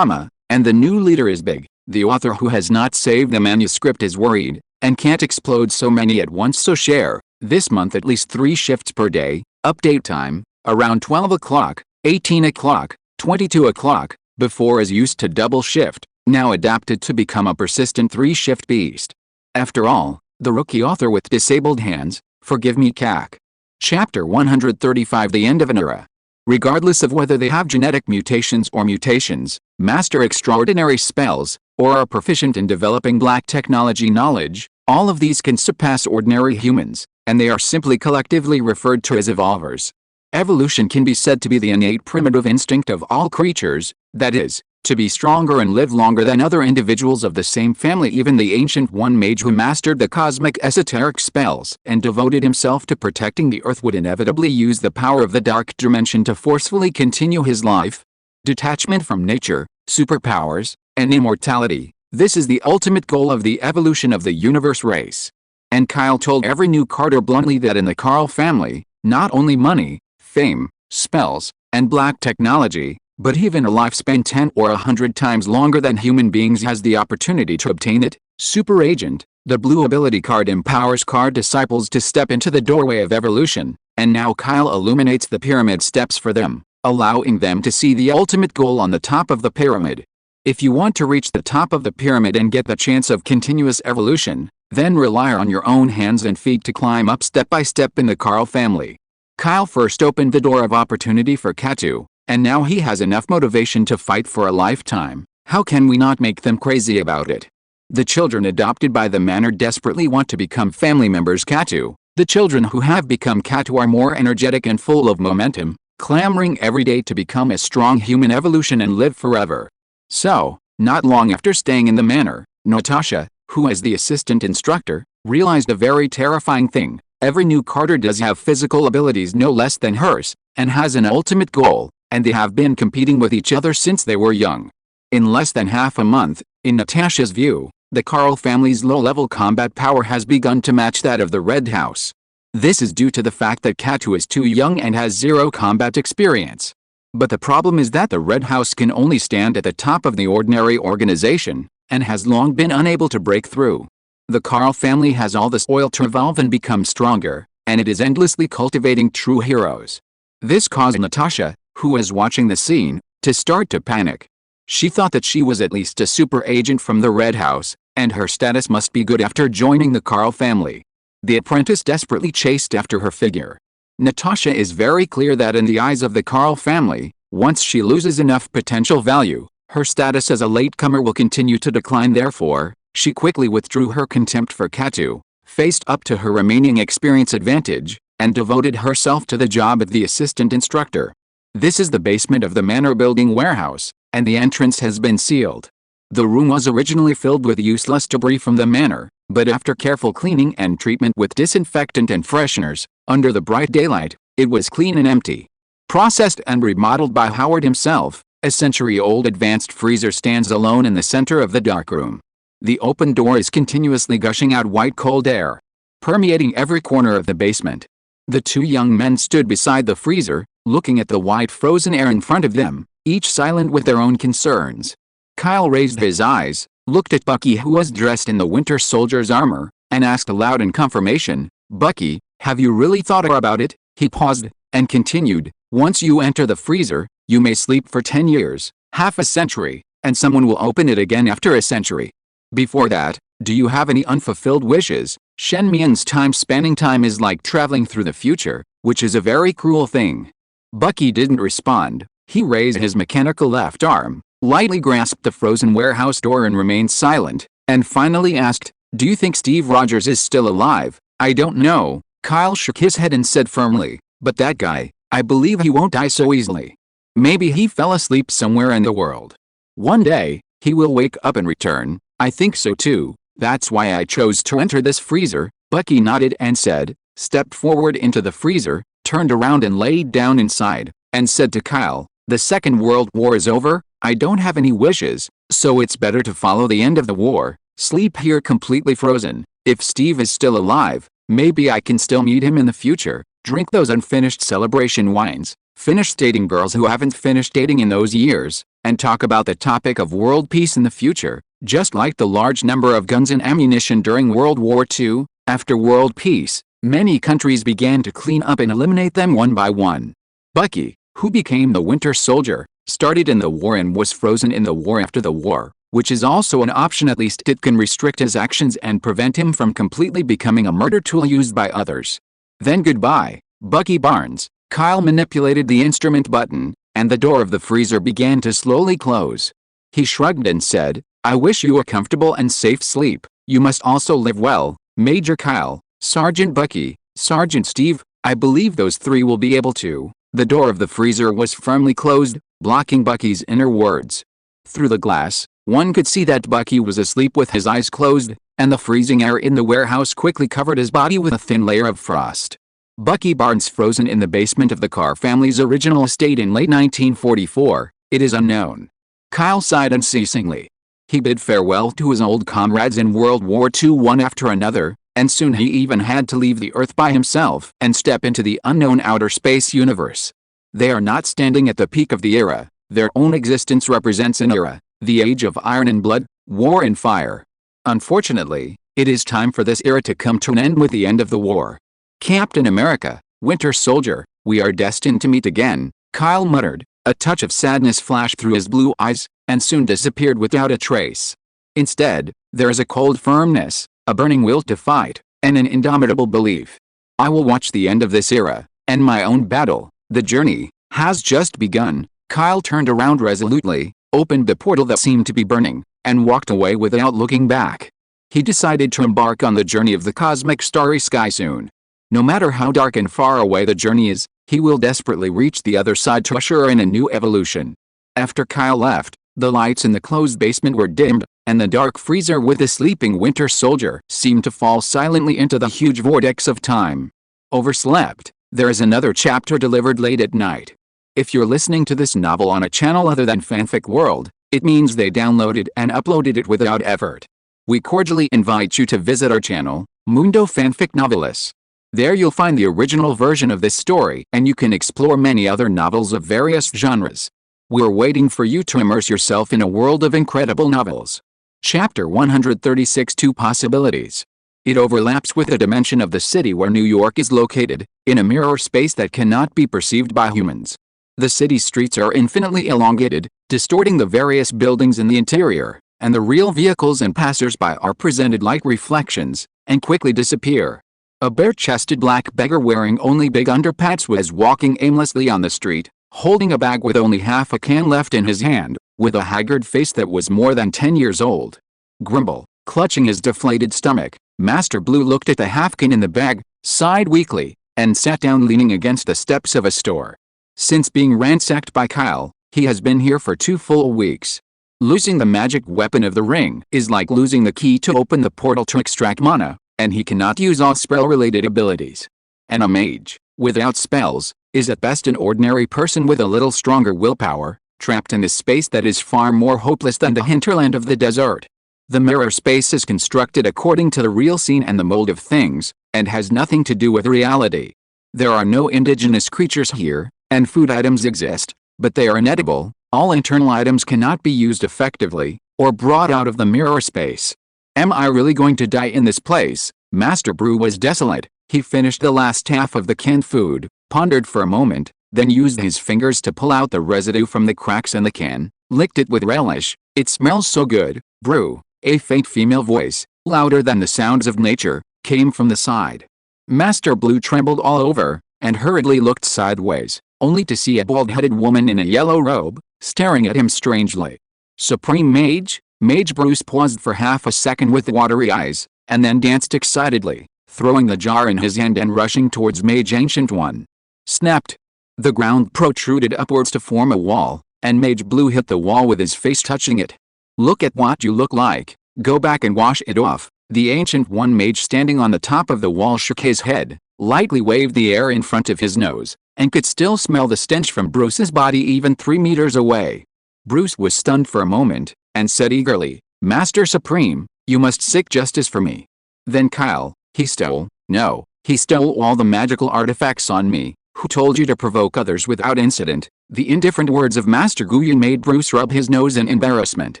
and the new leader is big. The author who has not saved the manuscript is worried, and can't explode so many at once, so share, this month at least 3 shifts per day, update time, around 12 o'clock, 18 o'clock, 22 o'clock, before is used to double shift, now adapted to become a persistent 3-shift beast. After all, the rookie author with disabled hands, forgive me cac. Chapter 135, The End of an Era. Regardless of whether they have genetic mutations or mutations, master extraordinary spells, or are proficient in developing black technology knowledge, all of these can surpass ordinary humans, and they are simply collectively referred to as evolvers. Evolution can be said to be the innate primitive instinct of all creatures, that is, to be stronger and live longer than other individuals of the same family. Even the ancient one mage who mastered the cosmic esoteric spells and devoted himself to protecting the earth would inevitably use the power of the dark dimension to forcefully continue his life. Detachment from nature, superpowers, and immortality, This is the ultimate goal of the evolution of the universe race. And Kyle told every new Carter bluntly that in the Carl family, not only money, fame, spells, and black technology, but even a lifespan 10 or 100 times longer than human beings has the opportunity to obtain it. Super Agent, the blue ability card, empowers card disciples to step into the doorway of evolution, and now Kyle illuminates the pyramid steps for them, allowing them to see the ultimate goal on the top of the pyramid. If you want to reach the top of the pyramid and get the chance of continuous evolution, then rely on your own hands and feet to climb up step by step in the Carl family. Kyle first opened the door of opportunity for Katu, and now he has enough motivation to fight for a lifetime. How can we not make them crazy about it? The children adopted by the manor desperately want to become family members Katu. The children who have become Katu are more energetic and full of momentum, clamoring every day to become a strong human evolution and live forever. So, not long after staying in the manor, Natasha, who is the assistant instructor, realized a very terrifying thing. Every new Carter does have physical abilities no less than hers, and has an ultimate goal, and they have been competing with each other since they were young. In less than half a month, in Natasha's view, the Carl family's low-level combat power has begun to match that of the Red House. This is due to the fact that Katu is too young and has zero combat experience. But the problem is that the Red House can only stand at the top of the ordinary organization, and has long been unable to break through. The Carl family has all this oil to evolve and become stronger, and it is endlessly cultivating true heroes. This caused Natasha, who was watching the scene, to start to panic. She thought that she was at least a super agent from the Red House, and her status must be good after joining the Carl family. The apprentice desperately chased after her figure. Natasha is very clear that in the eyes of the Carl family, once she loses enough potential value, her status as a latecomer will continue to decline. Therefore, she quickly withdrew her contempt for Katu, faced up to her remaining experience advantage, and devoted herself to the job of the assistant instructor. This is the basement of the manor building warehouse, and the entrance has been sealed. The room was originally filled with useless debris from the manor, but after careful cleaning and treatment with disinfectant and fresheners, under the bright daylight, it was clean and empty. Processed and remodeled by Howard himself, a century-old advanced freezer stands alone in the center of the dark room. The open door is continuously gushing out white cold air, permeating every corner of the basement. The two young men stood beside the freezer, looking at the white frozen air in front of them, each silent with their own concerns. Kyle raised his eyes, looked at Bucky, who was dressed in the Winter Soldier's armor, and asked aloud in confirmation, "Bucky, have you really thought about it?" He paused, and continued, "Once you enter the freezer, you may sleep for 10 years, half a century, and someone will open it again after a century. Before that, do you have any unfulfilled wishes?" Shen Mian's time-spanning time is like traveling through the future, which is a very cruel thing. Bucky didn't respond. He raised his mechanical left arm, lightly grasped the frozen warehouse door and remained silent, and finally asked, "Do you think Steve Rogers is still alive?" "I don't know." Kyle shook his head and said firmly, "But that guy, I believe he won't die so easily. Maybe he fell asleep somewhere in the world. One day, he will wake up and return." "I think so too. That's why I chose to enter this freezer." Bucky nodded and said, stepped forward into the freezer, turned around and laid down inside, and said to Kyle, "The Second World War is over. I don't have any wishes, so it's better to follow the end of the war, sleep here completely frozen. If Steve is still alive, maybe I can still meet him in the future, drink those unfinished celebration wines, finish dating girls who haven't finished dating in those years, and talk about the topic of world peace in the future, just like the large number of guns and ammunition during World War II. After world peace, many countries began to clean up and eliminate them one by one. Bucky, who became the Winter Soldier, started in the war and was frozen in the war after the war, which is also an option. At least it can restrict his actions and prevent him from completely becoming a murder tool used by others. Then goodbye, Bucky Barnes. Kyle manipulated the instrument button, and the door of the freezer began to slowly close. He shrugged and said, "I wish you a comfortable and safe sleep. You must also live well, Major Kyle, Sergeant Bucky, Sergeant Steve. I believe those three will be able to." The door of the freezer was firmly closed, blocking Bucky's inner words. Through the glass, one could see that Bucky was asleep with his eyes closed, and the freezing air in the warehouse quickly covered his body with a thin layer of frost. Bucky Barnes frozen in the basement of the Carr family's original estate in late 1944, it is unknown. Kyle sighed unceasingly. He bid farewell to his old comrades in World War II one after another, and soon he even had to leave the Earth by himself and step into the unknown outer space universe. They are not standing at the peak of the era. Their own existence represents an era, the age of iron and blood, war and fire. Unfortunately, it is time for this era to come to an end with the end of the war. Captain America, Winter Soldier, we are destined to meet again, Kyle muttered. A touch of sadness flashed through his blue eyes, and soon disappeared without a trace. Instead, there is a cold firmness, a burning will to fight, and an indomitable belief. I will watch the end of this era, and my own battle. The journey has just begun. Kyle turned around resolutely, opened the portal that seemed to be burning, and walked away without looking back. He decided to embark on the journey of the cosmic starry sky soon. No matter how dark and far away the journey is, he will desperately reach the other side to usher in a new evolution. After Kyle left, the lights in the closed basement were dimmed, and the dark freezer with the sleeping Winter Soldier seemed to fall silently into the huge vortex of time. Overslept, there is another chapter delivered late at night. If you're listening to this novel on a channel other than Fanfic World, it means they downloaded and uploaded it without effort. We cordially invite you to visit our channel, Mundo Fanfic Novelis. There you'll find the original version of this story, and you can explore many other novels of various genres. We're waiting for you to immerse yourself in a world of incredible novels. Chapter 136 Two Possibilities. It overlaps with a dimension of the city where New York is located, in a mirror space that cannot be perceived by humans. The city's streets are infinitely elongated, distorting the various buildings in the interior, and the real vehicles and passers-by are presented like reflections, and quickly disappear. A bare-chested black beggar wearing only big underpants was walking aimlessly on the street, holding a bag with only half a can left in his hand, with a haggard face that was more than 10 years old. Grimble, clutching his deflated stomach, Master Blue looked at the half can in the bag, sighed weakly, and sat down leaning against the steps of a store. Since being ransacked by Kyle, he has been here for 2 full weeks. Losing the magic weapon of the ring is like losing the key to open the portal to extract mana, and he cannot use all spell-related abilities. And a mage, without spells, is at best an ordinary person with a little stronger willpower, trapped in this space that is far more hopeless than the hinterland of the desert. The mirror space is constructed according to the real scene and the mold of things, and has nothing to do with reality. There are no indigenous creatures here, and food items exist, but they are inedible. All internal items cannot be used effectively, or brought out of the mirror space. Am I really going to die in this place? Master Brew was desolate. He finished the last half of the canned food, pondered for a moment, then used his fingers to pull out the residue from the cracks in the can, licked it with relish. It smells so good, Brew. A faint female voice, louder than the sounds of nature, came from the side. Master Blue trembled all over, and hurriedly looked sideways, only to see a bald-headed woman in a yellow robe, staring at him strangely. Supreme Mage? Mage Bruce paused for half a second with watery eyes, and then danced excitedly, throwing the jar in his hand and rushing towards Mage Ancient One. Snapped. The ground protruded upwards to form a wall, and Mage Blue hit the wall with his face touching it. Look at what you look like. Go back and wash it off. The Ancient One mage standing on the top of the wall shook his head, lightly waved the air in front of his nose, and could still smell the stench from Bruce's body even 3 meters away. Bruce was stunned for a moment, and said eagerly, Master Supreme, you must seek justice for me. Then Kyle, he stole all the magical artifacts on me. Who told you to provoke others without incident? The indifferent words of Master Guyon made Bruce rub his nose in embarrassment.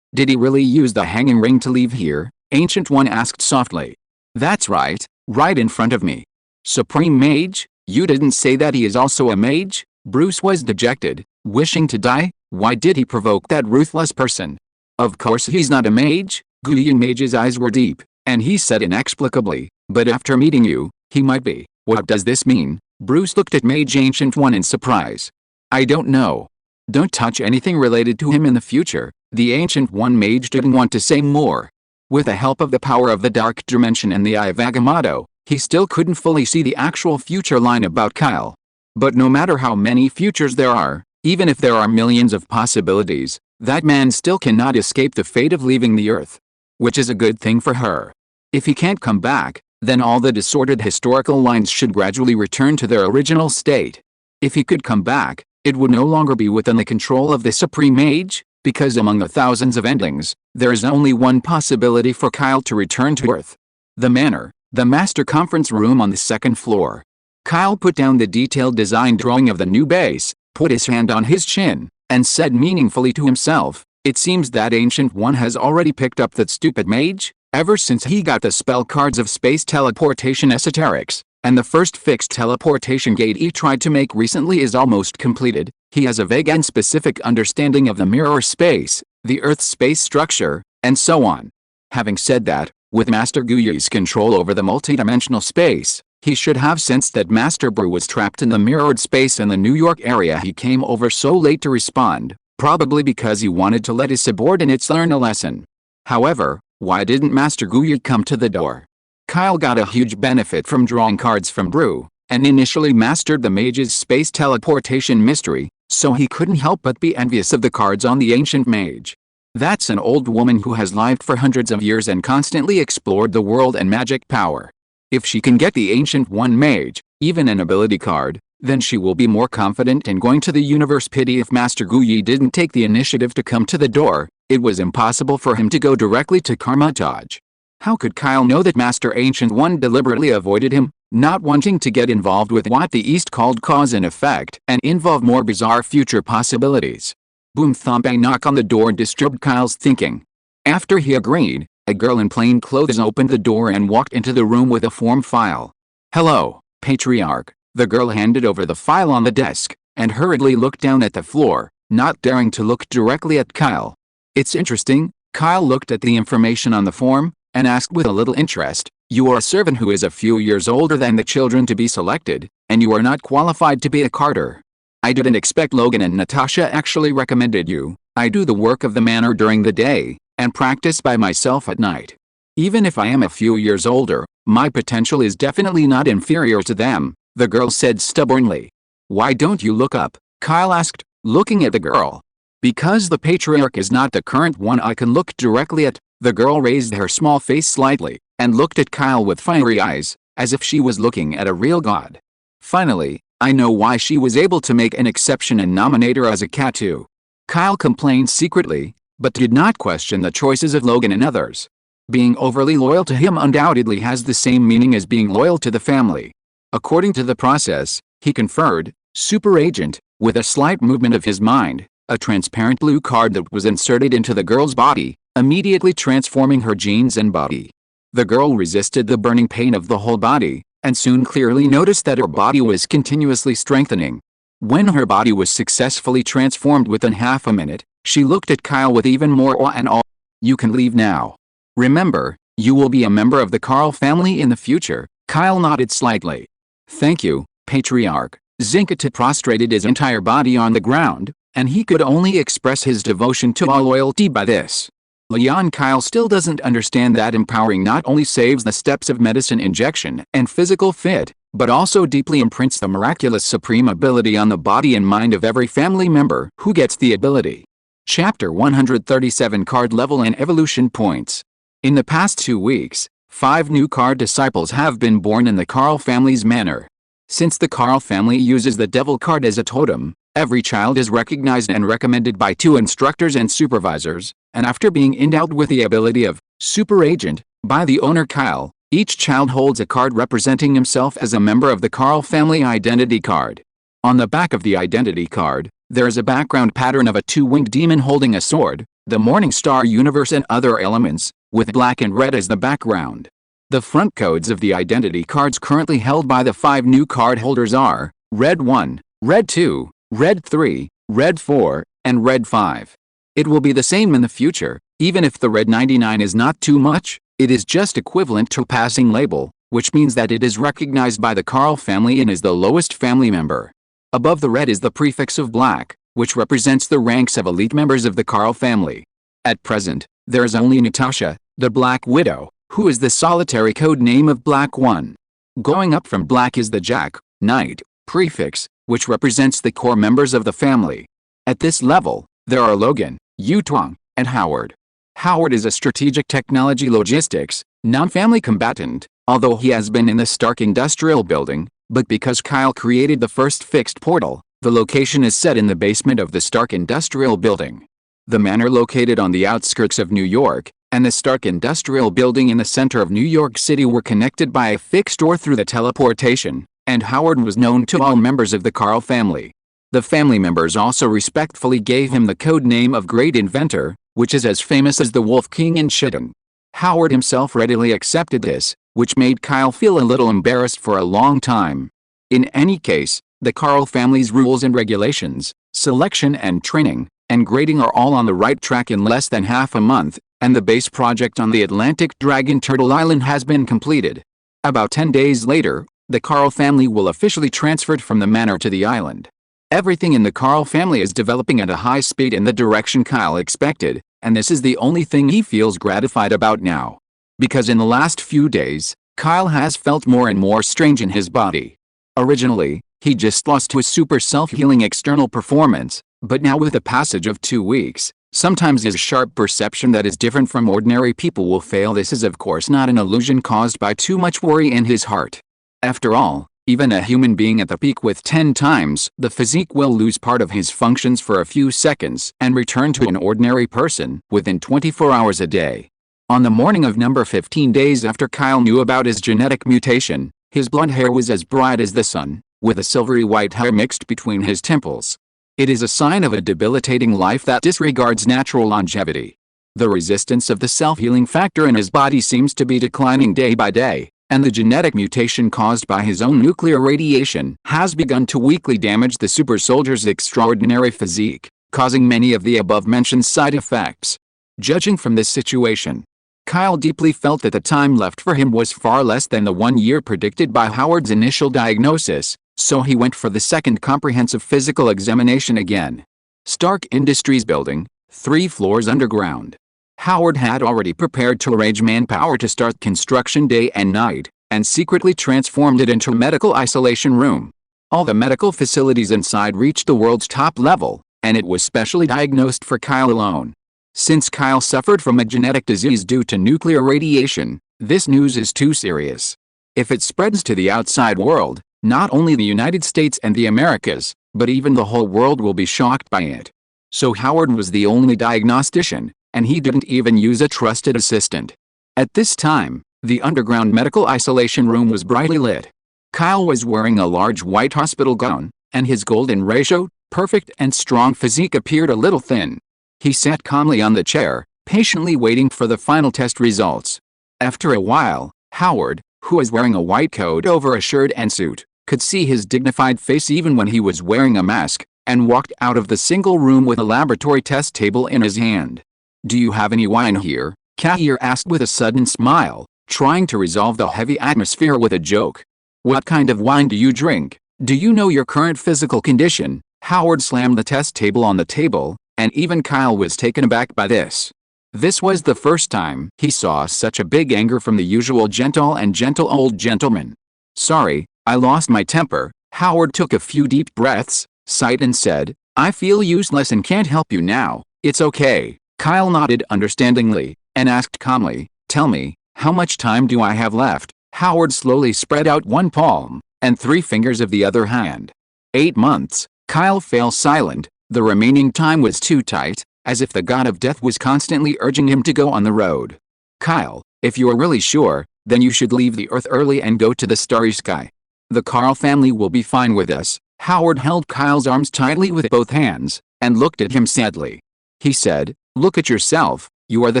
Did he really use the hanging ring to leave here? Ancient One asked softly. That's right, right in front of me. Supreme Mage, you didn't say that he is also a mage? Bruce was dejected, wishing to die. Why did he provoke that ruthless person? Of course he's not a mage. Guyon Mage's eyes were deep, and he said inexplicably, but after meeting you, he might be. What does this mean? Bruce looked at Mage Ancient One in surprise. I don't know. Don't touch anything related to him in the future. The Ancient One mage didn't want to say more. With the help of the power of the Dark Dimension and the Eye of Agamotto, he still couldn't fully see the actual future line about Kyle. But no matter how many futures there are, even if there are millions of possibilities, that man still cannot escape the fate of leaving the Earth. Which is a good thing for her. If he can't come back, then all the disordered historical lines should gradually return to their original state. If he could come back, it would no longer be within the control of the Supreme Mage. because among the thousands of endings, there is only one possibility for Kyle to return to Earth. The manor, the master conference room on the second floor. Kyle put down the detailed design drawing of the new base, put his hand on his chin, and said meaningfully to himself, "It seems that Ancient One has already picked up that stupid mage, ever since he got the spell cards of space teleportation esoterics, and the first fixed teleportation gate he tried to make recently is almost completed. He has a vague and specific understanding of the mirror space, the Earth's space structure, and so on." Having said that, with Master Guyi's control over the multidimensional space, he should have sensed that Master Brew was trapped in the mirrored space in the New York area. He came over so late to respond, probably because he wanted to let his subordinates learn a lesson. However, why didn't Master Guyi come to the door? Kyle got a huge benefit from drawing cards from Brew, and initially mastered the mage's space teleportation mystery, so he couldn't help but be envious of the cards on the ancient mage. That's an old woman who has lived for hundreds of years and constantly explored the world and magic power. If she can get the Ancient One mage, even an ability card, then she will be more confident in going to the universe. Pity if Master Guyi didn't take the initiative to come to the door. It was impossible for him to go directly to Karmatage. How could Kyle know that Master Ancient One deliberately avoided him, not wanting to get involved with what the East called cause and effect and involve more bizarre future possibilities? Boom thump, a knock on the door disturbed Kyle's thinking. After he agreed, a girl in plain clothes opened the door and walked into the room with a form file. "Hello, Patriarch." The girl handed over the file on the desk, and hurriedly looked down at the floor, not daring to look directly at Kyle. "It's interesting." Kyle looked at the information on the form, and asked with a little interest, "You are a servant who is a few years older than the children to be selected, and you are not qualified to be a carter. I didn't expect Logan and Natasha actually recommended you. I do the work of the manor during the day, and practice by myself at night. Even if I am a few years older, my potential is definitely not inferior to them," the girl said stubbornly. "Why don't you look up?" Kyle asked, looking at the girl. "Because the Patriarch is not the current one I can look directly at." The girl raised her small face slightly, and looked at Kyle with fiery eyes, as if she was looking at a real god. "Finally, I know why she was able to make an exception and nominate her as a cat too." Kyle complained secretly, but did not question the choices of Logan and others. Being overly loyal to him undoubtedly has the same meaning as being loyal to the family. According to the process, he conferred, Super Agent, with a slight movement of his mind, a transparent blue card that was inserted into the girl's body, immediately transforming her genes and body. The girl resisted the burning pain of the whole body, and soon clearly noticed that her body was continuously strengthening. When her body was successfully transformed within half a minute, she looked at Kyle with even more awe and awe. "You can leave now. Remember, you will be a member of the Carl family in the future." Kyle nodded slightly. "Thank you, Patriarch." Zinkata prostrated his entire body on the ground, and he could only express his devotion to all loyalty by this. Leon Kyle still doesn't understand that empowering not only saves the steps of medicine injection and physical fit, but also deeply imprints the miraculous supreme ability on the body and mind of every family member who gets the ability. Chapter 137 Card Level and Evolution Points. In the past 2 weeks, 5 new card disciples have been born in the Carl family's manor. Since the Carl family uses the Devil card as a totem, every child is recognized and recommended by 2 instructors and supervisors, and after being endowed with the ability of Super Agent by the owner Kyle, each child holds a card representing himself as a member of the Carl family identity card. On the back of the identity card, there is a background pattern of a 2-winged demon holding a sword, the Morning Star universe and other elements, with black and red as the background. The front codes of the identity cards currently held by the 5 new card holders are Red 1, Red 2, Red 3, Red 4, and Red 5. It will be the same in the future, even if the Red 99 is not too much. It is just equivalent to a passing label, which means that it is recognized by the Carl family and is the lowest family member. Above the red is the prefix of black, which represents the ranks of elite members of the Carl family. At present, there is only Natasha, the Black Widow, who is the solitary code name of Black 1. Going up from black is the Jack, Knight, prefix, which represents the core members of the family. At this level, there are Logan, Yutong, and Howard. Howard is a strategic technology logistics, non-family combatant, although he has been in the Stark Industrial Building, but because Kyle created the first fixed portal, the location is set in the basement of the Stark Industrial Building. The manor located on the outskirts of New York, and the Stark Industrial Building in the center of New York City were connected by a fixed door through the teleportation, and Howard was known to all members of the Carl family. The family members also respectfully gave him the code name of Great Inventor, which is as famous as the Wolf King in Shitting. Howard himself readily accepted this, which made Kyle feel a little embarrassed for a long time. In any case, the Carl family's rules and regulations, selection and training, and grading are all on the right track in less than half a month, and the base project on the Atlantic Dragon Turtle Island has been completed. About 10 days later, the Carl family will officially transferred from the manor to the island. Everything in the Carl family is developing at a high speed in the direction Kyle expected, and this is the only thing he feels gratified about now. Because in the last few days, Kyle has felt more and more strange in his body. Originally, he just lost to a super self-healing external performance, but now with the passage of 2 weeks, sometimes his sharp perception that is different from ordinary people will fail. This is of course not an illusion caused by too much worry in his heart. After all, even a human being at the peak with 10 times the physique will lose part of his functions for a few seconds and return to an ordinary person within 24 hours a day. On the morning of number 15 days after Kyle knew about his genetic mutation, his blonde hair was as bright as the sun, with a silvery white hair mixed between his temples. It is a sign of a debilitating life that disregards natural longevity. The resistance of the self-healing factor in his body seems to be declining day by day, and the genetic mutation caused by his own nuclear radiation has begun to weakly damage the super soldier's extraordinary physique, causing many of the above-mentioned side effects. Judging from this situation, Kyle deeply felt that the time left for him was far less than the 1 year predicted by Howard's initial diagnosis, so he went for the second comprehensive physical examination again. Stark Industries building, 3 floors underground. Howard had already prepared to arrange manpower to start construction day and night, and secretly transformed it into a medical isolation room. All the medical facilities inside reached the world's top level, and it was specially diagnosed for Kyle alone. Since Kyle suffered from a genetic disease due to nuclear radiation, this news is too serious. If it spreads to the outside world, not only the United States and the Americas, but even the whole world will be shocked by it. So Howard was the only diagnostician, and he didn't even use a trusted assistant. At this time, the underground medical isolation room was brightly lit. Kyle was wearing a large white hospital gown, and his golden ratio, perfect and strong physique appeared a little thin. He sat calmly on the chair, patiently waiting for the final test results. After a while, Howard, who was wearing a white coat over a shirt and suit, could see his dignified face even when he was wearing a mask, and walked out of the single room with a laboratory test table in his hand. "Do you have any wine here?" Kahir asked with a sudden smile, trying to resolve the heavy atmosphere with a joke. "What kind of wine do you drink? Do you know your current physical condition?" Howard slammed the test table on the table, and even Kyle was taken aback by this. This was the first time he saw such a big anger from the usual gentle old gentleman. "Sorry, I lost my temper." Howard took a few deep breaths, sighed and said, "I feel useless and can't help you now. It's okay." Kyle nodded understandingly, and asked calmly, "Tell me, how much time do I have left?" Howard slowly spread out one palm, and 3 fingers of the other hand. 8 months. Kyle fell silent. The remaining time was too tight, as if the god of death was constantly urging him to go on the road. "Kyle, if you are really sure, then you should leave the Earth early and go to the starry sky. The Carl family will be fine with us." Howard held Kyle's arms tightly with both hands, and looked at him sadly. He said, "Look at yourself, you are the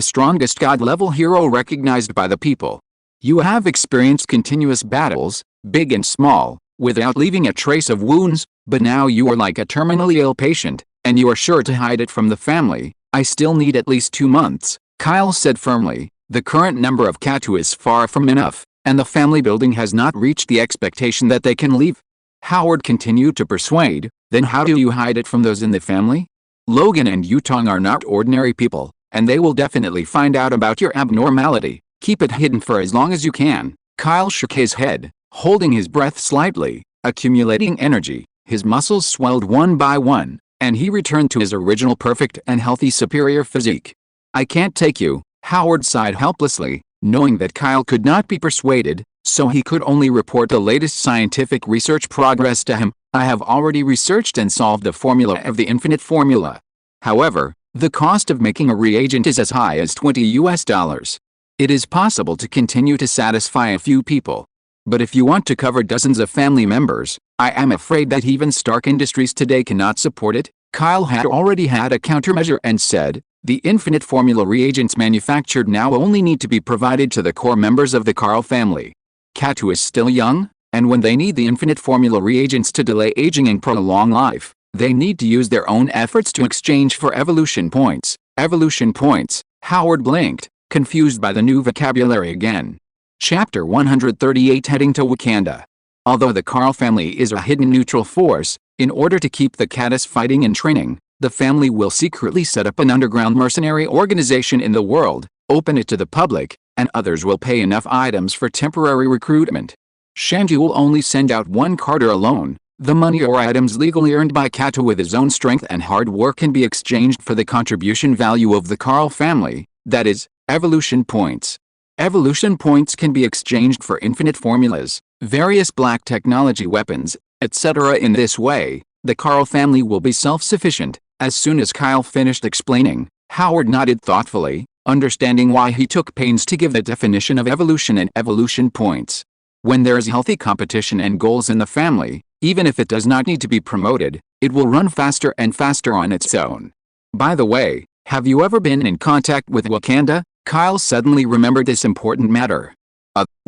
strongest god-level hero recognized by the people. You have experienced continuous battles, big and small, without leaving a trace of wounds, but now you are like a terminally ill patient, and you are sure to hide it from the family. I still need at least 2 months, Kyle said firmly. The current number of Katu is far from enough, and the family building has not reached the expectation that they can leave. Howard continued to persuade, "Then how do you hide it from those in the family? Logan and Yutong are not ordinary people, and they will definitely find out about your abnormality. Keep it hidden for as long as you can." Kyle shook his head, holding his breath slightly, accumulating energy. His muscles swelled one by one, and he returned to his original perfect and healthy superior physique. "I can't take you," Howard sighed helplessly, knowing that Kyle could not be persuaded, so he could only report the latest scientific research progress to him. "I have already researched and solved the formula of the infinite formula. However, The cost of making a reagent is as high as $20. It is possible to continue to satisfy a few people. But if you want to cover dozens of family members, I am afraid that even Stark Industries today cannot support it. Kyle had already had a countermeasure and said, the infinite formula reagents manufactured now only need to be provided to the core members of the Carl family. Katu is still young, and when they need the infinite formula reagents to delay aging and prolong life, they need to use their own efforts to exchange for evolution points. Evolution points. Howard blinked, confused by the new vocabulary again. Chapter 138 Heading to Wakanda. Although the Carl family is a hidden neutral force, in order to keep the Caddis fighting and training, the family will secretly set up an underground mercenary organization in the world, open it to the public, and others will pay enough items for temporary recruitment. Shanji will only send out one Carter alone. The money or items legally earned by Katu with his own strength and hard work can be exchanged for the contribution value of the Carl family, that is, evolution points. Evolution points can be exchanged for infinite formulas, various black technology weapons, etc. In this way, the Carl family will be self-sufficient. As soon as Kyle finished explaining, Howard nodded thoughtfully, understanding why he took pains to give the definition of evolution and evolution points. When there is healthy competition and goals in the family, even if it does not need to be promoted, it will run faster and faster on its own. By the way, have you ever been in contact with Wakanda? Kyle suddenly remembered this important matter.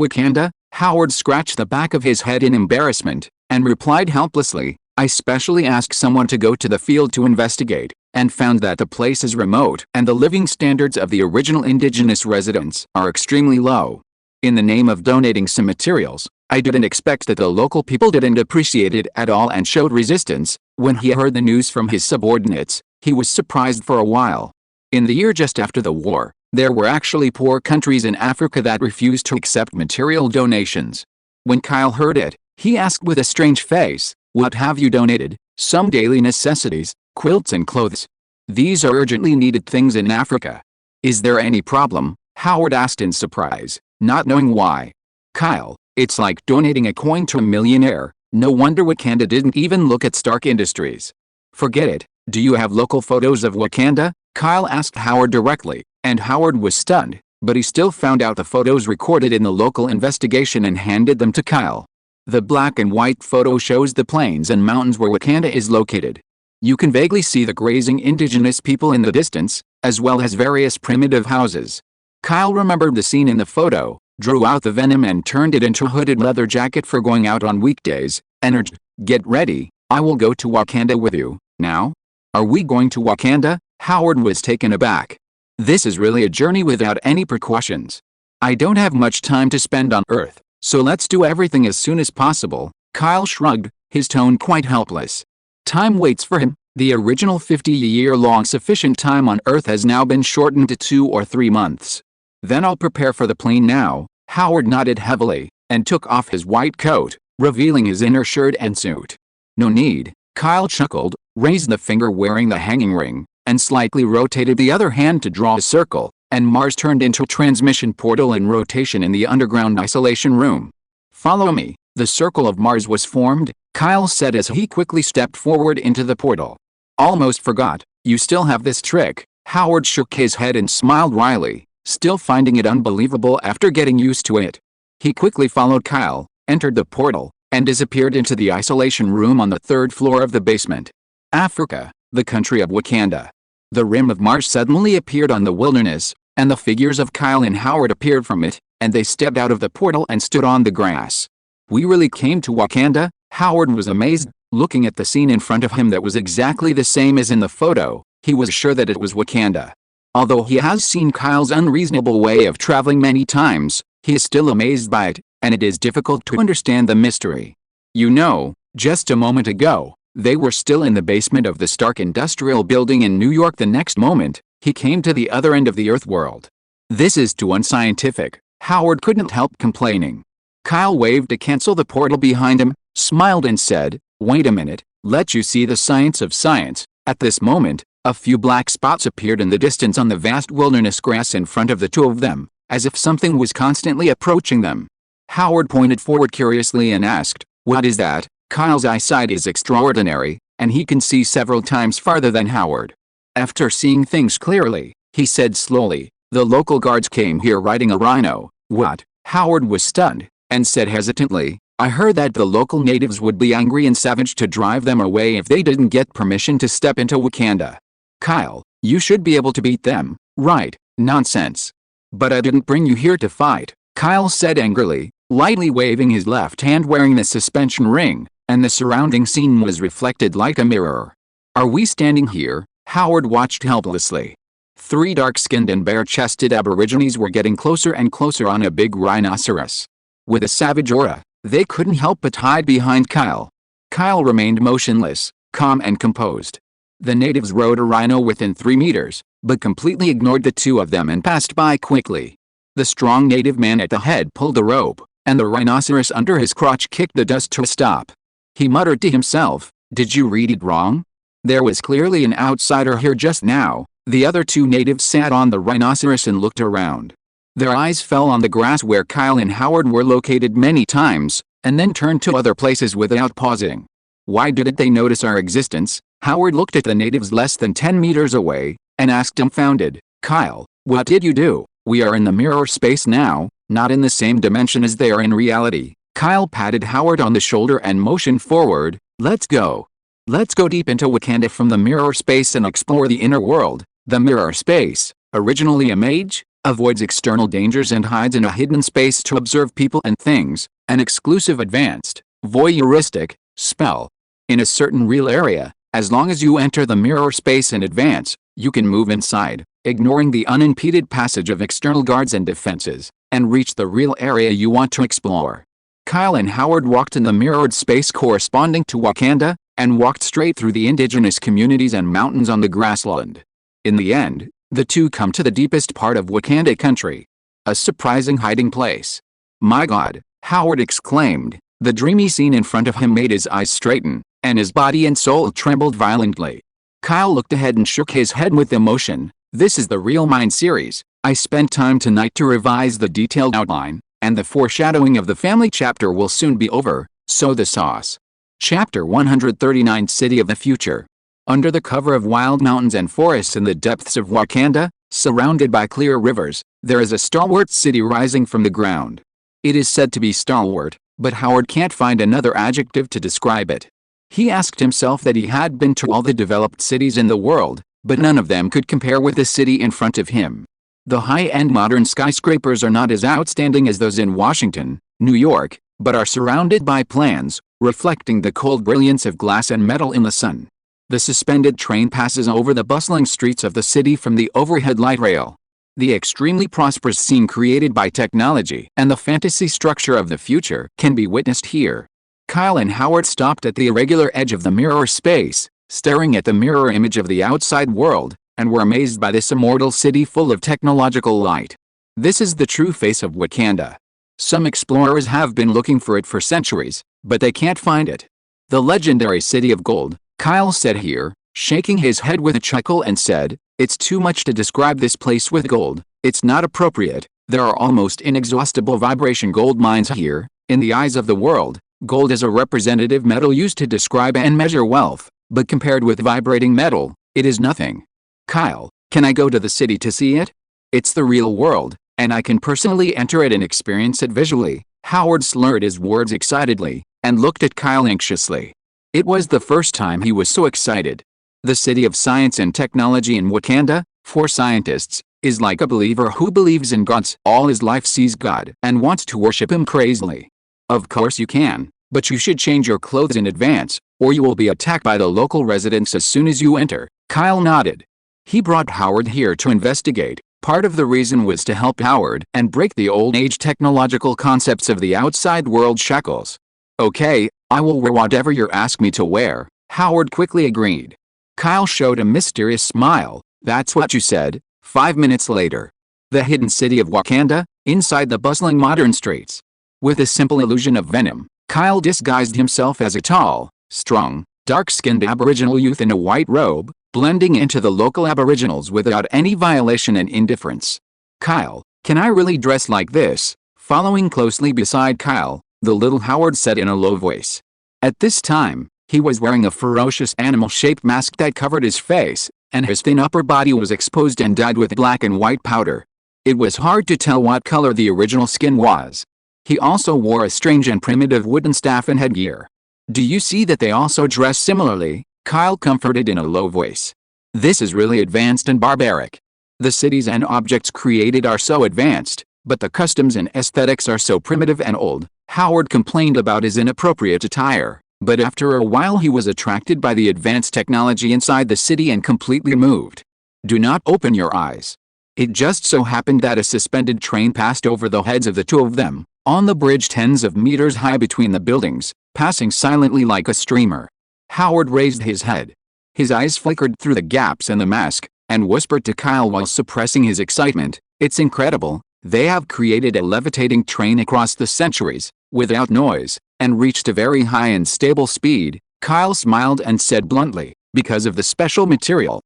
Wakanda? Howard scratched the back of his head in embarrassment, and replied helplessly, I specially asked someone to go to the field to investigate, and found that the place is remote and the living standards of the original indigenous residents are extremely low. In the name of donating some materials, I didn't expect that the local people didn't appreciate it at all and showed resistance. When he heard the news from his subordinates, he was surprised for a while. In the year just after the war, there were actually poor countries in Africa that refused to accept material donations. When Kyle heard it, he asked with a strange face, what have you donated? Some daily necessities, quilts and clothes. These are urgently needed things in Africa. Is there any problem? Howard asked in surprise, not knowing why. Kyle, it's like donating a coin to a millionaire. No wonder Wakanda didn't even look at Stark Industries. Forget it. Do you have local photos of Wakanda? Kyle asked Howard directly, and Howard was stunned, but he still found out the photos recorded in the local investigation and handed them to Kyle. The black and white photo shows the plains and mountains where Wakanda is located. You can vaguely see the grazing indigenous people in the distance, as well as various primitive houses. Kyle remembered the scene in the photo, drew out the venom and turned it into a hooded leather jacket for going out on weekdays, and urged, get ready, I will go to Wakanda with you. Now? Are we going to Wakanda? Howard was taken aback. This is really a journey without any precautions. I don't have much time to spend on Earth, so let's do everything as soon as possible. Kyle shrugged, his tone quite helpless. Time waits for him. The original 50-year-long sufficient time on Earth has now been shortened to 2 or 3 months. Then I'll prepare for the plane now. Howard nodded heavily, and took off his white coat, revealing his inner shirt and suit. No need. Kyle chuckled, raised the finger wearing the hanging ring, and slightly rotated the other hand to draw a circle, and Mars turned into a transmission portal in rotation in the underground isolation room. Follow me. The circle of Mars was formed, Kyle said as he quickly stepped forward into the portal. Almost forgot, you still have this trick. Howard shook his head and smiled wryly, still finding it unbelievable after getting used to it. He quickly followed Kyle, entered the portal, and disappeared into the isolation room on the 3rd floor of the basement. Africa, the country of Wakanda. The rim of Mars suddenly appeared on the wilderness, and the figures of Kyle and Howard appeared from it, and they stepped out of the portal and stood on the grass. We really came to Wakanda? Howard was amazed, looking at the scene in front of him that was exactly the same as in the photo. He was sure that it was Wakanda. Although he has seen Kyle's unreasonable way of traveling many times, he is still amazed by it, and it is difficult to understand the mystery. You know, just a moment ago, they were still in the basement of the Stark Industrial Building in New York. The next moment, he came to the other end of the Earth world. This is too unscientific. Howard couldn't help complaining. Kyle waved to cancel the portal behind him, smiled and said, wait a minute, let you see the science of science. At this moment, a few black spots appeared in the distance on the vast wilderness grass in front of the two of them, as if something was constantly approaching them. Howard pointed forward curiously and asked, what is that? Kyle's eyesight is extraordinary, and he can see several times farther than Howard. After seeing things clearly, he said slowly, "The local guards came here riding a rhino." "What?" Howard was stunned, and said hesitantly, "I heard that the local natives would be angry and savage to drive them away if they didn't get permission to step into Wakanda." "Kyle, you should be able to beat them, right?" "Nonsense. But I didn't bring you here to fight," Kyle said angrily, lightly waving his left hand wearing the suspension ring, and the surrounding scene was reflected like a mirror. "Are we standing here?" Howard watched helplessly. 3 dark-skinned and bare-chested aborigines were getting closer and closer on a big rhinoceros. With a savage aura, they couldn't help but hide behind Kyle. Kyle remained motionless, calm and composed. The natives rode a rhino within 3 meters, but completely ignored the 2 of them and passed by quickly. The strong native man at the head pulled the rope, and the rhinoceros under his crotch kicked the dust to a stop. He muttered to himself, "Did you read it wrong? There was clearly an outsider here just now." The other 2 natives sat on the rhinoceros and looked around. Their eyes fell on the grass where Kyle and Howard were located many times, and then turned to other places without pausing. "Why didn't they notice our existence?" Howard looked at the natives less than 10 meters away, and asked dumbfounded, "Kyle, what did you do? We are in the mirror space now, not in the same dimension as they are in reality." Kyle patted Howard on the shoulder and motioned forward, "Let's go. Let's go deep into Wakanda from the mirror space and explore the inner world." The mirror space, originally a mage, avoids external dangers and hides in a hidden space to observe people and things, an exclusive advanced, voyeuristic, spell. In a certain real area, as long as you enter the mirror space in advance, you can move inside, ignoring the unimpeded passage of external guards and defenses, and reach the real area you want to explore. Kyle and Howard walked in the mirrored space corresponding to Wakanda, and walked straight through the indigenous communities and mountains on the grassland. In the end, the 2 come to the deepest part of Wakanda country. A surprising hiding place. "My God," Howard exclaimed. The dreamy scene in front of him made his eyes straighten, and his body and soul trembled violently. Kyle looked ahead and shook his head with emotion. "This is the Real Mind series. I spent time tonight to revise the detailed outline, and the foreshadowing of the family chapter will soon be over, so the sauce." Chapter 139 City of the Future. Under the cover of wild mountains and forests in the depths of Wakanda, surrounded by clear rivers, there is a stalwart city rising from the ground. It is said to be stalwart, but Howard can't find another adjective to describe it. He asked himself that he had been to all the developed cities in the world, but none of them could compare with the city in front of him. The high-end modern skyscrapers are not as outstanding as those in Washington, New York, but are surrounded by plans, reflecting the cold brilliance of glass and metal in the sun. The suspended train passes over the bustling streets of the city from the overhead light rail. The extremely prosperous scene created by technology and the fantasy structure of the future can be witnessed here. Kyle and Howard stopped at the irregular edge of the mirror space, staring at the mirror image of the outside world, and were amazed by this immortal city full of technological light. This is the true face of Wakanda. Some explorers have been looking for it for centuries, but they can't find it. "The legendary City of Gold," Kyle said here, shaking his head with a chuckle and said, "It's too much to describe this place with gold. It's not appropriate. There are almost inexhaustible vibration gold mines here. In the eyes of the world, gold is a representative metal used to describe and measure wealth, but compared with vibrating metal, it is nothing." "Kyle, can I go to the city to see it? It's the real world, and I can personally enter it and experience it visually." Howard slurred his words excitedly, and looked at Kyle anxiously. It was the first time he was so excited. The city of science and technology in Wakanda, for scientists, is like a believer who believes in gods. All his life sees God and wants to worship him crazily. "Of course you can, but you should change your clothes in advance, or you will be attacked by the local residents as soon as you enter." Kyle nodded. He brought Howard here to investigate. Part of the reason was to help Howard and break the old-age technological concepts of the outside world shackles. "Okay, I will wear whatever you ask me to wear," Howard quickly agreed. Kyle showed a mysterious smile. "That's what you said." 5 minutes later. The hidden city of Wakanda, inside the bustling modern streets. With a simple illusion of venom, Kyle disguised himself as a tall, strong, dark-skinned Aboriginal youth in a white robe, blending into the local Aboriginals without any violation and indifference. "Kyle, can I really dress like this?" Following closely beside Kyle, the little Howard said in a low voice. At this time, he was wearing a ferocious animal-shaped mask that covered his face, and his thin upper body was exposed and dyed with black and white powder. It was hard to tell what color the original skin was. He also wore a strange and primitive wooden staff and headgear. "Do you see that they also dress similarly?" Kyle comforted in a low voice. "This is really advanced and barbaric. The cities and objects created are so advanced, but the customs and aesthetics are so primitive and old." Howard complained about his inappropriate attire, but after a while he was attracted by the advanced technology inside the city and completely moved. "Do not open your eyes." It just so happened that a suspended train passed over the heads of the two of them, on the bridge tens of meters high between the buildings, passing silently like a streamer. Howard raised his head. His eyes flickered through the gaps in the mask, and whispered to Kyle while suppressing his excitement, "It's incredible. They have created a levitating train across the centuries, without noise, and reached a very high and stable speed." Kyle smiled and said bluntly, "Because of the special material."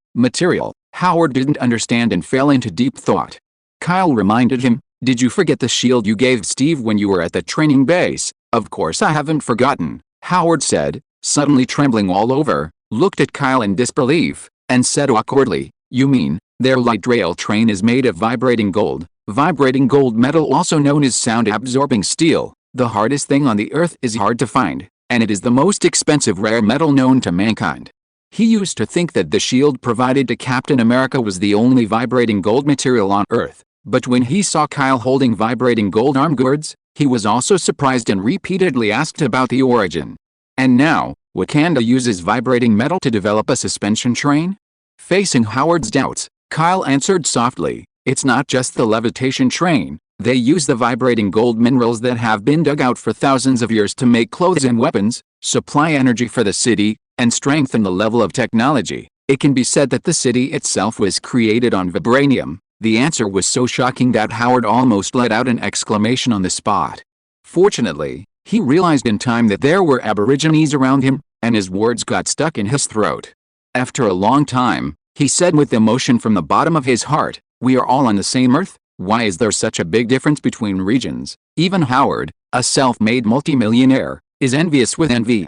Howard didn't understand and fell into deep thought. Kyle reminded him, "Did you forget the shield you gave Steve when you were at the training base?" "Of course I haven't forgotten," Howard said, suddenly trembling all over, looked at Kyle in disbelief, and said awkwardly, "You mean, their light rail train is made of vibrating gold?" Vibrating gold metal, also known as sound-absorbing steel, the hardest thing on the earth, is hard to find, and it is the most expensive rare metal known to mankind. He used to think that the shield provided to Captain America was the only vibrating gold material on Earth, but when he saw Kyle holding vibrating gold arm goods, he was also surprised and repeatedly asked about the origin. And now, Wakanda uses vibrating metal to develop a suspension train? Facing Howard's doubts, Kyle answered softly, "It's not just the levitation train. They use the vibrating gold minerals that have been dug out for thousands of years to make clothes and weapons, supply energy for the city, and strengthen the level of technology. It can be said that the city itself was created on vibranium." The answer was so shocking that Howard almost let out an exclamation on the spot. Fortunately, he realized in time that there were Aborigines around him, and his words got stuck in his throat. After a long time, he said with emotion from the bottom of his heart, "We are all on the same Earth. Why is there such a big difference between regions?" Even Howard, a self-made multimillionaire, is envious with envy.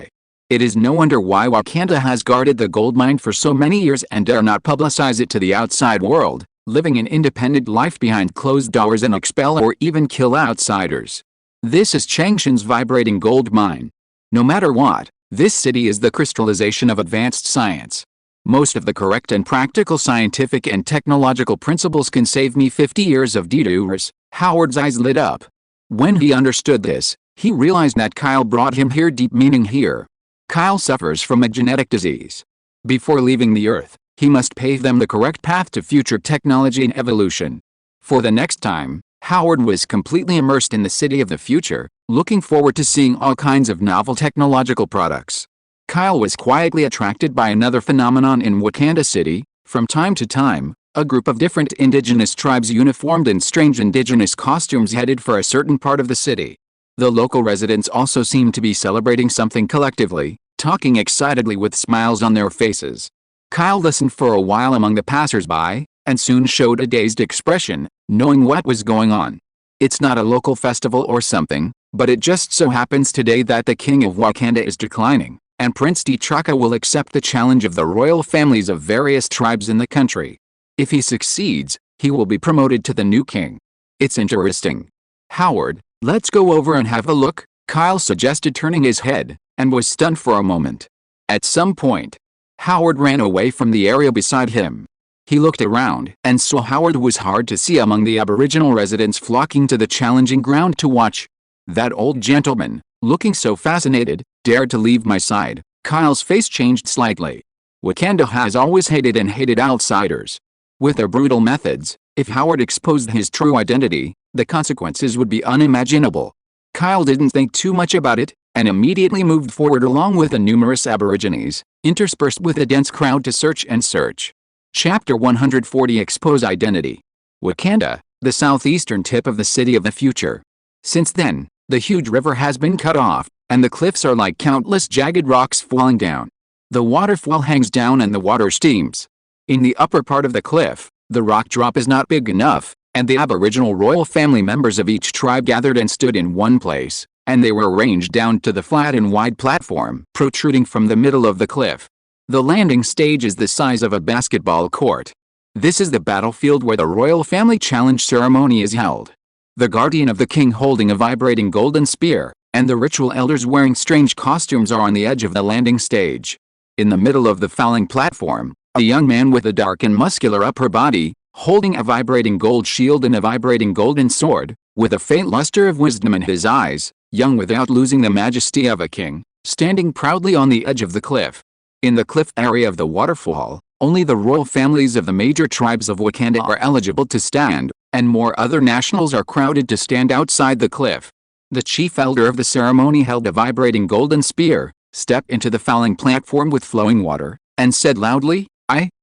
It is no wonder why Wakanda has guarded the gold mine for so many years and dare not publicize it to the outside world, living an independent life behind closed doors and expel or even kill outsiders. This is Changshan's vibrating gold mine. No matter what, this city is the crystallization of advanced science. Most of the correct and practical scientific and technological principles can save me 50 years of detours. Howard's eyes lit up. When he understood this, he realized that Kyle brought him here deep meaning here. Kyle suffers from a genetic disease. Before leaving the Earth, he must pave them the correct path to future technology and evolution. For the next time, Howard was completely immersed in the city of the future, looking forward to seeing all kinds of novel technological products. Kyle was quietly attracted by another phenomenon in Wakanda City. From time to time, a group of different indigenous tribes uniformed in strange indigenous costumes headed for a certain part of the city. The local residents also seemed to be celebrating something collectively, talking excitedly with smiles on their faces. Kyle listened for a while among the passers-by, and soon showed a dazed expression, knowing what was going on. It's not a local festival or something, but it just so happens today that the king of Wakanda is declining, and Prince T'Chaka will accept the challenge of the royal families of various tribes in the country. If he succeeds, he will be promoted to the new king. It's interesting. Howard, let's go over and have a look, Kyle suggested, turning his head, and was stunned for a moment. At some point, Howard ran away from the area beside him. He looked around and saw Howard was hard to see among the Aboriginal residents flocking to the challenging ground to watch. That old gentleman, looking so fascinated, dared to leave my side. Kyle's face changed slightly. Wakanda has always hated outsiders. With their brutal methods, if Howard exposed his true identity, the consequences would be unimaginable. Kyle didn't think too much about it, and immediately moved forward along with the numerous Aborigines, interspersed with a dense crowd to search. Chapter 140 Expose Identity. Wakanda, the southeastern tip of the city of the future. Since then, the huge river has been cut off, and the cliffs are like countless jagged rocks falling down. The waterfall hangs down and the water steams. In the upper part of the cliff, the rock drop is not big enough, and the Aboriginal royal family members of each tribe gathered and stood in one place, and they were arranged down to the flat and wide platform protruding from the middle of the cliff. The landing stage is the size of a basketball court. This is the battlefield where the royal family challenge ceremony is held. The guardian of the king holding a vibrating golden spear, and the ritual elders wearing strange costumes are on the edge of the landing stage. In the middle of the falling platform, a young man with a dark and muscular upper body, holding a vibrating gold shield and a vibrating golden sword, with a faint luster of wisdom in his eyes, young without losing the majesty of a king, standing proudly on the edge of the cliff. In the cliff area of the waterfall, only the royal families of the major tribes of Wakanda are eligible to stand, and more other nationals are crowded to stand outside the cliff. The chief elder of the ceremony held a vibrating golden spear, stepped into the falling platform with flowing water, and said loudly,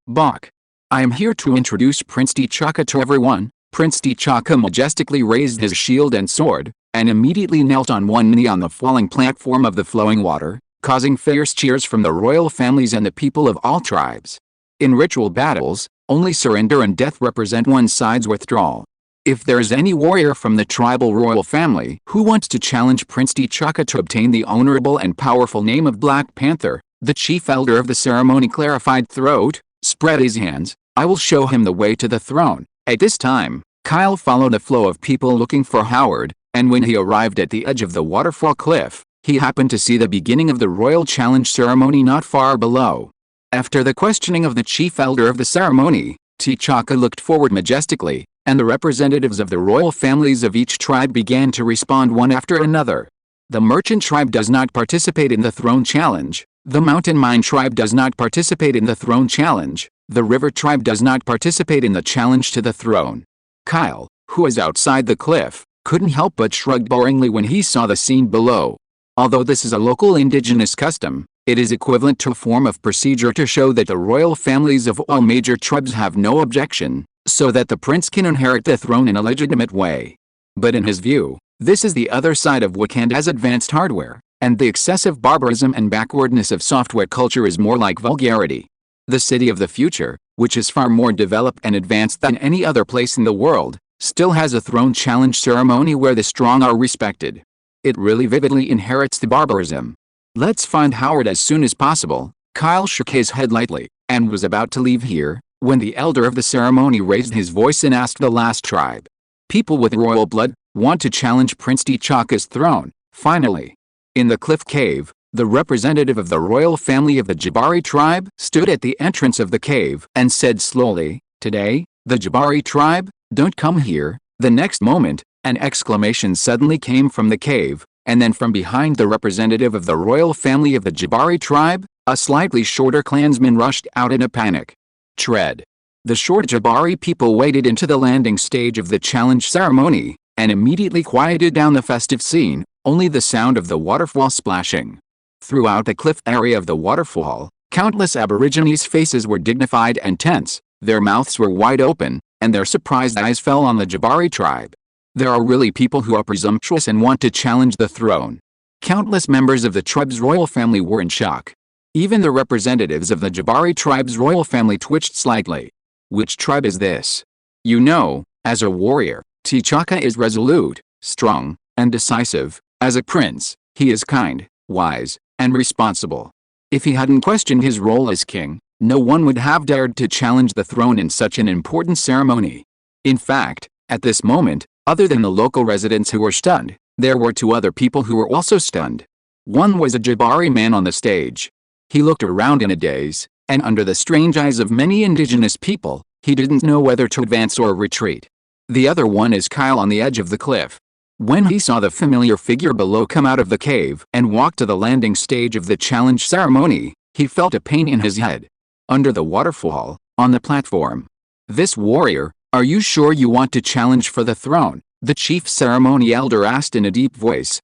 Bach. I am here to introduce Prince T'Chaka to everyone. Prince T'Chaka majestically raised his shield and sword, and immediately knelt on one knee on the falling platform of the flowing water, causing fierce cheers from the royal families and the people of all tribes. In ritual battles, only surrender and death represent one side's withdrawal. If there is any warrior from the tribal royal family who wants to challenge Prince T'Chaka to obtain the honorable and powerful name of Black Panther, the chief elder of the ceremony clarified throat, spread his hands, I will show him the way to the throne. At this time, Kyle followed a flow of people looking for Howard, and when he arrived at the edge of the waterfall cliff, he happened to see the beginning of the royal challenge ceremony not far below. After the questioning of the chief elder of the ceremony, T'Chaka looked forward majestically, and the representatives of the royal families of each tribe began to respond one after another. The merchant tribe does not participate in the throne challenge. The mountain mine tribe does not participate in the throne challenge. The river tribe does not participate in the challenge to the throne. Kyle, who is outside the cliff, couldn't help but shrug boringly when he saw the scene below. Although this is a local indigenous custom, it is equivalent to a form of procedure to show that the royal families of all major tribes have no objection, so that the prince can inherit the throne in a legitimate way. But in his view, this is the other side of Wakanda's advanced hardware, and the excessive barbarism and backwardness of software culture is more like vulgarity. The city of the future, which is far more developed and advanced than any other place in the world, still has a throne challenge ceremony where the strong are respected. It really vividly inherits the barbarism. Let's find Howard as soon as possible. Kyle shook his head lightly, and was about to leave here, when the elder of the ceremony raised his voice and asked the last tribe. People with royal blood want to challenge Prince T'Chaka's throne, finally. In the cliff cave, the representative of the royal family of the Jabari tribe stood at the entrance of the cave and said slowly, Today, the Jabari tribe, don't come here. The next moment, an exclamation suddenly came from the cave, and then from behind the representative of the royal family of the Jabari tribe, a slightly shorter clansman rushed out in a panic. Tread. The short Jabari people waded into the landing stage of the challenge ceremony, and immediately quieted down the festive scene, only the sound of the waterfall splashing. Throughout the cliff area of the waterfall, countless Aborigines' faces were dignified and tense, their mouths were wide open, and their surprised eyes fell on the Jabari tribe. There are really people who are presumptuous and want to challenge the throne. Countless members of the tribe's royal family were in shock. Even the representatives of the Jabari tribe's royal family twitched slightly. Which tribe is this? You know, as a warrior, T'Chaka is resolute, strong, and decisive. As a prince, he is kind, wise, and responsible. If he hadn't questioned his role as king, no one would have dared to challenge the throne in such an important ceremony. In fact, at this moment, other than the local residents who were stunned, there were two other people who were also stunned. One was a Jabari man on the stage. He looked around in a daze, and under the strange eyes of many indigenous people, he didn't know whether to advance or retreat. The other one is Kyle on the edge of the cliff. When he saw the familiar figure below come out of the cave and walk to the landing stage of the challenge ceremony, he felt a pain in his head. Under the waterfall, on the platform. This warrior, are you sure you want to challenge for the throne? The chief ceremony elder asked in a deep voice.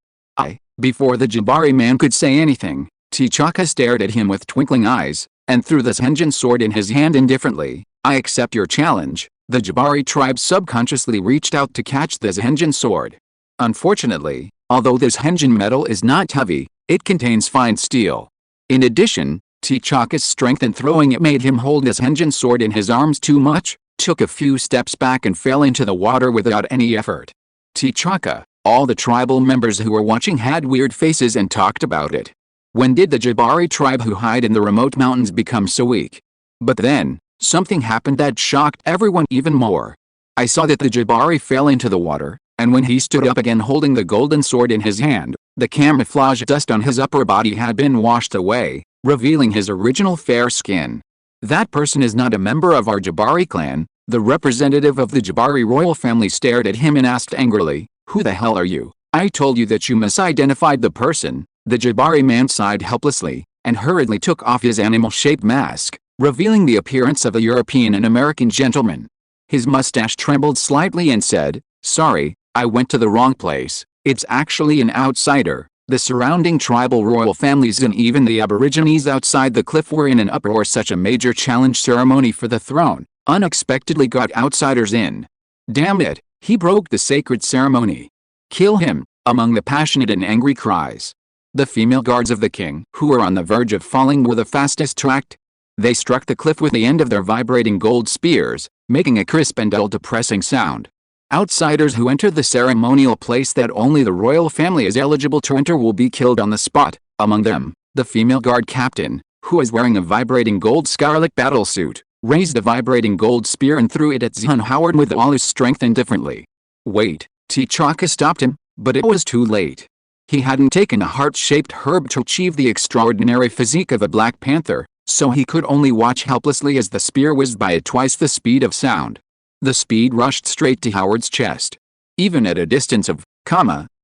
Before the Jabari man could say anything, T'Chaka stared at him with twinkling eyes, and threw the Zhenjin sword in his hand indifferently. I accept your challenge. The Jabari tribe subconsciously reached out to catch the Zhenjin sword. Unfortunately, although this Zhenjin metal is not heavy, it contains fine steel. In addition, T'Chaka's strength in throwing it made him hold his Zhenjin sword in his arms too much, took a few steps back and fell into the water without any effort. T'Chaka, all the tribal members who were watching had weird faces and talked about it. When did the Jabari tribe who hide in the remote mountains become so weak? But then, something happened that shocked everyone even more. I saw that the Jabari fell into the water, and when he stood up again holding the golden sword in his hand, the camouflage dust on his upper body had been washed away, revealing his original fair skin. That person is not a member of our Jabari clan. The representative of the Jabari royal family stared at him and asked angrily, "Who the hell are you? I told you that you misidentified the person." The Jabari man sighed helplessly, and hurriedly took off his animal-shaped mask, revealing the appearance of a European and American gentleman. His mustache trembled slightly and said, "Sorry, I went to the wrong place. It's actually an outsider." The surrounding tribal royal families and even the aborigines outside the cliff were in an uproar. Such a major challenge ceremony for the throne unexpectedly got outsiders in. "Damn it, he broke the sacred ceremony. Kill him," among the passionate and angry cries. The female guards of the king, who were on the verge of falling, were the fastest tracked. They struck the cliff with the end of their vibrating gold spears, making a crisp and dull depressing sound. Outsiders who enter the ceremonial place that only the royal family is eligible to enter will be killed on the spot. Among them, the female guard captain, who was wearing a vibrating gold scarlet battlesuit, raised a vibrating gold spear and threw it at Zhun Howard with all his strength indifferently. "Wait," T'Chaka stopped him, but it was too late. He hadn't taken a heart-shaped herb to achieve the extraordinary physique of a Black Panther, so he could only watch helplessly as the spear whizzed by at twice the speed of sound. The speed rushed straight to Howard's chest. Even at a distance of,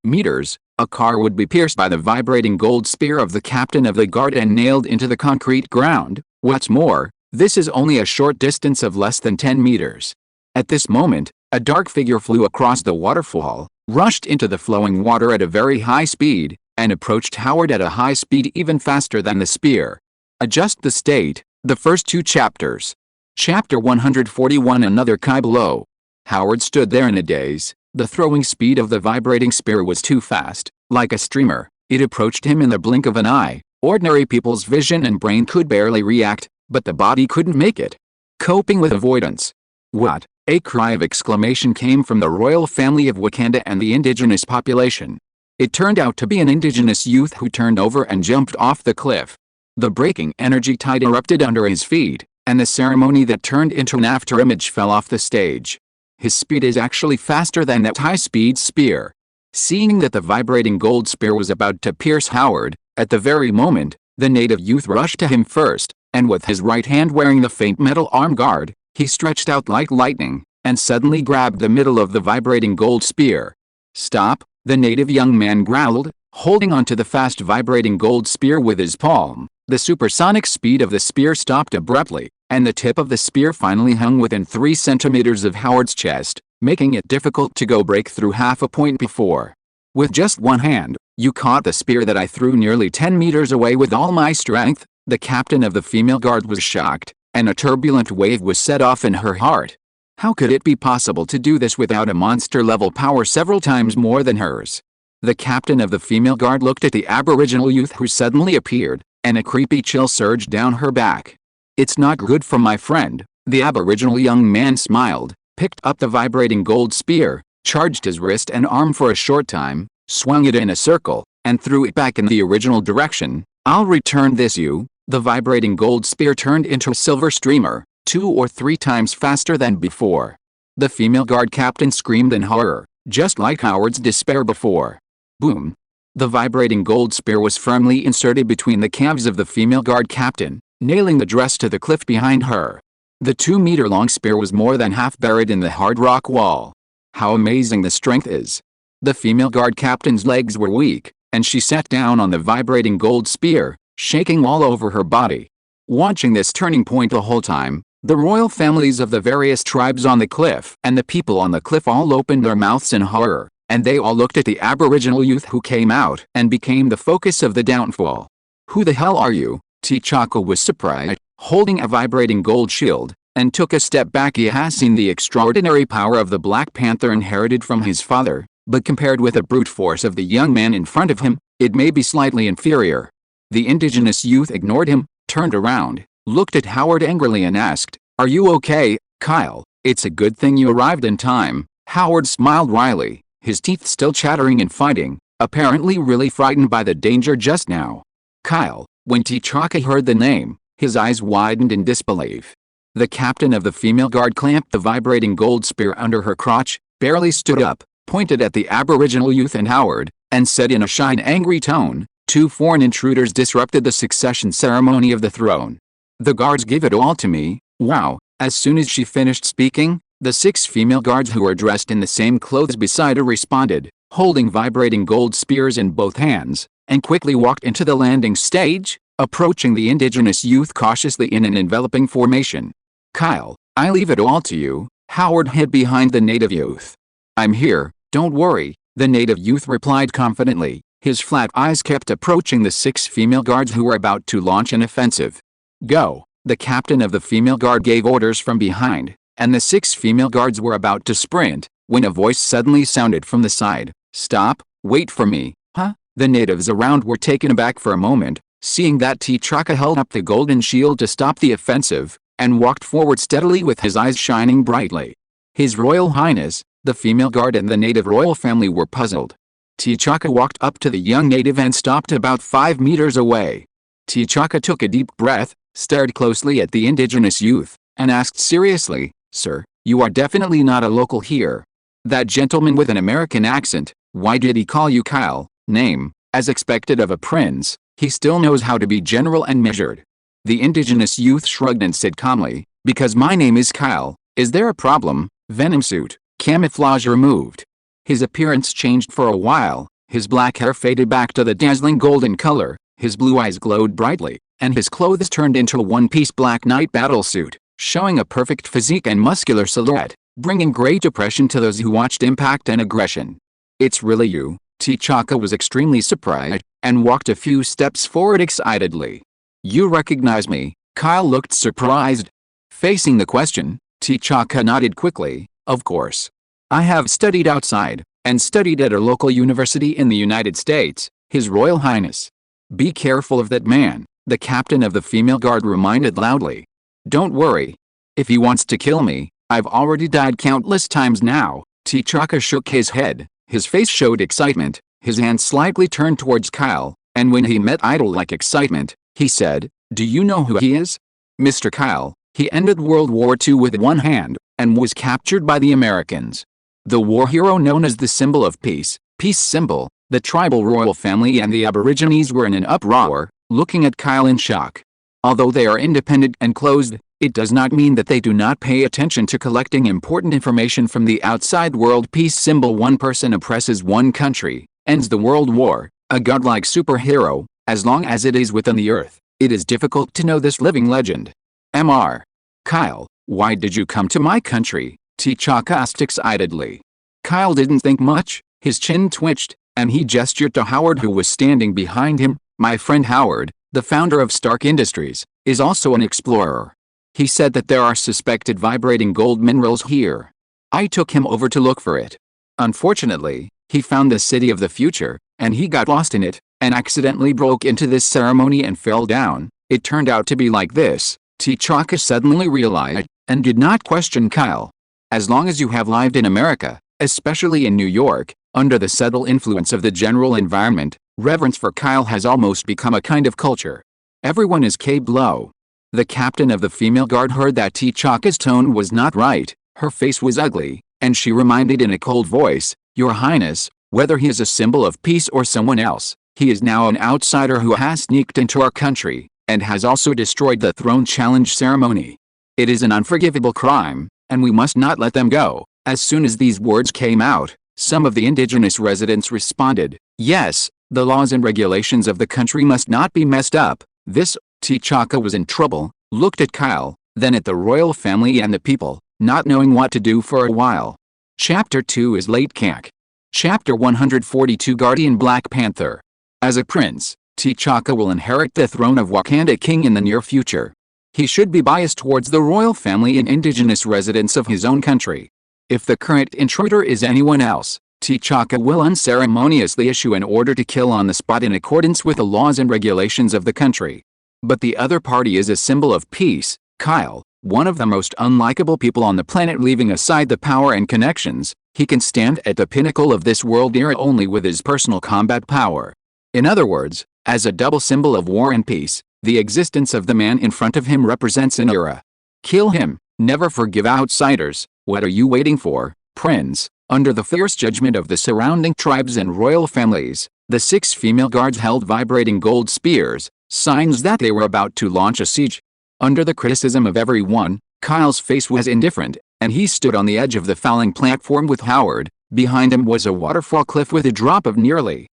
meters, a car would be pierced by the vibrating gold spear of the captain of the guard and nailed into the concrete ground. What's more, this is only a short distance of less than 10 meters. At this moment, a dark figure flew across the waterfall, rushed into the flowing water at a very high speed, and approached Howard at a high speed even faster than the spear. Adjust the state, the first 2 chapters. Chapter 141. Another Kai below. Howard stood there in a daze. The throwing speed of the vibrating spear was too fast. Like a streamer, it approached him in the blink of an eye. Ordinary people's vision and brain could barely react, but the body couldn't make it. Coping with avoidance. What? A cry of exclamation came from the royal family of Wakanda and the indigenous population. It turned out to be an indigenous youth who turned over and jumped off the cliff. The breaking energy tide erupted under his feet, and the ceremony that turned into an afterimage fell off the stage. His speed is actually faster than that high-speed spear. Seeing that the vibrating gold spear was about to pierce Howard, at the very moment, the native youth rushed to him first, and with his right hand wearing the faint metal arm guard, he stretched out like lightning, and suddenly grabbed the middle of the vibrating gold spear. "Stop," the native young man growled, holding onto the fast vibrating gold spear with his palm. The supersonic speed of the spear stopped abruptly, and the tip of the spear finally hung within 3 centimeters of Howard's chest, making it difficult to go break through half a point before. "With just one hand, you caught the spear that I threw nearly 10 meters away with all my strength." The captain of the female guard was shocked, and a turbulent wave was set off in her heart. How could it be possible to do this without a monster-level power several times more than hers? The captain of the female guard looked at the aboriginal youth who suddenly appeared, and a creepy chill surged down her back. "It's not good for my friend." The aboriginal young man smiled, picked up the vibrating gold spear, charged his wrist and arm for a short time, swung it in a circle, and threw it back in the original direction. "I'll return this you." The vibrating gold spear turned into a silver streamer, 2 or 3 times faster than before. The female guard captain screamed in horror, just like Howard's despair before. Boom! The vibrating gold spear was firmly inserted between the calves of the female guard captain, nailing the dress to the cliff behind her. The 2-meter-long spear was more than half buried in the hard rock wall. How amazing the strength is! The female guard captain's legs were weak, and she sat down on the vibrating gold spear, shaking all over her body. Watching this turning point the whole time, the royal families of the various tribes on the cliff and the people on the cliff all opened their mouths in horror, and they all looked at the aboriginal youth who came out and became the focus of the downfall. "Who the hell are you?" T'Chaka was surprised, holding a vibrating gold shield, and took a step back. He has seen the extraordinary power of the Black Panther inherited from his father, but compared with the brute force of the young man in front of him, it may be slightly inferior. The indigenous youth ignored him, turned around, looked at Howard angrily and asked, "Are you okay, Kyle? It's a good thing you arrived in time." Howard smiled wryly, his teeth still chattering and fighting, apparently really frightened by the danger just now. Kyle. When T'Chaka heard the name, his eyes widened in disbelief. The captain of the female guard clamped the vibrating gold spear under her crotch, barely stood up, pointed at the Aboriginal youth and Howard, and said in a shy and angry tone, "Two foreign intruders disrupted the succession ceremony of the throne. The guards give it all to me, wow." As soon as she finished speaking, the 6 female guards who were dressed in the same clothes beside her responded, holding vibrating gold spears in both hands, and quickly walked into the landing stage, approaching the indigenous youth cautiously in an enveloping formation. "Kyle, I leave it all to you," Howard hid behind the native youth. "I'm here, don't worry," the native youth replied confidently. His flat eyes kept approaching the 6 female guards who were about to launch an offensive. "Go," the captain of the female guard gave orders from behind, and the 6 female guards were about to sprint, when a voice suddenly sounded from the side. "Stop, wait for me." "Huh?" The natives around were taken aback for a moment, seeing that T'Chaka held up the golden shield to stop the offensive, and walked forward steadily with his eyes shining brightly. His Royal Highness, the female guard and the native royal family were puzzled. T'Chaka walked up to the young native and stopped about 5 meters away. T'Chaka took a deep breath, stared closely at the indigenous youth, and asked seriously, "Sir, you are definitely not a local here. That gentleman with an American accent, why did he call you Kyle?" "Name, as expected of a prince, he still knows how to be general and measured." The indigenous youth shrugged and said calmly, "Because my name is Kyle, is there a problem?" Venom suit, camouflage removed. His appearance changed for a while, his black hair faded back to the dazzling golden color, his blue eyes glowed brightly, and his clothes turned into a one-piece black night battle suit, showing a perfect physique and muscular silhouette, bringing great depression to those who watched impact and aggression. "It's really you?" T'Chaka was extremely surprised, and walked a few steps forward excitedly. "You recognize me?" Kyle looked surprised. Facing the question, T'Chaka nodded quickly, "Of course. I have studied outside, and studied at a local university in the United States, His Royal Highness." "Be careful of that man," the captain of the female guard reminded loudly. "Don't worry. If he wants to kill me, I've already died countless times now." T'Chaka shook his head, his face showed excitement, his hand slightly turned towards Kyle, and when he met idol-like excitement, he said, "Do you know who he is? Mr. Kyle, he ended World War II with one hand, and was captured by the Americans. The war hero known as the symbol of peace symbol." The tribal royal family and the Aborigines were in an uproar, looking at Kyle in shock. Although they are independent and closed, it does not mean that they do not pay attention to collecting important information from the outside world. Peace symbol: one person oppresses one country, ends the world war, a godlike superhero, as long as it is within the earth. It is difficult to know this living legend. Mr. Kyle, why did you come to my country? T'Chaka asked excitedly. Kyle didn't think much, his chin twitched, and he gestured to Howard, who was standing behind him. "My friend Howard, the founder of Stark Industries, is also an explorer. He said that there are suspected vibrating gold minerals here. I took him over to look for it. Unfortunately, he found the city of the future, and he got lost in it, and accidentally broke into this ceremony and fell down. It turned out to be like this." T'Chaka suddenly realized, and did not question Kyle. As long as you have lived in America, especially in New York, under the subtle influence of the general environment, reverence for Kyle has almost become a kind of culture. Everyone is K-blow. The captain of the female guard heard that T'Chaka's tone was not right, her face was ugly, and she reminded in a cold voice, "Your Highness, whether he is a symbol of peace or someone else, he is now an outsider who has sneaked into our country, and has also destroyed the throne challenge ceremony. It is an unforgivable crime, and we must not let them go." As soon as these words came out, some of the indigenous residents responded, "Yes, the laws and regulations of the country must not be messed up." This, T'Chaka was in trouble, looked at Kyle, then at the royal family and the people, not knowing what to do for a while. Chapter 2 is Late Kank. Chapter 142 Guardian Black Panther. As a prince, T'Chaka will inherit the throne of Wakanda King in the near future. He should be biased towards the royal family and indigenous residents of his own country. If the current intruder is anyone else, T'Chaka will unceremoniously issue an order to kill on the spot in accordance with the laws and regulations of the country. But the other party is a symbol of peace, Kyle, one of the most unlikable people on the planet. Leaving aside the power and connections, he can stand at the pinnacle of this world era only with his personal combat power. In other words, As a double symbol of war and peace, the existence of the man in front of him represents an era. Kill him, never forgive outsiders. What are you waiting for, Prince? Under the fierce judgment of the surrounding tribes and royal families, the 6 female guards held vibrating gold spears, signs that they were about to launch a siege. Under the criticism of everyone, Kyle's face was indifferent, and he stood on the edge of the falling platform with Howard. Behind him was a waterfall cliff with a drop of nearly,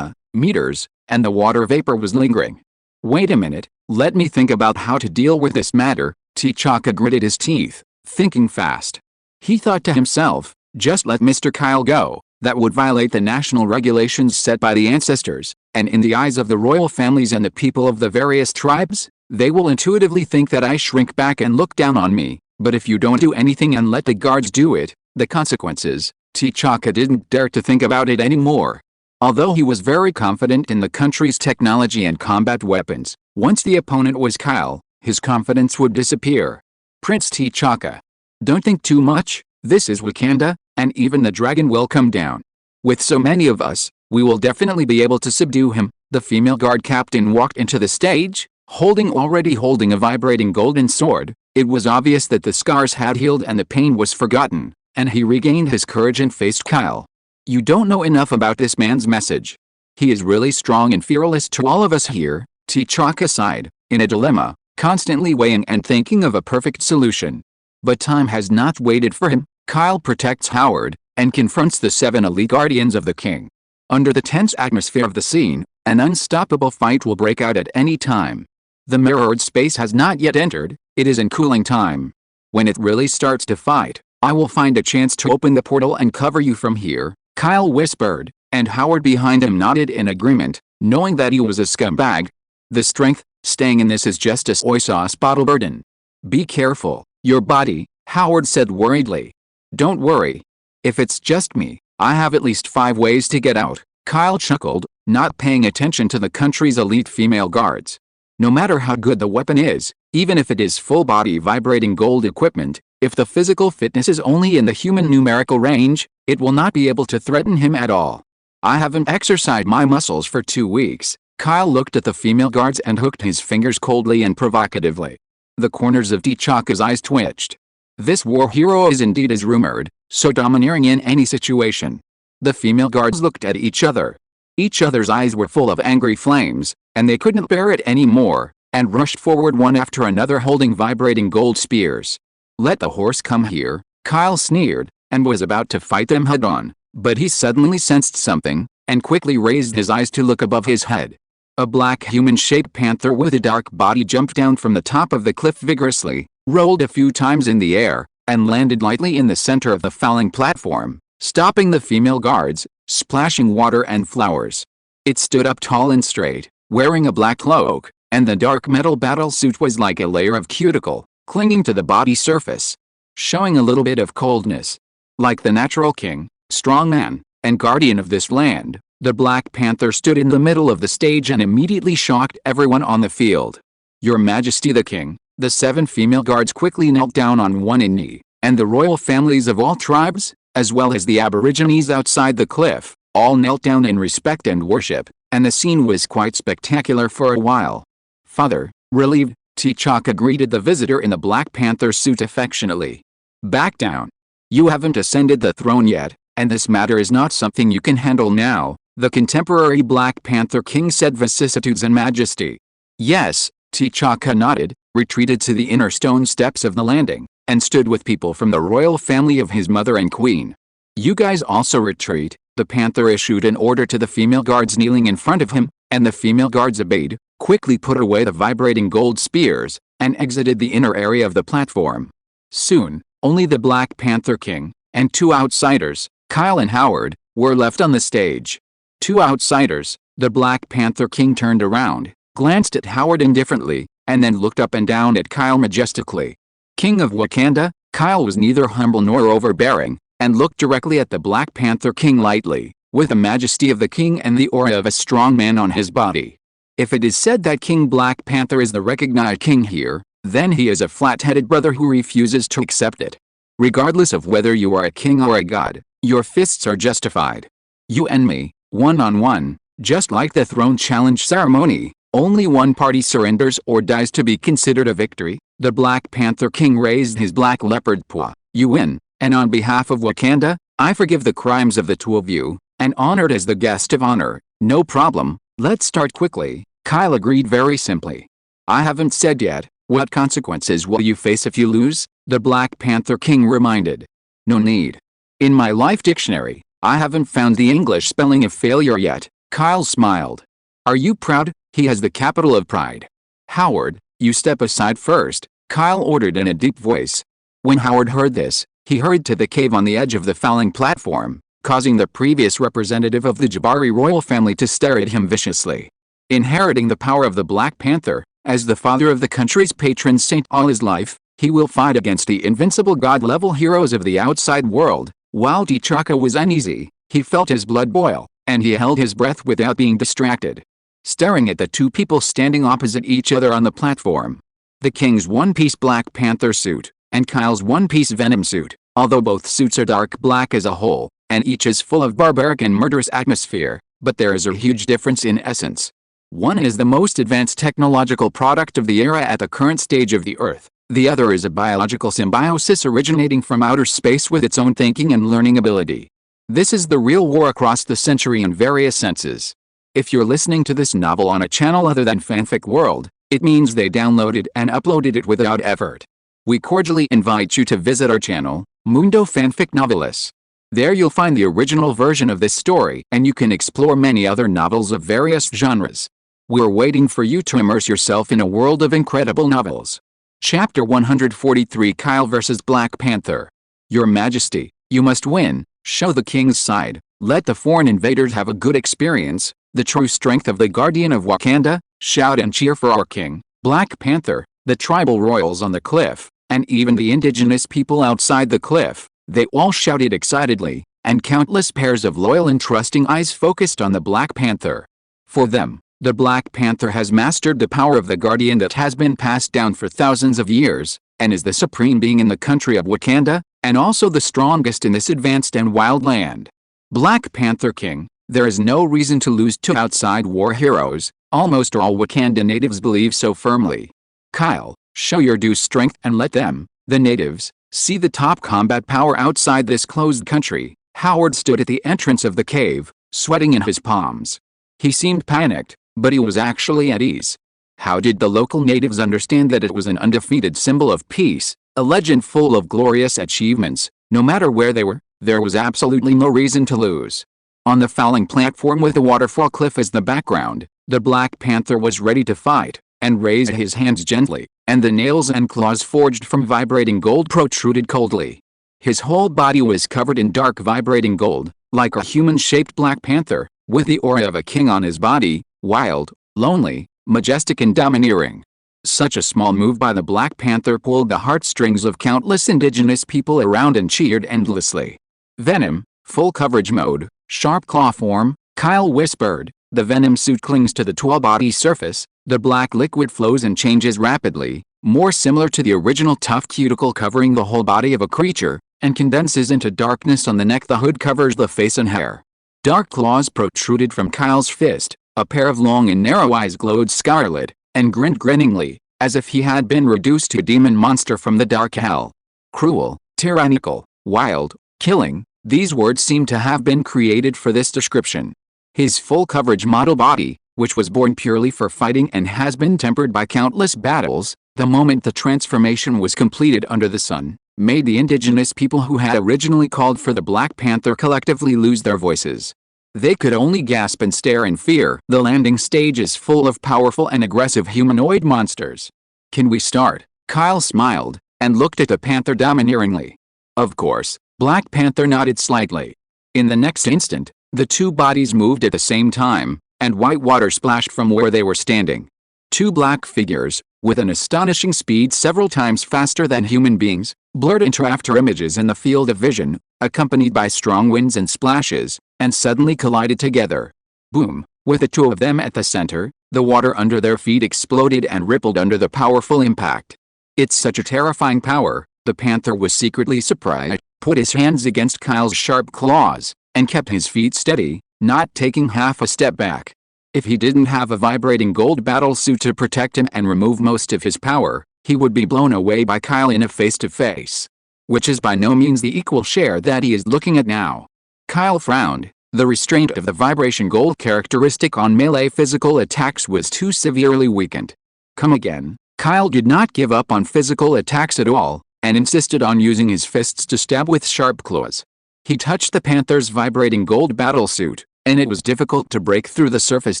meters, and the water vapor was lingering. Wait a minute, let me think about how to deal with this matter. T'Chaka gritted his teeth, thinking fast. He thought to himself, just let Mr. Kyle go, that would violate the national regulations set by the ancestors, and in the eyes of the royal families and the people of the various tribes, they will intuitively think that I shrink back and look down on me. But if you don't do anything and let the guards do it, the consequences. T'Chaka didn't dare to think about it anymore. Although he was very confident in the country's technology and combat weapons, once the opponent was Kyle, his confidence would disappear. Prince T'Chaka, don't think too much, this is Wakanda, and even the dragon will come down. With so many of us, we will definitely be able to subdue him. The female guard captain walked into the stage, already holding a vibrating golden sword. It was obvious that the scars had healed and the pain was forgotten, and he regained his courage and faced Kyle. You don't know enough about this man's message. He is really strong and fearless to all of us here. T'Chaka sighed, in a dilemma, constantly weighing and thinking of a perfect solution. But time has not waited for him. Kyle protects Howard, and confronts the 7 elite guardians of the king. Under the tense atmosphere of the scene, an unstoppable fight will break out at any time. The mirrored space has not yet entered, it is in cooling time. When it really starts to fight, I will find a chance to open the portal and cover you from here, Kyle whispered, and Howard behind him nodded in agreement, knowing that he was a scumbag. The strength, staying in this is just a soy sauce bottle burden. Be careful, your body, Howard said worriedly. Don't worry. If it's just me, I have at least 5 ways to get out, Kyle chuckled, not paying attention to the country's elite female guards. No matter how good the weapon is, even if it is full-body vibrating gold equipment, if the physical fitness is only in the human numerical range, it will not be able to threaten him at all. I haven't exercised my muscles for 2 weeks. Kyle looked at the female guards and hooked his fingers coldly and provocatively. The corners of T'Chaka's eyes twitched. This war hero is indeed as rumored, so domineering in any situation. The female guards looked at each other. Each other's eyes were full of angry flames, and they couldn't bear it anymore, and rushed forward one after another holding vibrating gold spears. Let the horse come here, Kyle sneered, and was about to fight them head-on, but he suddenly sensed something, and quickly raised his eyes to look above his head. A black human-shaped panther with a dark body jumped down from the top of the cliff vigorously, rolled a few times in the air, and landed lightly in the center of the falling platform, stopping the female guards, splashing water and flowers. It stood up tall and straight, wearing a black cloak, and the dark metal battle suit was like a layer of cuticle, clinging to the body surface, showing a little bit of coldness. Like the natural king, strong man, and guardian of this land, the Black Panther stood in the middle of the stage and immediately shocked everyone on the field. Your Majesty the King. The 7 female guards quickly knelt down on one knee, and the royal families of all tribes, as well as the aborigines outside the cliff, all knelt down in respect and worship, and the scene was quite spectacular for a while. Father, relieved, T'Chaka greeted the visitor in the Black Panther suit affectionately. Back down. You haven't ascended the throne yet, and this matter is not something you can handle now, the contemporary Black Panther King said vicissitudes and majesty. Yes, T'Chaka nodded, retreated to the inner stone steps of the landing, and stood with people from the royal family of his mother and queen. You guys also retreat, the panther issued an order to the female guards kneeling in front of him, and the female guards obeyed, quickly put away the vibrating gold spears, and exited the inner area of the platform. Soon, only the Black Panther King, and 2 outsiders, Kyle and Howard, were left on the stage. 2 outsiders, the Black Panther King turned around, glanced at Howard indifferently, and then looked up and down at Kyle majestically. King of Wakanda, Kyle was neither humble nor overbearing, and looked directly at the Black Panther King lightly, with the majesty of the king and the aura of a strong man on his body. If it is said that King Black Panther is the recognized king here, then he is a flat-headed brother who refuses to accept it. Regardless of whether you are a king or a god, your fists are justified. You and me, one-on-one, Just like the throne challenge ceremony, only one party surrenders or dies to be considered a victory. The Black Panther King raised his black leopard paw. You win, and on behalf of Wakanda, I forgive the crimes of the two of you, and honored as the guest of honor. No problem, let's start quickly. Kyle agreed very simply. I haven't said yet, what consequences will you face if you lose? The Black Panther King reminded. No need. In my life dictionary, I haven't found the English spelling of failure yet. Kyle smiled. Are you proud? He has the capital of pride. Howard, you step aside first, Kyle ordered in a deep voice. When Howard heard this, he hurried to the cave on the edge of the falling platform, causing the previous representative of the Jabari royal family to stare at him viciously. Inheriting the power of the Black Panther, as the father of the country's patron saint all his life, he will fight against the invincible god-level heroes of the outside world. While T'Chaka was uneasy, he felt his blood boil, and he held his breath without being distracted. Staring at the two people standing opposite each other on the platform. The King's one-piece Black Panther suit, and Kyle's one-piece Venom suit, although both suits are dark black as a whole, and each is full of barbaric and murderous atmosphere, but there is a huge difference in essence. One is the most advanced technological product of the era at the current stage of the Earth. The other is a biological symbiosis originating from outer space with its own thinking and learning ability. This is the real war across the century in various senses. If you're listening to this novel on a channel other than Fanfic World, it means they downloaded and uploaded it without effort. We cordially invite you to visit our channel, Mundo Fanfic Novelis. There you'll find the original version of this story, and you can explore many other novels of various genres. We're waiting for you to immerse yourself in a world of incredible novels. Chapter 143 Kyle vs. Black Panther. Your Majesty, you must win, show the King's side, let the foreign invaders have a good experience, the true strength of the Guardian of Wakanda, shout and cheer for our King, Black Panther, the tribal royals on the cliff, and even the indigenous people outside the cliff. They all shouted excitedly, and countless pairs of loyal and trusting eyes focused on the Black Panther. For them, the Black Panther has mastered the power of the Guardian that has been passed down for thousands of years, and is the supreme being in the country of Wakanda, and also the strongest in this advanced and wild land. Black Panther King, there is no reason to lose to outside war heroes, almost all Wakanda natives believe so firmly. Kyle, show your due strength and let them, the natives, see the top combat power outside this closed country. Howard stood at the entrance of the cave, sweating in his palms. He seemed panicked, but he was actually at ease. How did the local natives understand that it was an undefeated symbol of peace, a legend full of glorious achievements? No matter where they were, there was absolutely no reason to lose. On the falling platform with the waterfall cliff as the background, the Black Panther was ready to fight, and raised his hands gently, and the nails and claws forged from vibrating gold protruded coldly. His whole body was covered in dark vibrating gold, like a human-shaped Black Panther, with the aura of a king on his body, wild, lonely, majestic and domineering. Such a small move by the Black Panther pulled the heartstrings of countless indigenous people around and cheered endlessly. Venom, full coverage mode, sharp claw form, Kyle whispered. The Venom suit clings to the tall body surface, the black liquid flows and changes rapidly, more similar to the original tough cuticle covering the whole body of a creature, and condenses into darkness on the neck. The hood covers the face and hair. Dark claws protruded from Kyle's fist, a pair of long and narrow eyes glowed scarlet, and grinned grinningly, as if he had been reduced to a demon monster from the dark hell. Cruel, tyrannical, wild, killing, these words seem to have been created for this description. His full coverage model body, which was born purely for fighting and has been tempered by countless battles, the moment the transformation was completed under the sun, made the indigenous people who had originally called for the Black Panther collectively lose their voices. They could only gasp and stare in fear. The landing stage is full of powerful and aggressive humanoid monsters. Can we start? Kyle smiled, and looked at the panther domineeringly. Of course, Black Panther nodded slightly. In the next instant, the two bodies moved at the same time, and white water splashed from where they were standing. Two black figures, with an astonishing speed several times faster than human beings, blurred into after images in the field of vision, accompanied by strong winds and splashes, and suddenly collided together. Boom! With the two of them at the center, the water under their feet exploded and rippled under the powerful impact. It's such a terrifying power, the panther was secretly surprised, put his hands against Kyle's sharp claws, and kept his feet steady, not taking half a step back. If he didn't have a vibrating gold battlesuit to protect him and remove most of his power, he would be blown away by Kyle in a face-to-face. Which is by no means the equal share that he is looking at now. Kyle frowned. The restraint of the vibration gold characteristic on melee physical attacks was too severely weakened. Come again. Kyle did not give up on physical attacks at all, and insisted on using his fists to stab with sharp claws. He touched the panther's vibrating gold battlesuit, and it was difficult to break through the surface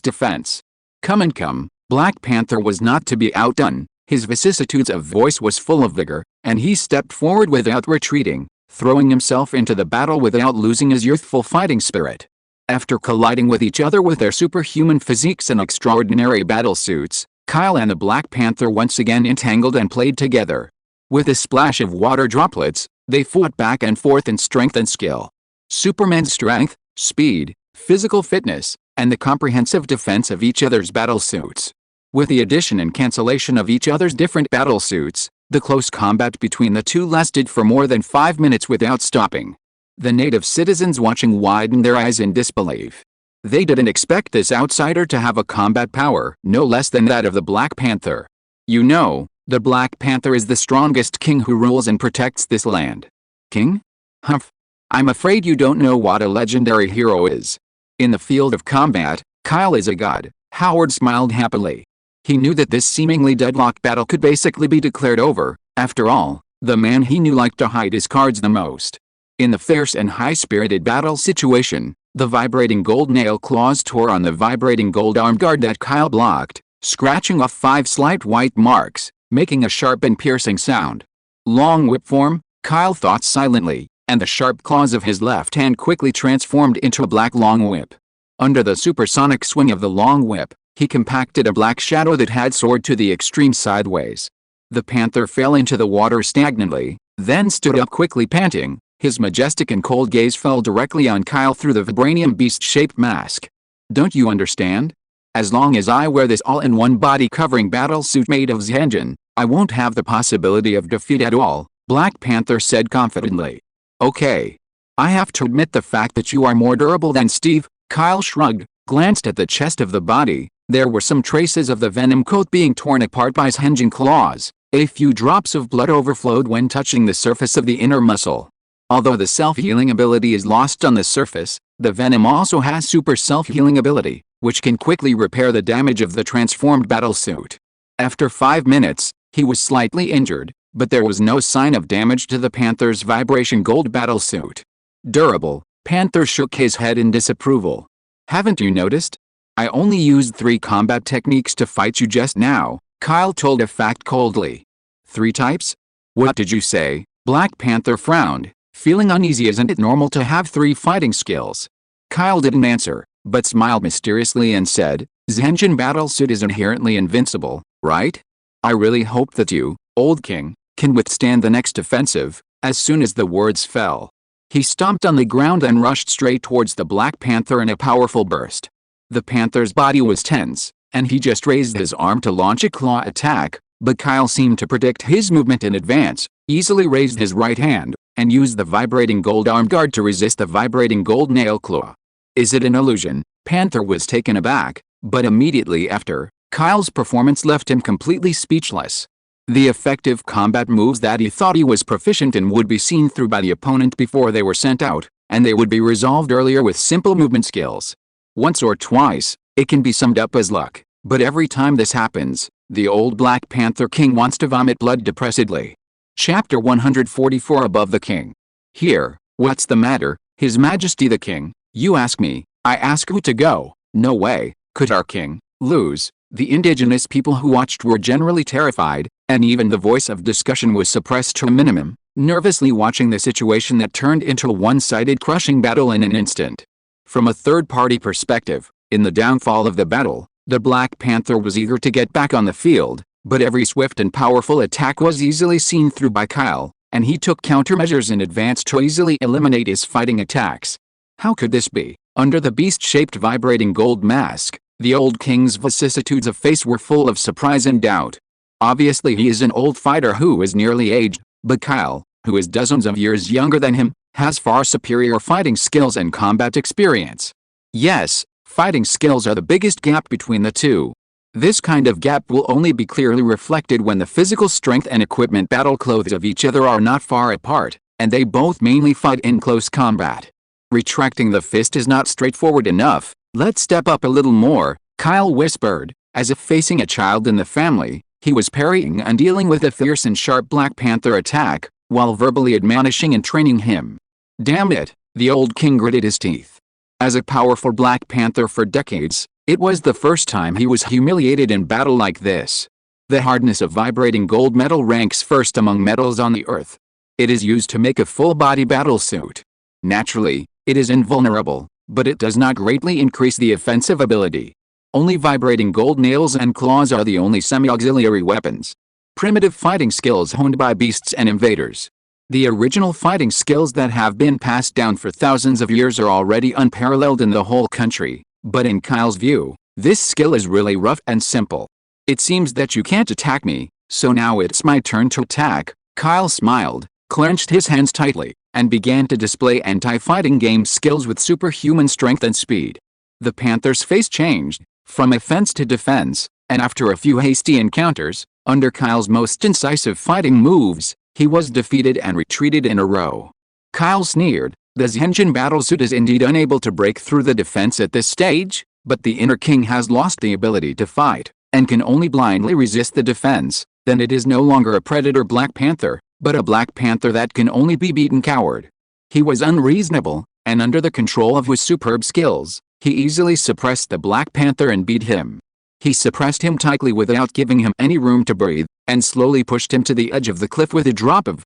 defense. Come. Black Panther was not to be outdone. His vicissitudes of voice was full of vigor, and he stepped forward without retreating, throwing himself into the battle without losing his youthful fighting spirit. After colliding with each other with their superhuman physiques and extraordinary battlesuits, Kyle and the Black Panther once again entangled and played together. With a splash of water droplets, they fought back and forth in strength and skill. Superman's strength, speed, physical fitness, and the comprehensive defense of each other's battlesuits. With the addition and cancellation of each other's different battlesuits, the close combat between the two lasted for more than 5 minutes without stopping. The native citizens watching widened their eyes in disbelief. They didn't expect this outsider to have a combat power no less than that of the Black Panther. You know, the Black Panther is the strongest king who rules and protects this land. King? Humph. I'm afraid you don't know what a legendary hero is. In the field of combat, Kyle is a god. Howard smiled happily. He knew that this seemingly deadlock battle could basically be declared over. After all, the man he knew liked to hide his cards the most. In the fierce and high-spirited battle situation, the vibrating gold nail claws tore on the vibrating gold arm guard that Kyle blocked, scratching off 5 slight white marks, making a sharp and piercing sound. Long whip form, Kyle thought silently, and the sharp claws of his left hand quickly transformed into a black long whip. Under the supersonic swing of the long whip, he compacted a black shadow that had soared to the extreme sideways. The panther fell into the water stagnantly, then stood up quickly panting. His majestic and cold gaze fell directly on Kyle through the vibranium beast-shaped mask. Don't you understand? As long as I wear this all-in-one body-covering battlesuit made of Zenjin, I won't have the possibility of defeat at all, Black Panther said confidently. Okay. I have to admit the fact that you are more durable than Steve. Kyle shrugged, glanced at the chest of the body. There were some traces of the venom coat being torn apart by Zenjin claws. A few drops of blood overflowed when touching the surface of the inner muscle. Although the self-healing ability is lost on the surface, the venom also has super self-healing ability, which can quickly repair the damage of the transformed battlesuit. After 5 minutes, he was slightly injured, but there was no sign of damage to the Panther's vibration gold battlesuit. Durable. Panther shook his head in disapproval. Haven't you noticed? I only used 3 combat techniques to fight you just now, Kyle told a fact coldly. 3 types? What did you say? Black Panther frowned, feeling uneasy. Isn't it normal to have 3 fighting skills? Kyle didn't answer, but smiled mysteriously and said, Zenjin battlesuit is inherently invincible, right? I really hope that you, old king, can withstand the next offensive. As soon as the words fell, he stomped on the ground and rushed straight towards the Black Panther in a powerful burst. The panther's body was tense, and he just raised his arm to launch a claw attack, but Kyle seemed to predict his movement in advance, easily raised his right hand, and used the vibrating gold arm guard to resist the vibrating gold nail claw. Is it an illusion? Panther was taken aback, but immediately after, Kyle's performance left him completely speechless. The effective combat moves that he thought he was proficient in would be seen through by the opponent before they were sent out, and they would be resolved earlier with simple movement skills. Once or twice, it can be summed up as luck, but every time this happens, the old Black Panther King wants to vomit blood depressedly. Chapter 144 Above the King. Here, what's the matter, His Majesty the King? You ask me, I ask who to go. No way, could our king lose? The indigenous people who watched were generally terrified, and even the voice of discussion was suppressed to a minimum, nervously watching the situation that turned into a one-sided crushing battle in an instant. From a third-party perspective, in the downfall of the battle, the Black Panther was eager to get back on the field, but every swift and powerful attack was easily seen through by Kyle, and he took countermeasures in advance to easily eliminate his fighting attacks. How could this be? Under the beast-shaped vibrating gold mask, the old king's vicissitudes of face were full of surprise and doubt. Obviously he is an old fighter who is nearly aged, but Kyle, who is dozens of years younger than him, has far superior fighting skills and combat experience. Yes, fighting skills are the biggest gap between the two. This kind of gap will only be clearly reflected when the physical strength and equipment battle clothes of each other are not far apart, and they both mainly fight in close combat. Retracting the fist is not straightforward enough. Let's step up a little more, Kyle whispered, as if facing a child in the family. He was parrying and dealing with a fierce and sharp Black Panther attack, while verbally admonishing and training him. Damn it, the old king gritted his teeth. As a powerful Black Panther for decades, it was the first time he was humiliated in battle like this. The hardness of vibrating gold metal ranks first among metals on the earth. It is used to make a full-body battlesuit. Naturally, it is invulnerable, but it does not greatly increase the offensive ability. Only vibrating gold nails and claws are the only semi-auxiliary weapons. Primitive fighting skills honed by beasts and invaders. The original fighting skills that have been passed down for thousands of years are already unparalleled in the whole country, but in Kyle's view, this skill is really rough and simple. It seems that you can't attack me, so now it's my turn to attack. Kyle smiled, clenched his hands tightly, and began to display anti-fighting game skills with superhuman strength and speed. The Panther's face changed, from offense to defense, and after a few hasty encounters, under Kyle's most incisive fighting moves, he was defeated and retreated in a row. Kyle sneered, the Zenjin battlesuit is indeed unable to break through the defense at this stage, but the inner king has lost the ability to fight, and can only blindly resist the defense. Then it is no longer a predator Black Panther, but a Black Panther that can only be beaten coward. He was unreasonable, and under the control of his superb skills, he easily suppressed the Black Panther and beat him. He suppressed him tightly without giving him any room to breathe, and slowly pushed him to the edge of the cliff with a drop of,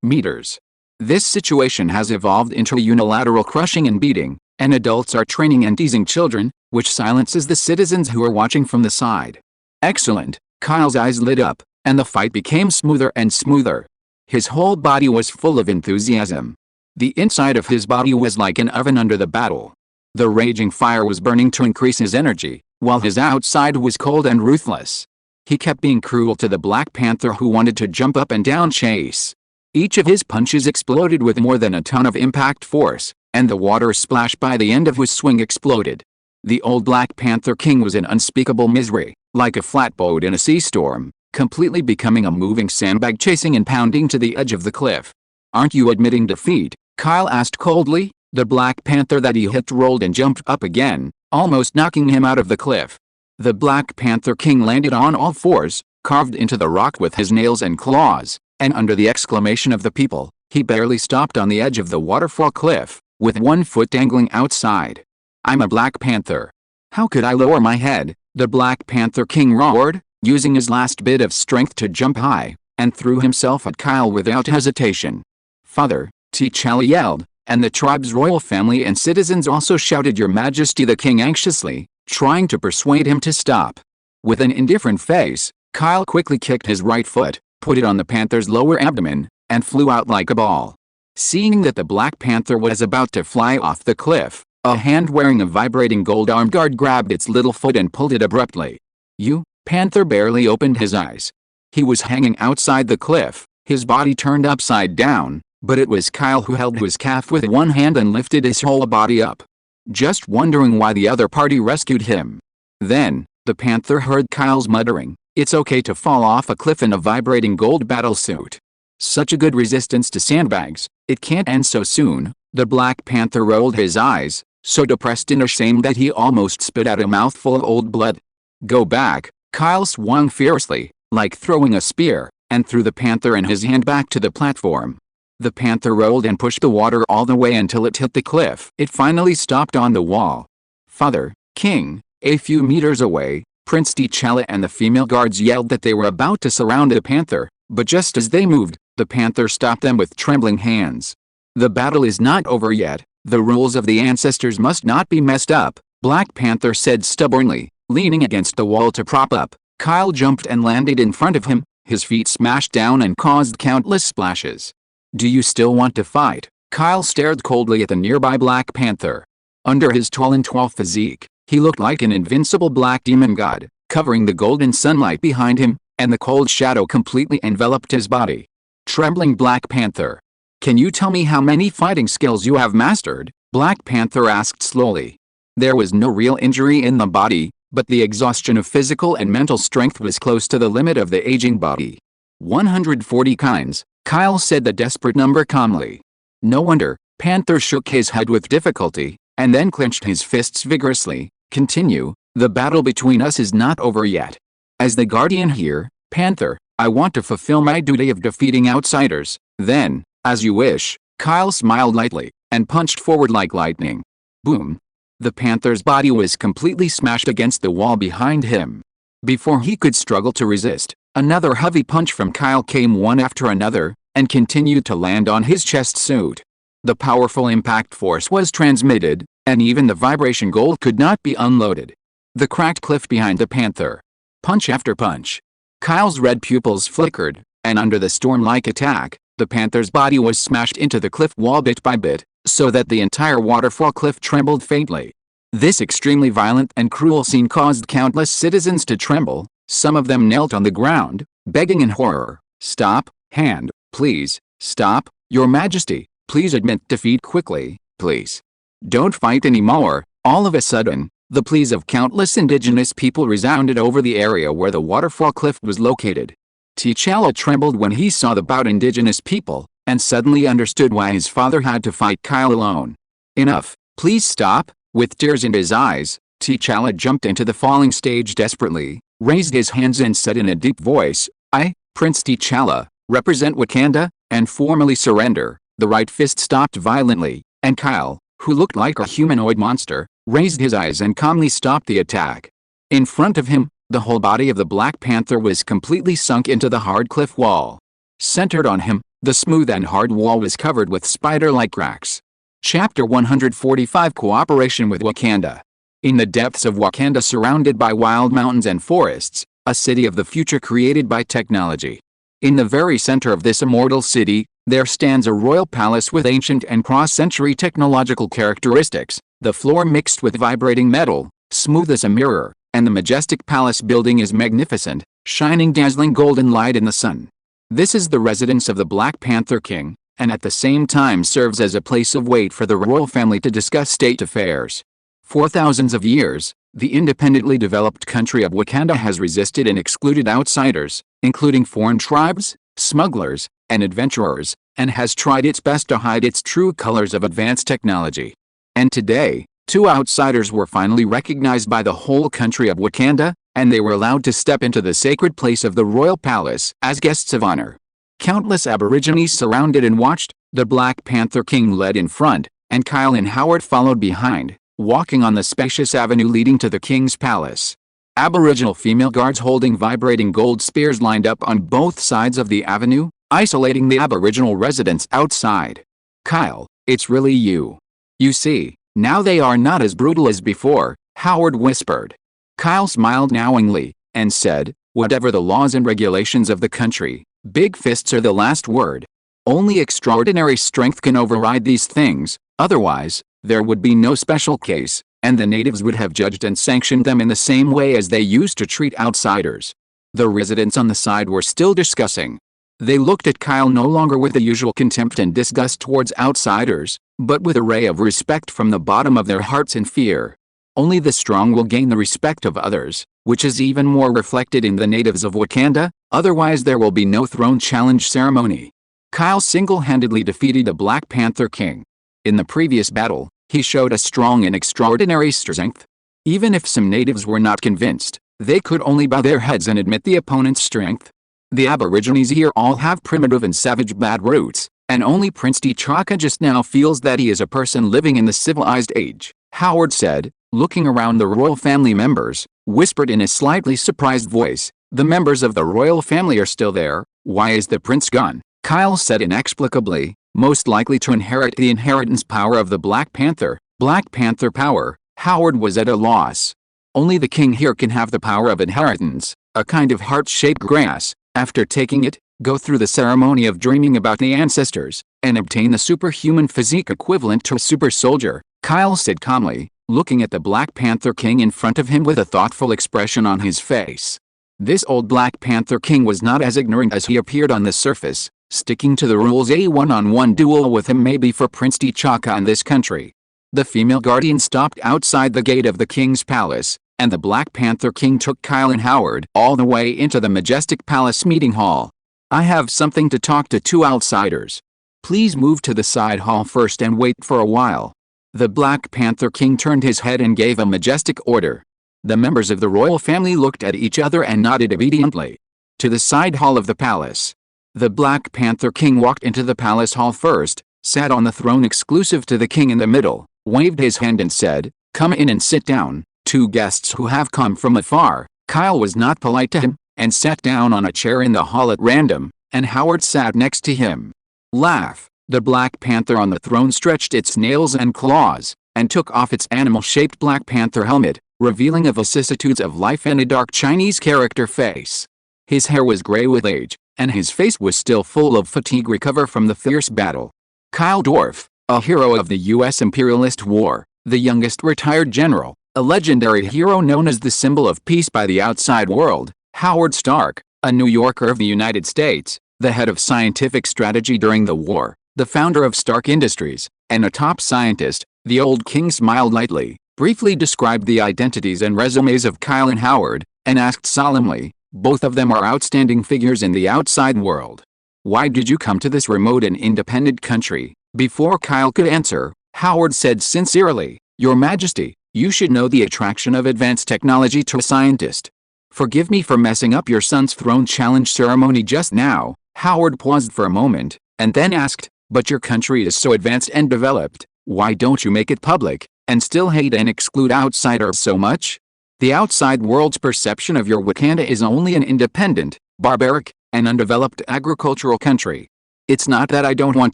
meters. This situation has evolved into a unilateral crushing and beating, and adults are training and teasing children, which silences the citizens who are watching from the side. Excellent, Kyle's eyes lit up, and the fight became smoother and smoother. His whole body was full of enthusiasm. The inside of his body was like an oven under the battle. The raging fire was burning to increase his energy, while his outside was cold and ruthless. He kept being cruel to the Black Panther who wanted to jump up and down chase. Each of his punches exploded with more than a ton of impact force, and the water splash by the end of his swing exploded. The old Black Panther King was in unspeakable misery, like a flatboat in a sea storm, completely becoming a moving sandbag chasing and pounding to the edge of the cliff. Aren't you admitting defeat? Kyle asked coldly. The Black Panther that he hit rolled and jumped up again, almost knocking him out of the cliff. The Black Panther King landed on all fours, carved into the rock with his nails and claws, and under the exclamation of the people, he barely stopped on the edge of the waterfall cliff, with one foot dangling outside. I'm a Black Panther. How could I lower my head? The Black Panther King roared, using his last bit of strength to jump high, and threw himself at Kyle without hesitation. Father, T'Challa yelled, and the tribe's royal family and citizens also shouted Your Majesty the King anxiously, trying to persuade him to stop. With an indifferent face, Kyle quickly kicked his right foot, put it on the panther's lower abdomen, and flew out like a ball. Seeing that the Black Panther was about to fly off the cliff, a hand wearing a vibrating gold arm guard grabbed its little foot and pulled it abruptly. You, Panther barely opened his eyes. He was hanging outside the cliff, his body turned upside down, but it was Kyle who held his calf with one hand and lifted his whole body up. Just wondering why the other party rescued him. Then, the Panther heard Kyle's muttering, It's okay to fall off a cliff in a vibrating gold battlesuit. Such a good resistance to sandbags, it can't end so soon. The Black Panther rolled his eyes, so depressed and ashamed that he almost spit out a mouthful of old blood. Go back, Kyle swung fiercely, like throwing a spear, and threw the Panther and his hand back to the platform. The Panther rolled and pushed the water all the way until it hit the cliff. It finally stopped on the wall. Father, King, a few meters away, Prince T'Challa and the female guards yelled that they were about to surround the Panther, but just as they moved, the Panther stopped them with trembling hands. The battle is not over yet. The rules of the ancestors must not be messed up, Black Panther said stubbornly, leaning against the wall to prop up. Kyle jumped and landed in front of him, his feet smashed down and caused countless splashes. Do you still want to fight? Kyle stared coldly at the nearby Black Panther. Under his tall and tall physique, he looked like an invincible black demon god, covering the golden sunlight behind him, and the cold shadow completely enveloped his body. Trembling Black Panther. Can you tell me how many fighting skills you have mastered? Black Panther asked slowly. There was no real injury in the body, but the exhaustion of physical and mental strength was close to the limit of the aging body. 140 kinds, Kyle said the desperate number calmly. No wonder. Panther shook his head with difficulty, and then clenched his fists vigorously. Continue, the battle between us is not over yet. As the guardian here, Panther, I want to fulfill my duty of defeating outsiders, then, as you wish. Kyle smiled lightly, and punched forward like lightning. Boom. The panther's body was completely smashed against the wall behind him. Before he could struggle to resist, another heavy punch from Kyle came one after another, and continued to land on his chest suit. The powerful impact force was transmitted, and even the vibration gold could not be unloaded. The cracked cliff behind the panther. Punch after punch. Kyle's red pupils flickered, and under the storm-like attack, the panther's body was smashed into the cliff wall bit by bit, so that the entire waterfall cliff trembled faintly. This extremely violent and cruel scene caused countless citizens to tremble. Some of them knelt on the ground, begging in horror, "Stop, hand, please, stop, Your Majesty, please admit defeat quickly, please. Don't fight anymore." All of a sudden, the pleas of countless indigenous people resounded over the area where the waterfall cliff was located. T'Challa trembled when he saw the bowed indigenous people, and suddenly understood why his father had to fight Kyle alone. "Enough, please stop." With tears in his eyes, T'Challa jumped into the falling stage desperately, raised his hands and said in a deep voice, "I, Prince T'Challa, represent Wakanda, and formally surrender." The right fist stopped violently, and Kyle, who looked like a humanoid monster, raised his eyes and calmly stopped the attack. In front of him, the whole body of the Black Panther was completely sunk into the hard cliff wall. Centered on him, the smooth and hard wall was covered with spider-like cracks. Chapter 145 Cooperation with Wakanda. In the depths of Wakanda, surrounded by wild mountains and forests, a city of the future created by technology. In the very center of this immortal city, there stands a royal palace with ancient and cross-century technological characteristics, the floor mixed with vibrating metal, smooth as a mirror, and the majestic palace building is magnificent, shining dazzling golden light in the sun. This is the residence of the Black Panther King, and at the same time serves as a place of wait for the royal family to discuss state affairs. For thousands of years, the independently developed country of Wakanda has resisted and excluded outsiders, including foreign tribes, smugglers, and adventurers, and has tried its best to hide its true colors of advanced technology. And today, two outsiders were finally recognized by the whole country of Wakanda, and they were allowed to step into the sacred place of the royal palace as guests of honor. Countless Aborigines surrounded and watched. The Black Panther King led in front, and Kyle and Howard followed behind, walking on the spacious avenue leading to the king's palace. Aboriginal female guards holding vibrating gold spears lined up on both sides of the avenue, isolating the Aboriginal residents outside. "Kyle, it's really you. You see, now they are not as brutal as before," Howard whispered. Kyle smiled knowingly, and said, "Whatever the laws and regulations of the country, big fists are the last word. Only extraordinary strength can override these things, otherwise, there would be no special case, and the natives would have judged and sanctioned them in the same way as they used to treat outsiders." The residents on the side were still discussing. They looked at Kyle no longer with the usual contempt and disgust towards outsiders, but with a ray of respect from the bottom of their hearts and fear. Only the strong will gain the respect of others, which is even more reflected in the natives of Wakanda, otherwise there will be no throne challenge ceremony. Kyle single-handedly defeated the Black Panther King. In the previous battle, he showed a strong and extraordinary strength. Even if some natives were not convinced, they could only bow their heads and admit the opponent's strength. The Aborigines here all have primitive and savage bad roots, and only Prince T'Chaka just now feels that he is a person living in the civilized age, Howard said, looking around. The royal family members, whispered in a slightly surprised voice, "The members of the royal family are still there, why is the prince gone?" Kyle said inexplicably, "Most likely to inherit the inheritance power of the Black Panther." Black Panther power, Howard was at a loss. Only the king here can have the power of inheritance, a kind of heart-shaped grass. After taking it, go through the ceremony of dreaming about the ancestors, and obtain the superhuman physique equivalent to a super soldier, Kyle said calmly, looking at the Black Panther King in front of him with a thoughtful expression on his face. This old Black Panther King was not as ignorant as he appeared on the surface. Sticking to the rules, a one-on-one duel with him may be for Prince T'Chaka and this country. The female guardian stopped outside the gate of the king's palace, and the Black Panther King took Kyle and Howard all the way into the majestic palace meeting hall. I have something to talk to two outsiders. Please move to the side hall first and wait for a while. The Black Panther King turned his head and gave a majestic order. The members of the royal family looked at each other and nodded obediently. To the side hall of the palace. The Black Panther King walked into the palace hall first, sat on the throne exclusive to the king in the middle, waved his hand and said, "Come in and sit down, two guests who have come from afar." Kyle was not polite to him, and sat down on a chair in the hall at random, and Howard sat next to him. Laugh. The Black Panther on the throne stretched its nails and claws, and took off its animal-shaped Black Panther helmet, revealing the vicissitudes of life in a dark Chinese character face. His hair was gray with age, and his face was still full of fatigue recovered from the fierce battle. Kyle Dorff, a hero of the U.S. imperialist war, the youngest retired general, a legendary hero known as the symbol of peace by the outside world. Howard Stark, a New Yorker of the United States, the head of scientific strategy during the war, the founder of Stark Industries, and a top scientist. The old king smiled lightly, briefly described the identities and resumes of Kyle and Howard, and asked solemnly, "Both of them are outstanding figures in the outside world. Why did you come to this remote and independent country?" Before Kyle could answer, Howard said sincerely, "Your Majesty, you should know the attraction of advanced technology to a scientist. Forgive me for messing up your son's throne challenge ceremony just now." Howard paused for a moment, and then asked, "But your country is so advanced and developed, why don't you make it public, and still hate and exclude outsiders so much? The outside world's perception of your Wakanda is only an independent, barbaric, and undeveloped agricultural country. It's not that I don't want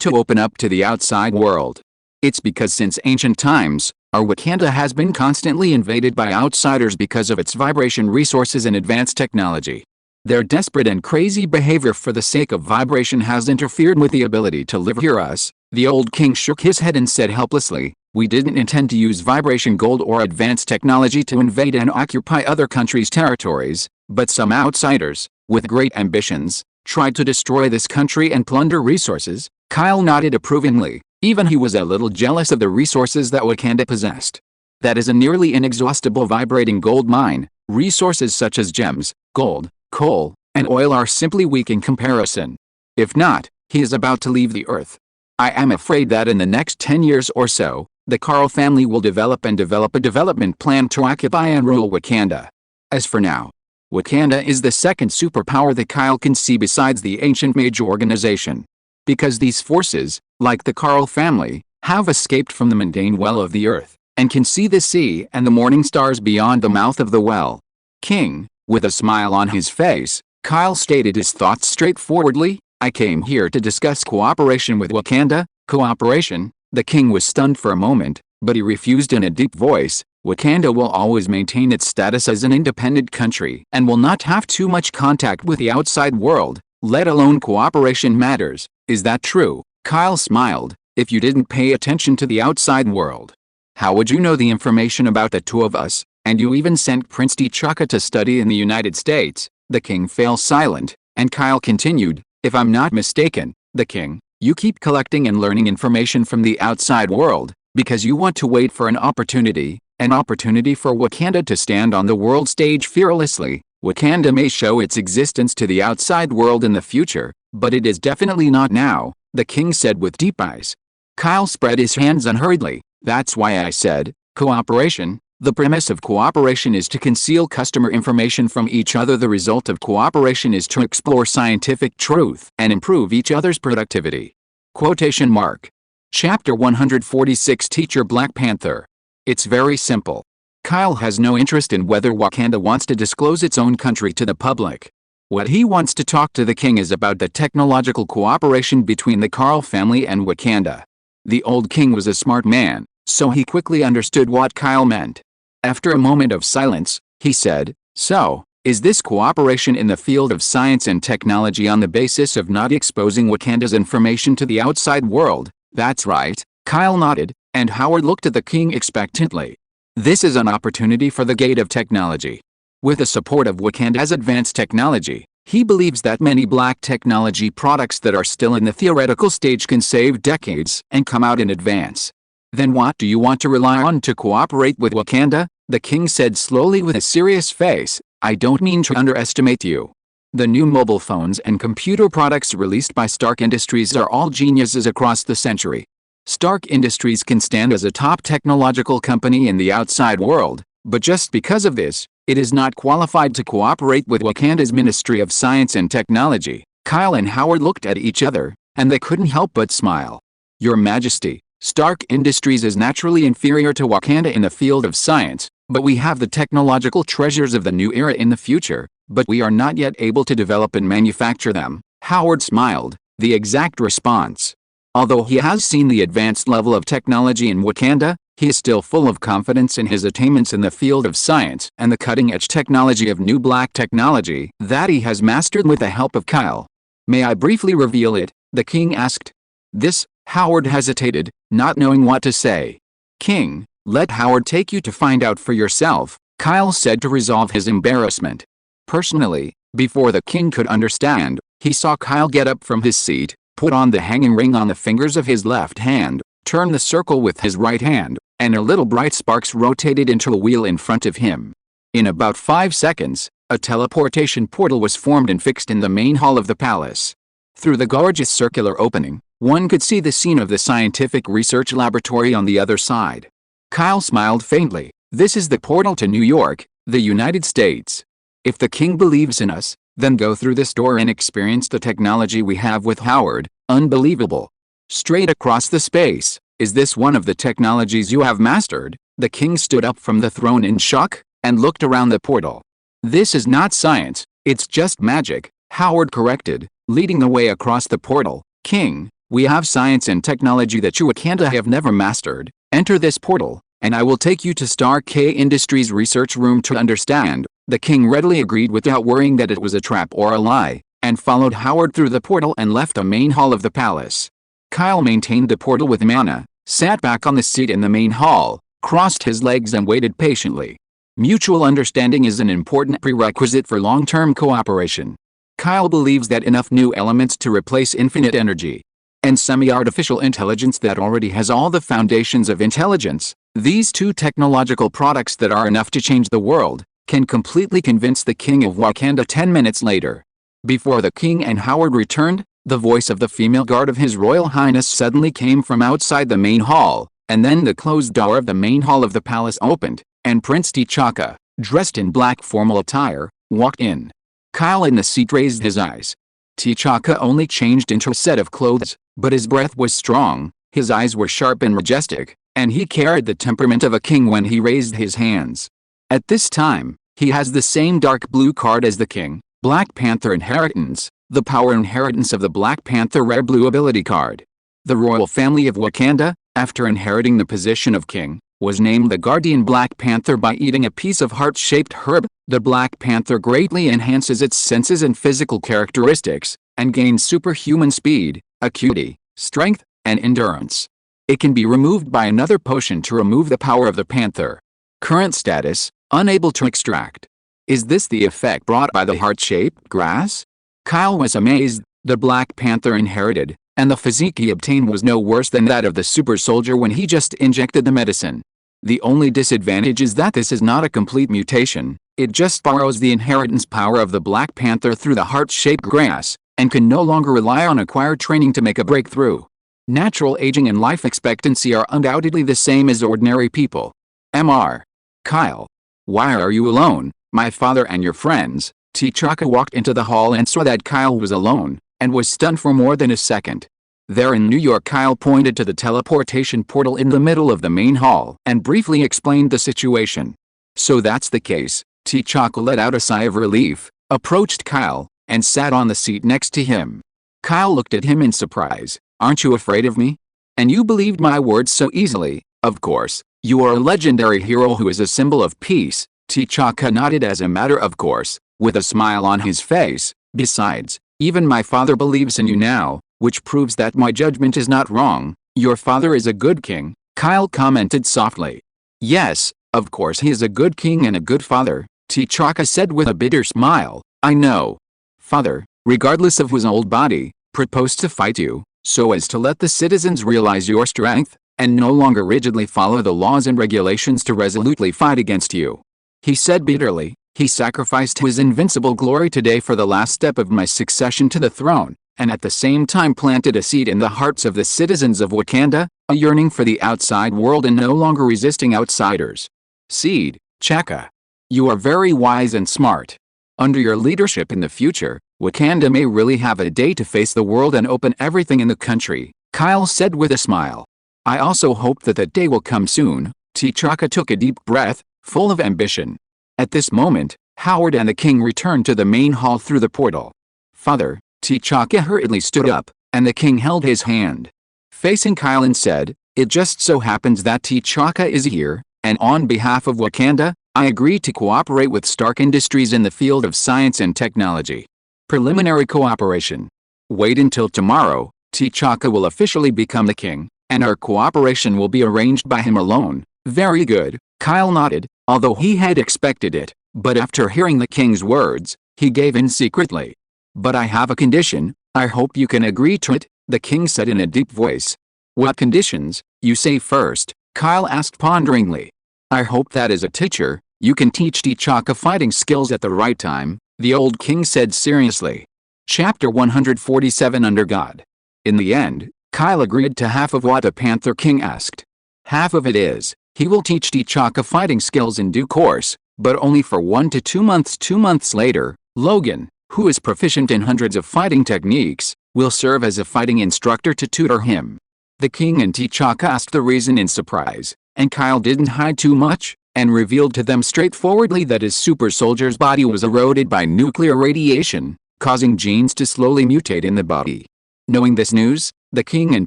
to open up to the outside world. It's because since ancient times, our Wakanda has been constantly invaded by outsiders because of its vibration resources and advanced technology. Their desperate and crazy behavior for the sake of vibration has interfered with the ability to live here." The old king shook his head and said helplessly, "We didn't intend to use vibration gold or advanced technology to invade and occupy other countries' territories, but some outsiders, with great ambitions, tried to destroy this country and plunder resources." Kyle nodded approvingly. Even he was a little jealous of the resources that Wakanda possessed. That is a nearly inexhaustible vibrating gold mine. Resources such as gems, gold, coal, and oil are simply weak in comparison. If not, he is about to leave the earth. I am afraid that in the next 10 years or so, the Carl family will develop a development plan to occupy and rule Wakanda. As for now, Wakanda is the second superpower that Kyle can see besides the ancient Mage organization. Because these forces, like the Carl family, have escaped from the mundane well of the earth, and can see the sea and the morning stars beyond the mouth of the well. King, with a smile on his face, Kyle stated his thoughts straightforwardly, "I came here to discuss cooperation with Wakanda." Cooperation? The king was stunned for a moment, but he refused in a deep voice. "Wakanda will always maintain its status as an independent country and will not have too much contact with the outside world, let alone cooperation matters. Is that true?" Kyle smiled. "If you didn't pay attention to the outside world, how would you know the information about the two of us? And you even sent Prince T'Chaka to study in the United States." The king fell silent, and Kyle continued, "If I'm not mistaken, the king, you keep collecting and learning information from the outside world, because you want to wait for an opportunity for Wakanda to stand on the world stage fearlessly. Wakanda may show its existence to the outside world in the future, but it is definitely not now," the king said with deep eyes. Kyle spread his hands unhurriedly. "That's why I said, cooperation. The premise of cooperation is to conceal customer information from each other. The result of cooperation is to explore scientific truth and improve each other's productivity." Quotation mark. Chapter 146 Teacher Black Panther. It's very simple. Kyle has no interest in whether Wakanda wants to disclose its own country to the public. What he wants to talk to the king is about the technological cooperation between the Carl family and Wakanda. The old king was a smart man, so he quickly understood what Kyle meant. After a moment of silence, he said, "So, is this cooperation in the field of science and technology on the basis of not exposing Wakanda's information to the outside world?" "That's right," Kyle nodded, and Howard looked at the king expectantly. "This is an opportunity for the gate of technology. With the support of Wakanda's advanced technology, he believes that many black technology products that are still in the theoretical stage can save decades and come out in advance. Then what do you want to rely on to cooperate with Wakanda? The king said slowly with a serious face. I don't mean to underestimate you. The new mobile phones and computer products released by Stark Industries are all geniuses across the century. Stark Industries can stand as a top technological company in the outside world, but just because of this, it is not qualified to cooperate with Wakanda's Ministry of Science and Technology. Kyle and Howard looked at each other, and they couldn't help but smile. Your Majesty, Stark Industries is naturally inferior to Wakanda in the field of science, but we have the technological treasures of the new era in the future, but we are not yet able to develop and manufacture them. Howard smiled, the exact response. Although he has seen the advanced level of technology in Wakanda, he is still full of confidence in his attainments in the field of science and the cutting-edge technology of new black technology that he has mastered with the help of Kyle. May I briefly reveal it? The king asked. This, Howard hesitated, not knowing what to say. King, let Howard take you to find out for yourself, Kyle said to resolve his embarrassment. Personally, before the king could understand, he saw Kyle get up from his seat, put on the hanging ring on the fingers of his left hand, turn the circle with his right hand, and a little bright sparks rotated into a wheel in front of him. In about 5 seconds, a teleportation portal was formed and fixed in the main hall of the palace. Through the gorgeous circular opening, one could see the scene of the scientific research laboratory on the other side. Kyle smiled faintly. This is the portal to New York, the United States. If the king believes in us, then go through this door and experience the technology we have with Howard. Unbelievable. Straight across the space. Is this one of the technologies you have mastered? The king stood up from the throne in shock, and looked around the portal. This is not science, it's just magic, Howard corrected, leading the way across the portal. King, we have science and technology that you Wakanda have never mastered. Enter this portal, and I will take you to Stark Industries research room to understand. The king readily agreed without worrying that it was a trap or a lie, and followed Howard through the portal and left the main hall of the palace. Kyle maintained the portal with mana, sat back on the seat in the main hall, crossed his legs and waited patiently. Mutual understanding is an important prerequisite for long-term cooperation. Kyle believes that enough new elements to replace infinite energy and semi-artificial intelligence that already has all the foundations of intelligence, these two technological products that are enough to change the world, can completely convince the king of Wakanda 10 minutes later. Before the king and Howard returned, the voice of the female guard of His Royal Highness suddenly came from outside the main hall, and then the closed door of the main hall of the palace opened, and Prince T'Chaka, dressed in black formal attire, walked in. Kyle in the seat raised his eyes. T'Chaka only changed into a set of clothes, but his breath was strong, his eyes were sharp and majestic, and he carried the temperament of a king when he raised his hands. At this time, he has the same dark blue card as the king, Black Panther Inheritance, the power inheritance of the Black Panther Rare Blue Ability card. The royal family of Wakanda, after inheriting the position of king, was named the Guardian Black Panther by eating a piece of heart-shaped herb. The Black Panther greatly enhances its senses and physical characteristics, and gains superhuman speed, acuity, strength, and endurance. It can be removed by another potion to remove the power of the panther. Current status, unable to extract. Is this the effect brought by the heart-shaped grass? Kyle was amazed. The Black Panther inherited, and the physique he obtained was no worse than that of the super soldier when he just injected the medicine. The only disadvantage is that this is not a complete mutation, it just borrows the inheritance power of the Black Panther through the heart-shaped grass, and can no longer rely on acquired training to make a breakthrough. Natural aging and life expectancy are undoubtedly the same as ordinary people. Mr. Kyle. Why are you alone, my father and your friends? T'Chaka walked into the hall and saw that Kyle was alone, and was stunned for more than a second. There in New York, Kyle pointed to the teleportation portal in the middle of the main hall and briefly explained the situation. So that's the case. T'Chaka let out a sigh of relief, approached Kyle, and sat on the seat next to him. Kyle looked at him in surprise. Aren't you afraid of me? And you believed my words so easily? Of course, you are a legendary hero who is a symbol of peace. T'Chaka nodded as a matter of course, with a smile on his face. Besides, even my father believes in you now, which proves that my judgment is not wrong. Your father is a good king, Kyle commented softly. Yes, of course he is a good king and a good father, T'Chaka said with a bitter smile. I know. Father, regardless of his old body, proposed to fight you, so as to let the citizens realize your strength. and no longer rigidly follow the laws and regulations to resolutely fight against you. He said bitterly, he sacrificed his invincible glory today for the last step of my succession to the throne, and at the same time planted a seed in the hearts of the citizens of Wakanda, a yearning for the outside world and no longer resisting outsiders. Seed, Chaka. You are very wise and smart. Under your leadership in the future, Wakanda may really have a day to face the world and open everything in the country, Kyle said with a smile. I also hope that day will come soon. T'Chaka took a deep breath, full of ambition. At this moment, Howard and the king returned to the main hall through the portal. Father, T'Chaka hurriedly stood up, and the king held his hand. Facing Kyle and said, it just so happens that T'Chaka is here, and on behalf of Wakanda, I agree to cooperate with Stark Industries in the field of science and technology. Preliminary cooperation. Wait until tomorrow, T'Chaka will officially become the king, and our cooperation will be arranged by him alone. Very good, Kyle nodded, although he had expected it, but after hearing the king's words, he gave in secretly. But I have a condition, I hope you can agree to it, the king said in a deep voice. What conditions, you say first, Kyle asked ponderingly. I hope that as a teacher, you can teach T'Chaka fighting skills at the right time, the old king said seriously. Chapter 147 Under God. In the end, Kyle agreed to half of what the Panther King asked. Half of it is, he will teach T'Chaka fighting skills in due course, but only for 1 to 2 months. 2 months later, Logan, who is proficient in hundreds of fighting techniques, will serve as a fighting instructor to tutor him. The king and T'Chaka asked the reason in surprise, and Kyle didn't hide too much, and revealed to them straightforwardly that his super soldier's body was eroded by nuclear radiation, causing genes to slowly mutate in the body. Knowing this news, the king and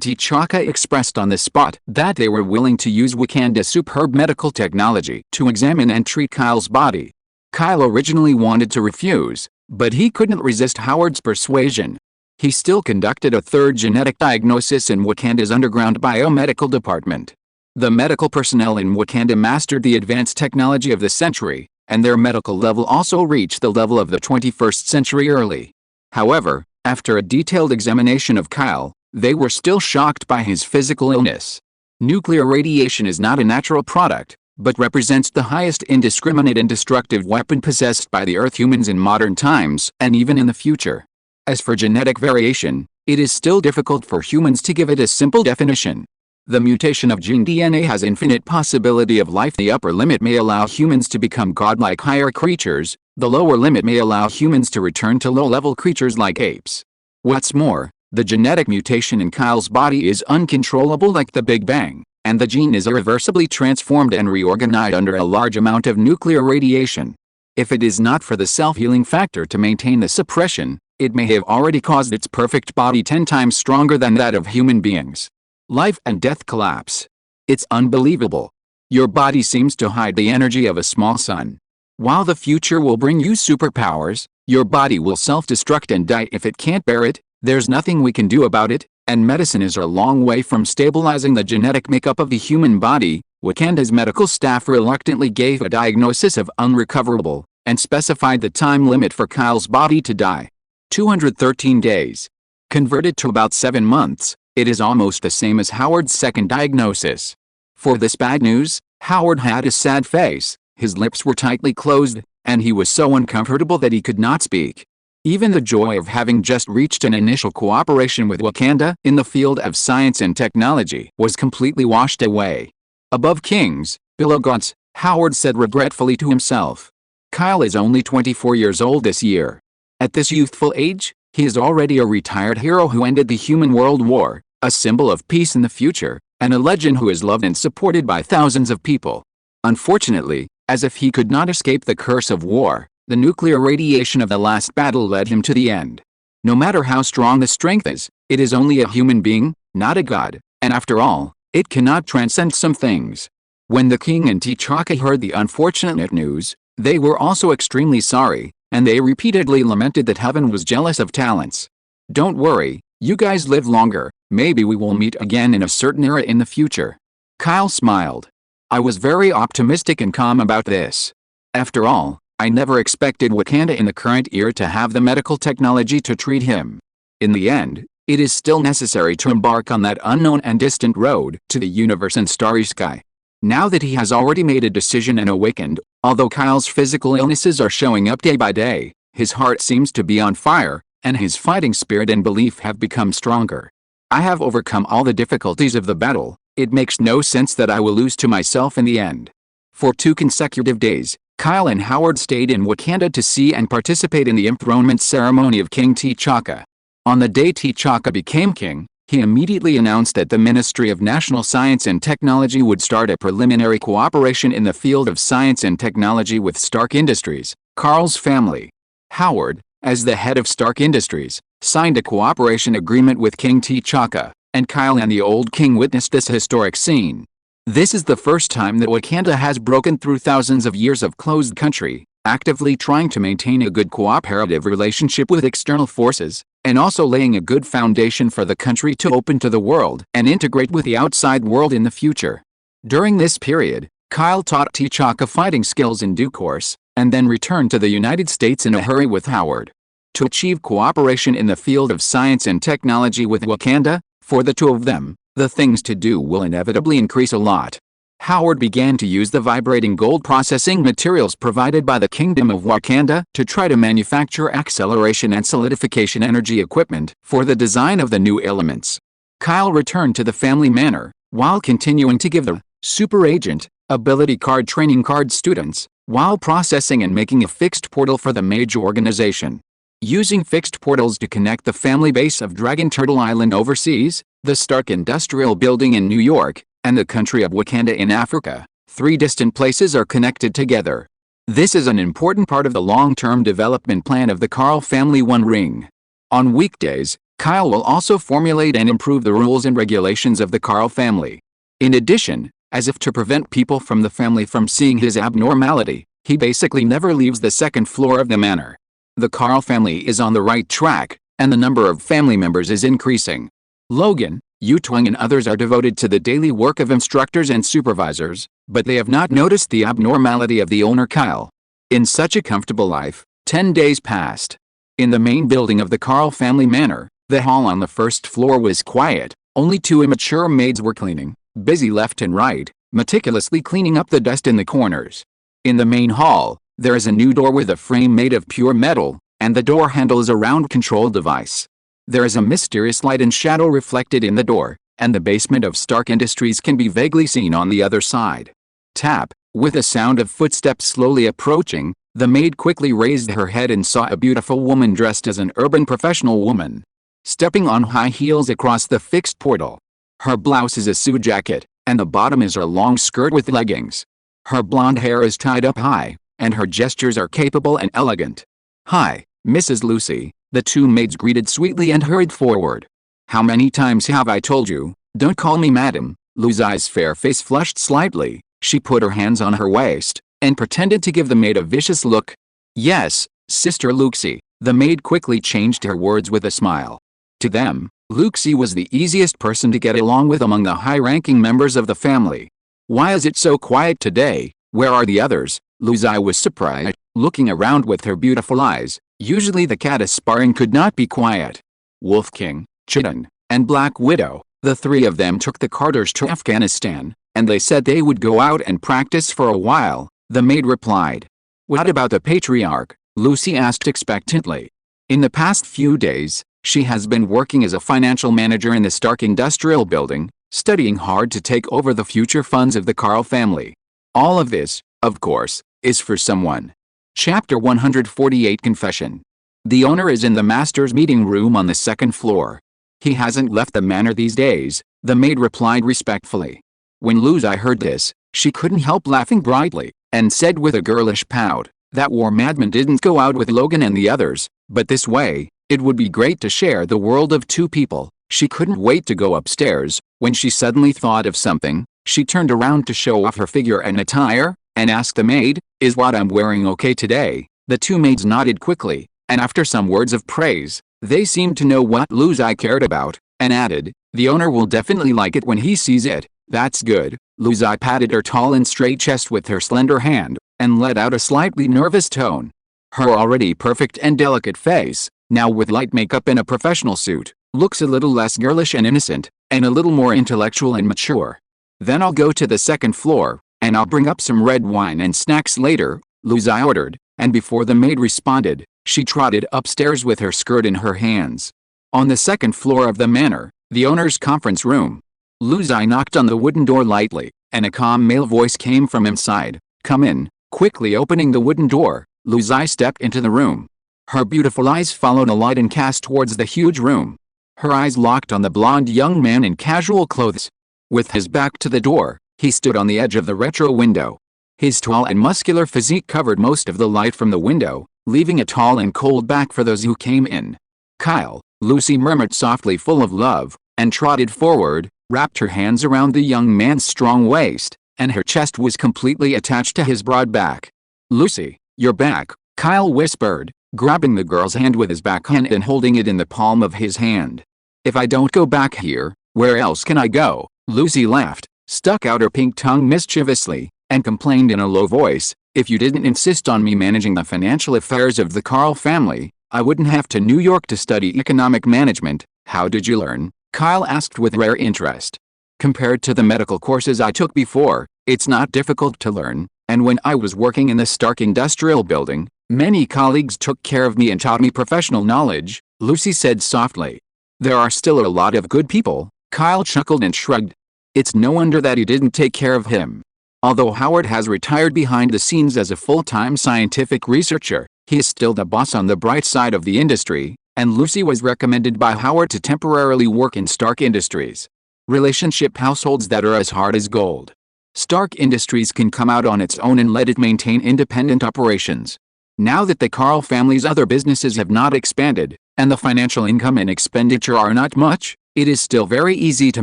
T'Chaka expressed on the spot that they were willing to use Wakanda's superb medical technology to examine and treat Kyle's body. Kyle originally wanted to refuse, but he couldn't resist Howard's persuasion. He still conducted a third genetic diagnosis in Wakanda's underground biomedical department. The medical personnel in Wakanda mastered the advanced technology of the century, and their medical level also reached the level of the 21st century early. However, after a detailed examination of Kyle, they were still shocked by his physical illness. Nuclear radiation is not a natural product, but represents the highest indiscriminate and destructive weapon possessed by the Earth humans in modern times and even in the future. As for genetic variation, it is still difficult for humans to give it a simple definition. The mutation of gene DNA has infinite possibility of life. The upper limit may allow humans to become godlike higher creatures, the lower limit may allow humans to return to low-level creatures like apes. What's more, the genetic mutation in Kyle's body is uncontrollable like the Big Bang, and the gene is irreversibly transformed and reorganized under a large amount of nuclear radiation. If it is not for the self-healing factor to maintain the suppression, it may have already caused its perfect body 10 times stronger than that of human beings. Life and death collapse. It's unbelievable. Your body seems to hide the energy of a small sun. While the future will bring you superpowers, your body will self-destruct and die if it can't bear it. There's nothing we can do about it, and medicine is a long way from stabilizing the genetic makeup of the human body. Wakanda's medical staff reluctantly gave a diagnosis of unrecoverable, and specified the time limit for Kyle's body to die. 213 days. Converted to about 7 months, it is almost the same as Howard's second diagnosis. For this bad news, Howard had a sad face, his lips were tightly closed, and he was so uncomfortable that he could not speak. Even the joy of having just reached an initial cooperation with Wakanda in the field of science and technology was completely washed away. Above kings, below gods, Howard said regretfully to himself. Kyle is only 24 years old this year. At this youthful age, he is already a retired hero who ended the human world war, a symbol of peace in the future, and a legend who is loved and supported by thousands of people. Unfortunately, as if he could not escape the curse of war, the nuclear radiation of the last battle led him to the end. No matter how strong the strength is, it is only a human being, not a god, and after all, it cannot transcend some things. When the king and T'Chaka heard the unfortunate news, they were also extremely sorry, and they repeatedly lamented that heaven was jealous of talents. Don't worry, you guys live longer, maybe we will meet again in a certain era in the future. Kyle smiled. I was very optimistic and calm about this. After all, I never expected Wakanda in the current era to have the medical technology to treat him. In the end, It is still necessary to embark on that unknown and distant road to the universe and starry sky. Now that he has already made a decision and awakened, although Kyle's physical illnesses are showing up day by day, his heart seems to be on fire, and his fighting spirit and belief have become stronger. I have overcome all the difficulties of the battle. It makes no sense that I will lose to myself in the end. For 2 consecutive days, Kyle and Howard stayed in Wakanda to see and participate in the enthronement ceremony of King T'Chaka. On the day T'Chaka became king, he immediately announced that the Ministry of National Science and Technology would start a preliminary cooperation in the field of science and technology with Stark Industries, Carl's family. Howard, as the head of Stark Industries, signed a cooperation agreement with King T'Chaka, and Kyle and the old king witnessed this historic scene. This is the first time that Wakanda has broken through thousands of years of closed country, actively trying to maintain a good cooperative relationship with external forces, and also laying a good foundation for the country to open to the world and integrate with the outside world in the future. During this period, Kyle taught T'Chaka fighting skills in due course, and then returned to the United States in a hurry with Howard. To achieve cooperation in the field of science and technology with Wakanda, for the 2 of them, the things to do will inevitably increase a lot. Howard began to use the vibrating gold processing materials provided by the Kingdom of Wakanda to try to manufacture acceleration and solidification energy equipment for the design of the new elements. Kyle returned to the family manor, while continuing to give the Super Agent ability card training card students, while processing and making a fixed portal for the Mage organization. Using fixed portals to connect the family base of Dragon Turtle Island overseas, the Stark Industrial Building in New York, and the country of Wakanda in Africa, 3 distant places are connected together. This is an important part of the long-term development plan of the Carl family One Ring. On weekdays, Kyle will also formulate and improve the rules and regulations of the Carl family. In addition, as if to prevent people from the family from seeing his abnormality, he basically never leaves the 2nd floor of the manor. The Carl family is on the right track, and the number of family members is increasing. Logan, Yutwang and others are devoted to the daily work of instructors and supervisors, but they have not noticed the abnormality of the owner Kyle. In such a comfortable life, 10 days passed. In the main building of the Carl family manor, the hall on the 1st floor was quiet. Only 2 immature maids were cleaning, busy left and right, meticulously cleaning up the dust in the corners. In the main hall, there is a new door with a frame made of pure metal, and the door handle is a round control device. There is a mysterious light and shadow reflected in the door, and the basement of Stark Industries can be vaguely seen on the other side. Tap, with a sound of footsteps slowly approaching, the maid quickly raised her head and saw a beautiful woman dressed as an urban professional woman, stepping on high heels across the fixed portal. Her blouse is a suit jacket, and the bottom is a long skirt with leggings. Her blonde hair is tied up high, and her gestures are capable and elegant. "Hi, Mrs. Lucy," the 2 maids greeted sweetly and hurried forward. "How many times have I told you, don't call me madam?" Lucy's fair face flushed slightly. She put her hands on her waist, and pretended to give the maid a vicious look. "Yes, Sister Lucy," the maid quickly changed her words with a smile. To them, Lucy was the easiest person to get along with among the high-ranking members of the family. "Why is it so quiet today? Where are the others?" Lucy was surprised, looking around with her beautiful eyes. Usually the cat sparring could not be quiet. Wolf King, Chitin, and Black Widow, the 3 of them took the Carters to Afghanistan, and they said they would go out and practice for a while, the maid replied. "What about the patriarch?" Lucy asked expectantly. In the past few days, she has been working as a financial manager in the Stark Industrial Building, studying hard to take over the future funds of the Carl family. All of this, of course, is for someone. Chapter 148 Confession. The owner is in the master's meeting room on the 2nd floor. "He hasn't left the manor these days," the maid replied respectfully. When Lucy heard this, she couldn't help laughing brightly, and said with a girlish pout, "That war madman didn't go out with Logan and the others, but this way, it would be great to share the world of 2 people." She couldn't wait to go upstairs. When she suddenly thought of something, she turned around to show off her figure and attire, and asked the maid, "Is what I'm wearing okay today?" The 2 maids nodded quickly, and after some words of praise, they seemed to know what Lucy cared about, and added, "The owner will definitely like it when he sees it." "That's good." Lucy patted her tall and straight chest with her slender hand, and let out a slightly nervous tone. Her already perfect and delicate face, now with light makeup and a professional suit, Looks a little less girlish and innocent, and a little more intellectual and mature. Then I'll go to the second floor, and I'll bring up some red wine and snacks later, Lucy ordered, and before the maid responded, she trotted upstairs with her skirt in her hands. On the second floor of the manor, the owner's conference room, Lucy knocked on the wooden door lightly, and a calm male voice came from inside. "Come in." Quickly opening the wooden door, Lucy stepped into the room. Her beautiful eyes followed a light and cast towards the huge room. Her eyes locked on the blonde young man in casual clothes. With his back to the door, he stood on the edge of the retro window. His tall and muscular physique covered most of the light from the window, leaving a tall and cold back for those who came in. "Kyle," Lucy murmured softly, full of love, and trotted forward, wrapped her hands around the young man's strong waist, and her chest was completely attached to his broad back. "Lucy, you're back," Kyle whispered, grabbing the girl's hand with his backhand and holding it in the palm of his hand. "If I don't go back here, where else can I go?" Lucy laughed, stuck out her pink tongue mischievously, and complained in a low voice, "If you didn't insist on me managing the financial affairs of the Carl family, I wouldn't have to New York to study economic management." "How did you learn?" Kyle asked with rare interest. "Compared to the medical courses I took before, it's not difficult to learn, and when I was working in the Stark Industrial Building, many colleagues took care of me and taught me professional knowledge," Lucy said softly. "There are still a lot of good people," Kyle chuckled and shrugged. "It's no wonder that he didn't take care of him. Although Howard has retired behind the scenes as a full-time scientific researcher, he is still the boss on the bright side of the industry, and Lucy was recommended by Howard to temporarily work in Stark Industries. Relationship households that are as hard as gold. Stark Industries can come out on its own and let it maintain independent operations. Now that the Carl family's other businesses have not expanded, and the financial income and expenditure are not much, it is still very easy to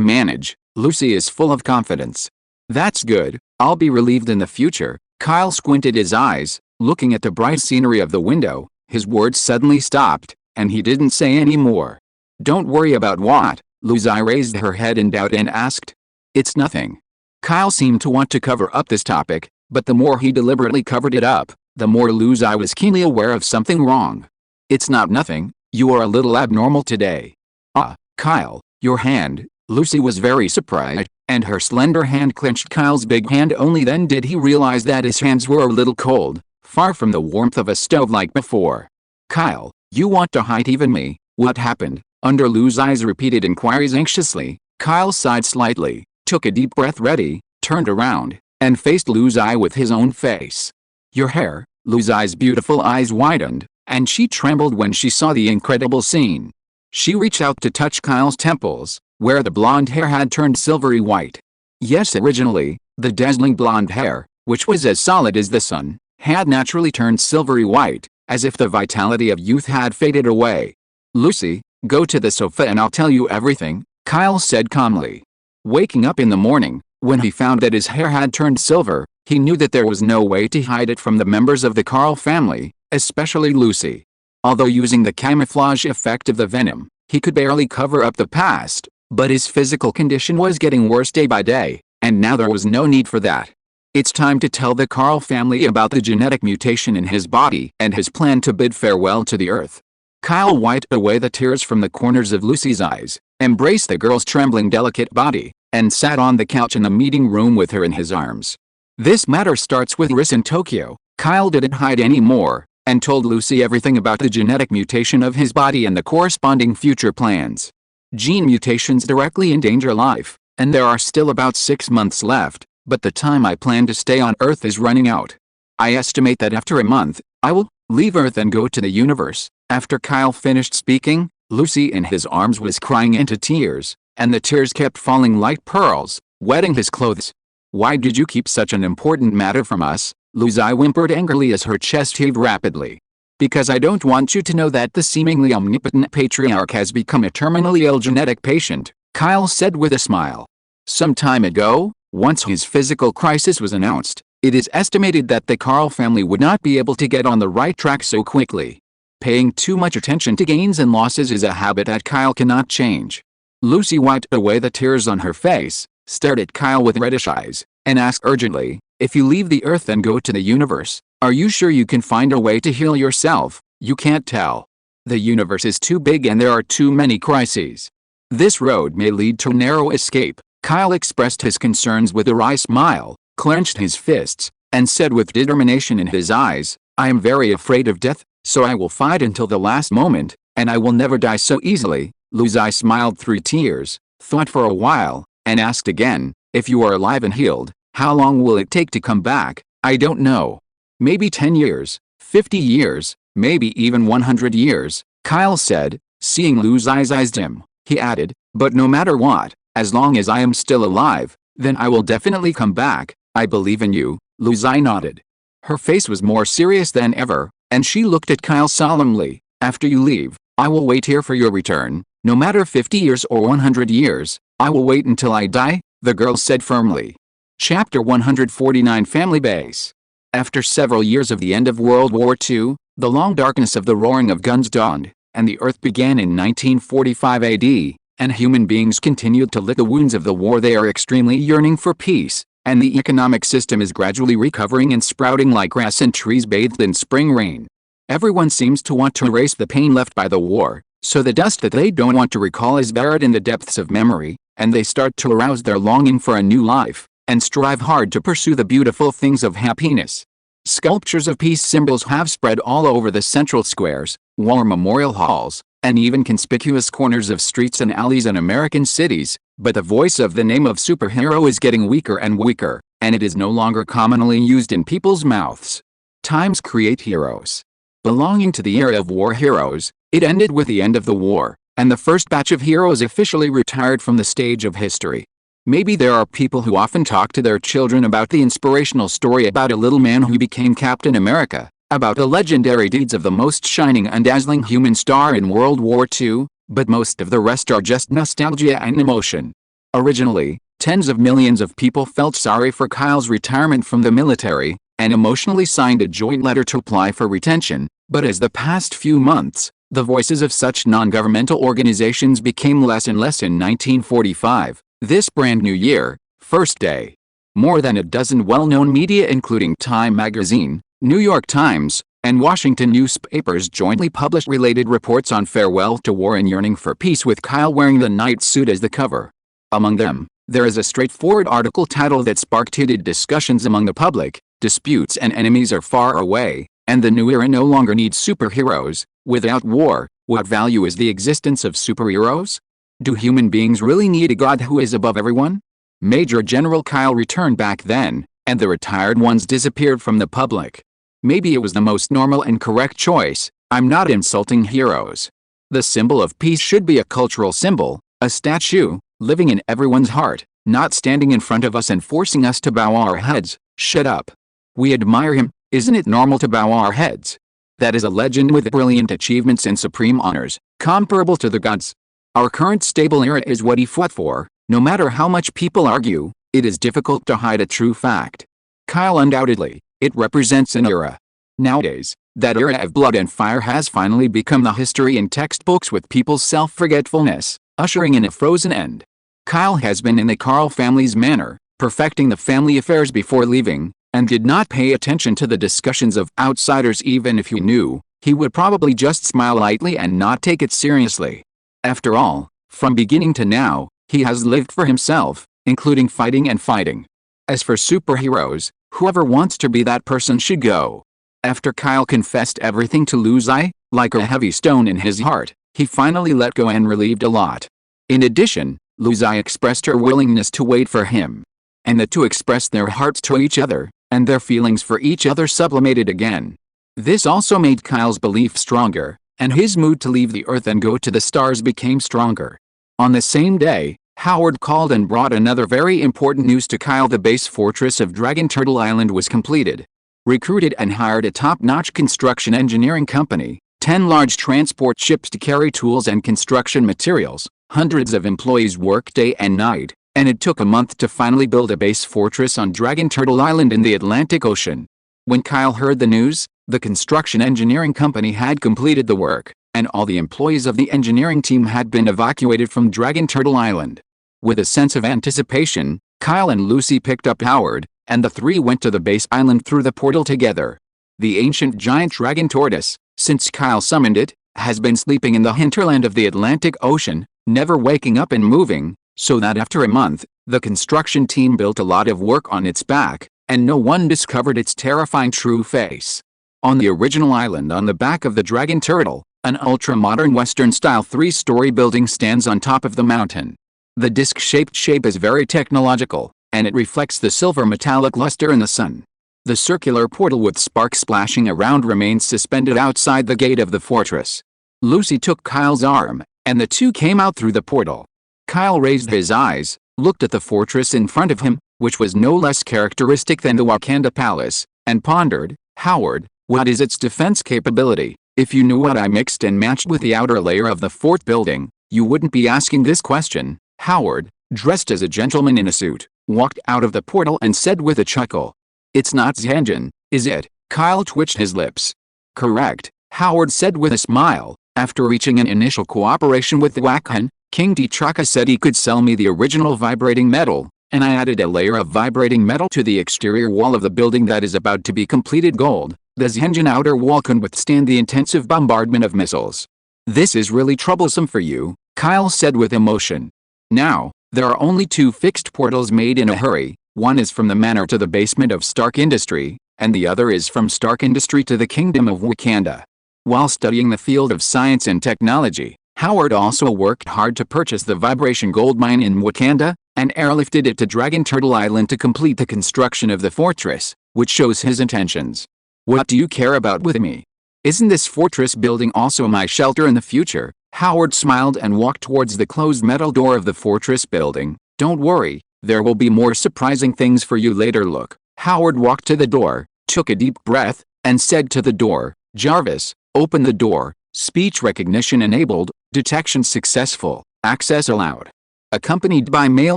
manage." Lucy is full of confidence. "That's good, I'll be relieved in the future." Kyle squinted his eyes, looking at the bright scenery of the window. His words suddenly stopped, and he didn't say any more. "Don't worry about what?" Lucy raised her head in doubt and asked. "It's nothing." Kyle seemed to want to cover up this topic, but the more he deliberately covered it up, the more Lucy was keenly aware of something wrong. "It's not nothing, you are a little abnormal today." "Ah, Kyle, your hand." Lucy was very surprised, and her slender hand clenched Kyle's big hand. Only then did he realize that his hands were a little cold, far from the warmth of a stove like before. "Kyle, you want to hide even me? What happened?" Under Lucy's repeated inquiries anxiously, Kyle sighed slightly, took a deep breath ready, turned around, and faced Lucy with his own face. "Your hair." Lucy's beautiful eyes widened, and she trembled when she saw the incredible scene. She reached out to touch Kyle's temples, where the blonde hair had turned silvery white. Yes, originally, the dazzling blonde hair, which was as solid as the sun, had naturally turned silvery white, as if the vitality of youth had faded away. "Lucy, go to the sofa and I'll tell you everything," Kyle said calmly. Waking up in the morning, when he found that his hair had turned silver, he knew that there was no way to hide it from the members of the Carl family, especially Lucy. Although using the camouflage effect of the venom, he could barely cover up the past, but his physical condition was getting worse day by day, and now there was no need for that. It's time to tell the Carl family about the genetic mutation in his body and his plan to bid farewell to the Earth. Kyle wiped away the tears from the corners of Lucy's eyes, embraced the girl's trembling delicate body, and sat on the couch in the meeting room with her in his arms. "This matter starts with Riss in Tokyo." Kyle didn't hide any more, and told Lucy everything about the genetic mutation of his body and the corresponding future plans. Gene mutations directly endanger life, and there are still about 6 months left, but the time I plan to stay on Earth is running out. I estimate that after a month, I will leave Earth and go to the universe. After Kyle finished speaking, Lucy in his arms was crying into tears, and the tears kept falling like pearls, wetting his clothes. "Why did you keep such an important matter from us?" Lucy whimpered angrily as her chest heaved rapidly. "Because I don't want you to know that the seemingly omnipotent patriarch has become a terminally ill genetic patient," Kyle said with a smile. "Some time ago, once his physical crisis was announced, it is estimated that the Carl family would not be able to get on the right track so quickly. Paying too much attention to gains and losses is a habit that Kyle cannot change." Lucy wiped away the tears on her face, stared at Kyle with reddish eyes, and asked urgently, "If you leave the Earth and go to the universe, are you sure you can find a way to heal yourself?" "You can't tell." The universe is too big and there are too many crises. This road may lead to narrow escape. Kyle expressed his concerns with a wry smile, clenched his fists, and said with determination in his eyes, "I am very afraid of death, so I will fight until the last moment, and I will never die so easily." Luzai smiled through tears, thought for a while, and asked again, "If you are alive and healed, how long will it take to come back?" "I don't know. Maybe 10 years, 50 years, maybe even 100 years, Kyle said, seeing Luzai's eyes dim. He added, "But no matter what, as long as I am still alive, then I will definitely come back. I believe in you." Luzai nodded. Her face was more serious than ever, and she looked at Kyle solemnly. "After you leave, I will wait here for your return. No matter 50 years or 100 years, I will wait until I die," the girl said firmly. Chapter 149 Family Base. After several years of the end of World War II, the long darkness of the roaring of guns dawned, and the Earth began in 1945 AD, and human beings continued to lick the wounds of the war. They are extremely yearning for peace, and the economic system is gradually recovering and sprouting like grass and trees bathed in spring rain. Everyone seems to want to erase the pain left by the war, so the dust that they don't want to recall is buried in the depths of memory, and they start to arouse their longing for a new life, and strive hard to pursue the beautiful things of happiness. Sculptures of peace symbols have spread all over the central squares, war memorial halls, and even conspicuous corners of streets and alleys in American cities, but the voice of the name of superhero is getting weaker and weaker, and it is no longer commonly used in people's mouths. Times create heroes. Belonging to the era of war heroes, it ended with the end of the war, and the first batch of heroes officially retired from the stage of history. Maybe there are people who often talk to their children about the inspirational story about a little man who became Captain America, about the legendary deeds of the most shining and dazzling human star in World War II, but most of the rest are just nostalgia and emotion. Originally, tens of millions of people felt sorry for Kyle's retirement from the military, and emotionally signed a joint letter to apply for retention, but as the past few months, the voices of such non-governmental organizations became less and less. In 1945, this brand new year, first day, more than a dozen well-known media including Time magazine, New York Times, and Washington newspapers jointly published related reports on farewell to war and yearning for peace, with Kyle wearing the night suit as the cover. Among them, there is a straightforward article title that sparked heated discussions among the public: "Disputes and enemies are far away, and the new era no longer needs superheroes. Without war, what value is the existence of superheroes? Do human beings really need a god who is above everyone?" Major General Kyle returned back then, and the retired ones disappeared from the public. Maybe it was the most normal and correct choice. I'm not insulting heroes. The symbol of peace should be a cultural symbol, a statue, living in everyone's heart, not standing in front of us and forcing us to bow our heads. Shut up. We admire him. Isn't it normal to bow our heads? That is a legend with brilliant achievements and supreme honors, comparable to the gods. Our current stable era is what he fought for. No matter how much people argue, it is difficult to hide a true fact. Kyle undoubtedly, it represents an era. Nowadays, that era of blood and fire has finally become the history in textbooks, with people's self-forgetfulness ushering in a frozen end. Kyle has been in the Carl family's manor, perfecting the family affairs before leaving, and did not pay attention to the discussions of outsiders. Even if he knew, he would probably just smile lightly and not take it seriously. After all, from beginning to now, he has lived for himself, including fighting and fighting. As for superheroes, whoever wants to be that person should go. After Kyle confessed everything to Luzai, like a heavy stone in his heart, he finally let go and relieved a lot. In addition, Luzai expressed her willingness to wait for him, and the two expressed their hearts to each other, and their feelings for each other sublimated again. This also made Kyle's belief stronger, and his mood to leave the Earth and go to the stars became stronger. On the same day, Howard called and brought another very important news to Kyle. The base fortress of Dragon Turtle Island was completed. Recruited and hired a top-notch construction engineering company, 10 large transport ships to carry tools and construction materials, hundreds of employees worked day and night, and it took a month to finally build a base fortress on Dragon Turtle Island in the Atlantic Ocean. When Kyle heard the news, the construction engineering company had completed the work, and all the employees of the engineering team had been evacuated from Dragon Turtle Island. With a sense of anticipation, Kyle and Lucy picked up Howard, and the three went to the base island through the portal together. The ancient giant dragon tortoise, since Kyle summoned it, has been sleeping in the hinterland of the Atlantic Ocean, never waking up and moving, so that after a month, the construction team built a lot of work on its back, and no one discovered its terrifying true face. On the original island on the back of the dragon turtle, an ultra-modern Western-style 3-story building stands on top of the mountain. The disc-shaped shape is very technological, and it reflects the silver metallic luster in the sun. The circular portal with sparks splashing around remains suspended outside the gate of the fortress. Lucy took Kyle's arm, and the two came out through the portal. Kyle raised his eyes, looked at the fortress in front of him, which was no less characteristic than the Wakanda Palace, and pondered, "Howard, what is its defense capability? If you knew what I mixed and matched with the outer layer of the fourth building, you wouldn't be asking this question." Howard, dressed as a gentleman in a suit, walked out of the portal and said with a chuckle, "It's not Zenjin, is it?" Kyle twitched his lips. "Correct," Howard said with a smile. "After reaching an initial cooperation with the Wakan, King T'Chaka said he could sell me the original vibrating metal, and I added a layer of vibrating metal to the exterior wall of the building that is about to be completed gold. The Zenjin outer wall can withstand the intensive bombardment of missiles." "This is really troublesome for you," Kyle said with emotion. "Now, there are only 2 fixed portals made in a hurry. One is from the manor to the basement of Stark Industry, and the other is from Stark Industry to the Kingdom of Wakanda." While studying the field of science and technology, Howard also worked hard to purchase the vibration gold mine in Wakanda, and airlifted it to Dragon Turtle Island to complete the construction of the fortress, which shows his intentions. "What do you care about with me? Isn't this fortress building also my shelter in the future?" Howard smiled and walked towards the closed metal door of the fortress building. "Don't worry, there will be more surprising things for you later." Look. Howard walked to the door, took a deep breath, and said to the door, "Jarvis, open the door." Speech recognition enabled, detection successful, access allowed. Accompanied by male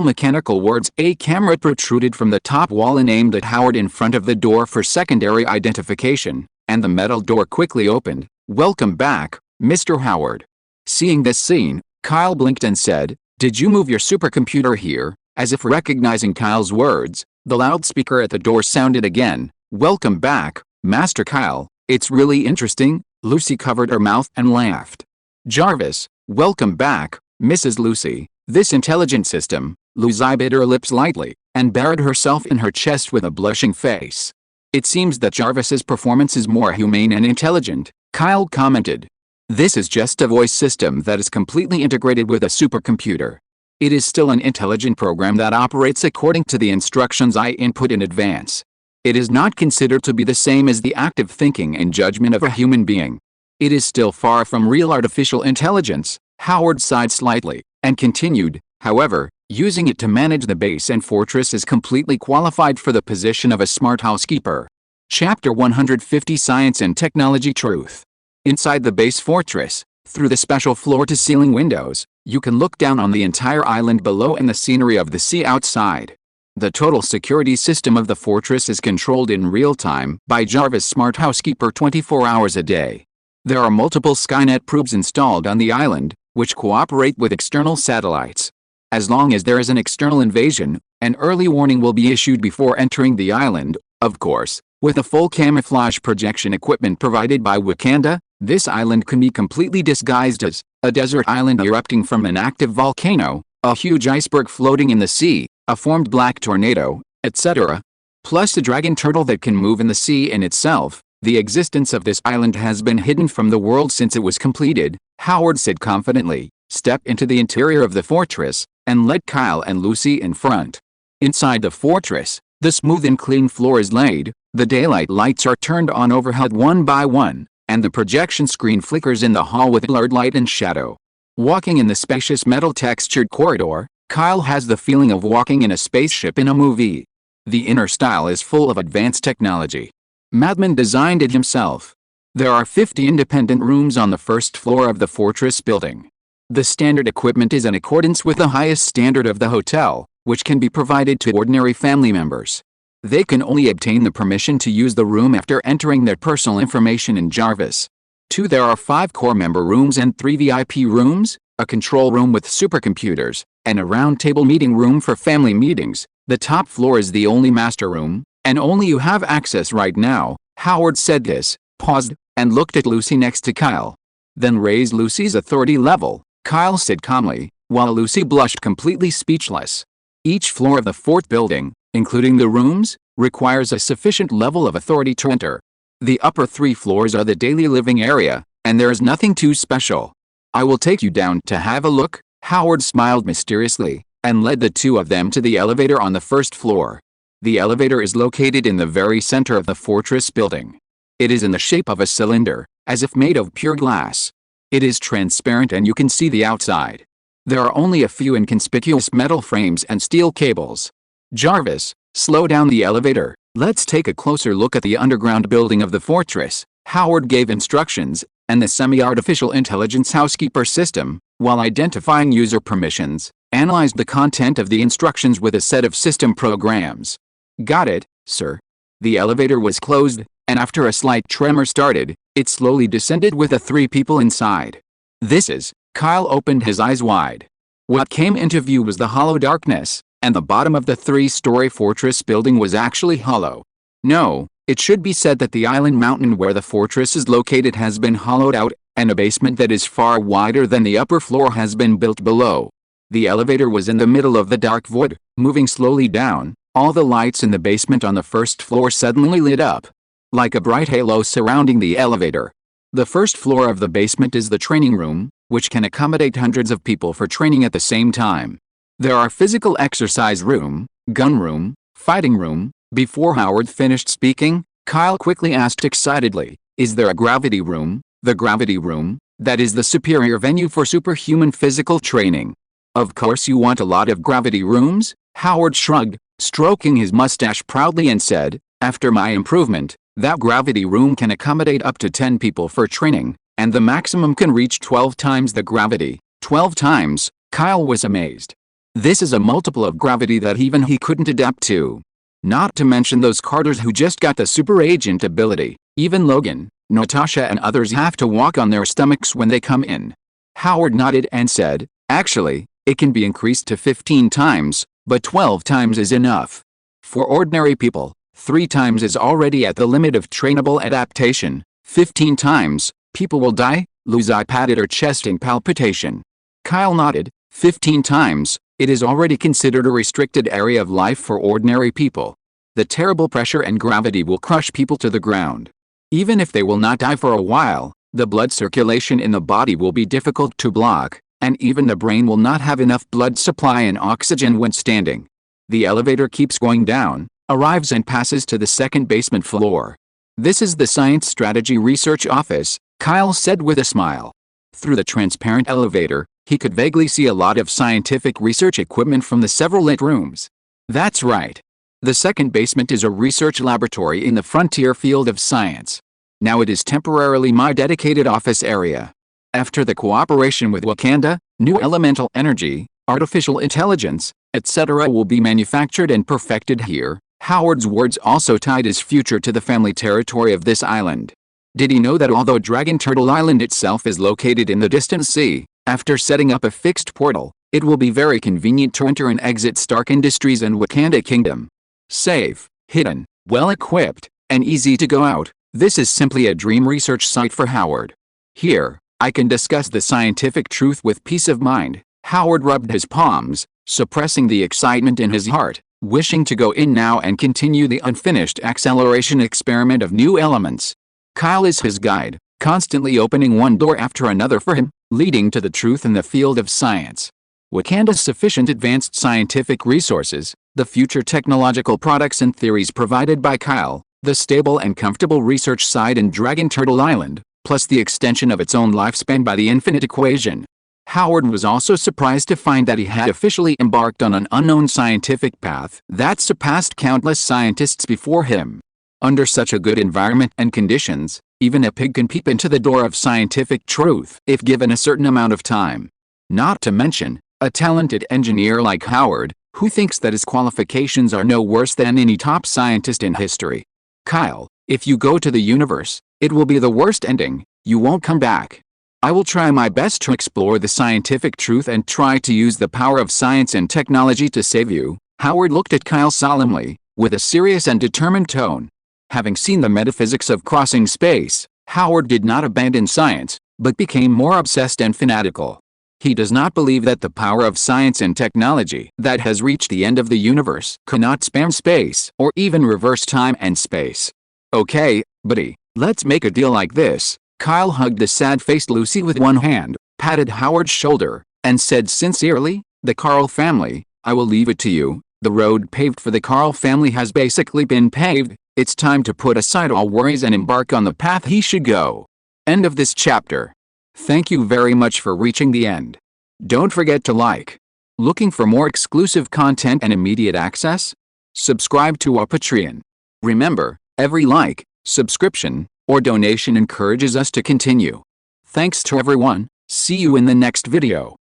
mechanical words, a camera protruded from the top wall and aimed at Howard in front of the door for secondary identification, and the metal door quickly opened. "Welcome back, Mr. Howard." Seeing this scene, Kyle blinked and said, "Did you move your supercomputer here?" As if recognizing Kyle's words, the loudspeaker at the door sounded again. "Welcome back, Master Kyle. It's really interesting." Lucy covered her mouth and laughed. "Jarvis, welcome back, Mrs. Lucy. This intelligent system." Lucy bit her lips lightly, and buried herself in her chest with a blushing face. "It seems that Jarvis's performance is more humane and intelligent," Kyle commented. "This is just a voice system that is completely integrated with a supercomputer. It is still an intelligent program that operates according to the instructions I input in advance. It is not considered to be the same as the active thinking and judgment of a human being. It is still far from real artificial intelligence." Howard sighed slightly, and continued, "However, using it to manage the base and fortress is completely qualified for the position of a smart housekeeper." Chapter 150 Science and Technology Truth. Inside the base fortress, through the special floor-to-ceiling windows, you can look down on the entire island below and the scenery of the sea outside. The total security system of the fortress is controlled in real time by Jarvis Smart Housekeeper 24 hours a day. There are multiple Skynet probes installed on the island, which cooperate with external satellites. As long as there is an external invasion, an early warning will be issued before entering the island. Of course, with the full camouflage projection equipment provided by Wakanda, this island can be completely disguised as a desert island erupting from an active volcano, a huge iceberg floating in the sea, a formed black tornado, etc. Plus a dragon turtle that can move in the sea in itself. The existence of this island has been hidden from the world since it was completed, Howard said confidently. Step into the interior of the fortress, and led Kyle and Lucy in front. Inside the fortress, the smooth and clean floor is laid, the daylight lights are turned on overhead one by one, and the projection screen flickers in the hall with blurred light and shadow. Walking in the spacious metal-textured corridor, Kyle has the feeling of walking in a spaceship in a movie. The inner style is full of advanced technology. Madman designed it himself. There are 50 independent rooms on the first floor of the fortress building. The standard equipment is in accordance with the highest standard of the hotel, which can be provided to ordinary family members. They can only obtain the permission to use the room after entering their personal information in Jarvis. 2. There are 5 core member rooms and 3 VIP rooms, a control room with supercomputers, and a round-table meeting room for family meetings. The top floor is the only master room, and only you have access right now. Howard said this, paused, and looked at Lucy next to Kyle. Then raise Lucy's authority level, Kyle said calmly, while Lucy blushed completely speechless. Each floor of the fort building, including the rooms, requires a sufficient level of authority to enter. The upper 3 floors are the daily living area, and there is nothing too special. I will take you down to have a look, Howard smiled mysteriously, and led the 2 of them to the elevator on the first floor. The elevator is located in the very center of the fortress building. It is in the shape of a cylinder, as if made of pure glass. It is transparent and you can see the outside. There are only a few inconspicuous metal frames and steel cables. Jarvis, slow down the elevator. Let's take a closer look at the underground building of the fortress. Howard gave instructions, and the semi-artificial intelligence housekeeper system, while identifying user permissions, analyzed the content of the instructions with a set of system programs. Got it, sir. The elevator was closed, and after a slight tremor started, it slowly descended with the 3 people inside. This is, Kyle opened his eyes wide. What came into view was the hollow darkness, and the bottom of the 3-story fortress building was actually hollow. No, it should be said that the island mountain where the fortress is located has been hollowed out, and a basement that is far wider than the upper floor has been built below. The elevator was in the middle of the dark void, moving slowly down. All the lights in the basement on the first floor suddenly lit up, like a bright halo surrounding the elevator. The first floor of the basement is the training room, which can accommodate hundreds of people for training at the same time. There are physical exercise room, gun room, fighting room. Before Howard finished speaking, Kyle quickly asked excitedly, "Is there a gravity room?" The gravity room, that is the superior venue for superhuman physical training. Of course you want a lot of gravity rooms, Howard shrugged, stroking his mustache proudly and said, "After my improvement, that gravity room can accommodate up to 10 people for training, and the maximum can reach 12 times the gravity." 12 times, Kyle was amazed. This is a multiple of gravity that even he couldn't adapt to. Not to mention those Carters who just got the super agent ability. Even Logan, Natasha and others have to walk on their stomachs when they come in. Howard nodded and said, "Actually, it can be increased to 15 times, but 12 times is enough. For ordinary people, 3 times is already at the limit of trainable adaptation. 15 times, people will die, lose eye padded or chest in palpitation." Kyle nodded. 15 times, it is already considered a restricted area of life for ordinary people. The terrible pressure and gravity will crush people to the ground. Even if they will not die for a while, the blood circulation in the body will be difficult to block, and even the brain will not have enough blood supply and oxygen when standing. The elevator keeps going down, arrives and passes to the second basement floor. "This is the Science Strategy Research Office," Kyle said with a smile. Through the transparent elevator, he could vaguely see a lot of scientific research equipment from the several lit rooms. That's right. The second basement is a research laboratory in the frontier field of science. Now it is temporarily my dedicated office area. After the cooperation with Wakanda, new elemental energy, artificial intelligence, etc. will be manufactured and perfected here. Howard's words also tied his future to the family territory of this island. Did he know that although Dragon Turtle Island itself is located in the distant sea, after setting up a fixed portal, it will be very convenient to enter and exit Stark Industries and Wakanda Kingdom. Safe, hidden, well-equipped, and easy to go out, this is simply a dream research site for Howard. Here, I can discuss the scientific truth with peace of mind. Howard rubbed his palms, suppressing the excitement in his heart, wishing to go in now and continue the unfinished acceleration experiment of new elements. Kyle is his guide, constantly opening one door after another for him, leading to the truth in the field of science. Wakanda's sufficient advanced scientific resources, the future technological products and theories provided by Kyle, the stable and comfortable research side in Dragon Turtle Island, plus the extension of its own lifespan by the infinite equation. Howard was also surprised to find that he had officially embarked on an unknown scientific path that surpassed countless scientists before him. Under such a good environment and conditions, even a pig can peep into the door of scientific truth if given a certain amount of time. Not to mention, a talented engineer like Howard, who thinks that his qualifications are no worse than any top scientist in history. Kyle, if you go to the universe, it will be the worst ending. You won't come back. I will try my best to explore the scientific truth and try to use the power of science and technology to save you. Howard looked at Kyle solemnly, with a serious and determined tone. Having seen the metaphysics of crossing space, Howard did not abandon science, but became more obsessed and fanatical. He does not believe that the power of science and technology that has reached the end of the universe cannot spam space or even reverse time and space. Okay, buddy, let's make a deal like this. Kyle hugged the sad-faced Lucy with one hand, patted Howard's shoulder, and said sincerely, "The Carl family, I will leave it to you. The road paved for the Carl family has basically been paved. It's time to put aside all worries and embark on the path he should go." End of this chapter. Thank you very much for reaching the end. Don't forget to like. Looking for more exclusive content and immediate access? Subscribe to our Patreon. Remember, every like, subscription, or donation encourages us to continue. Thanks to everyone. See you in the next video.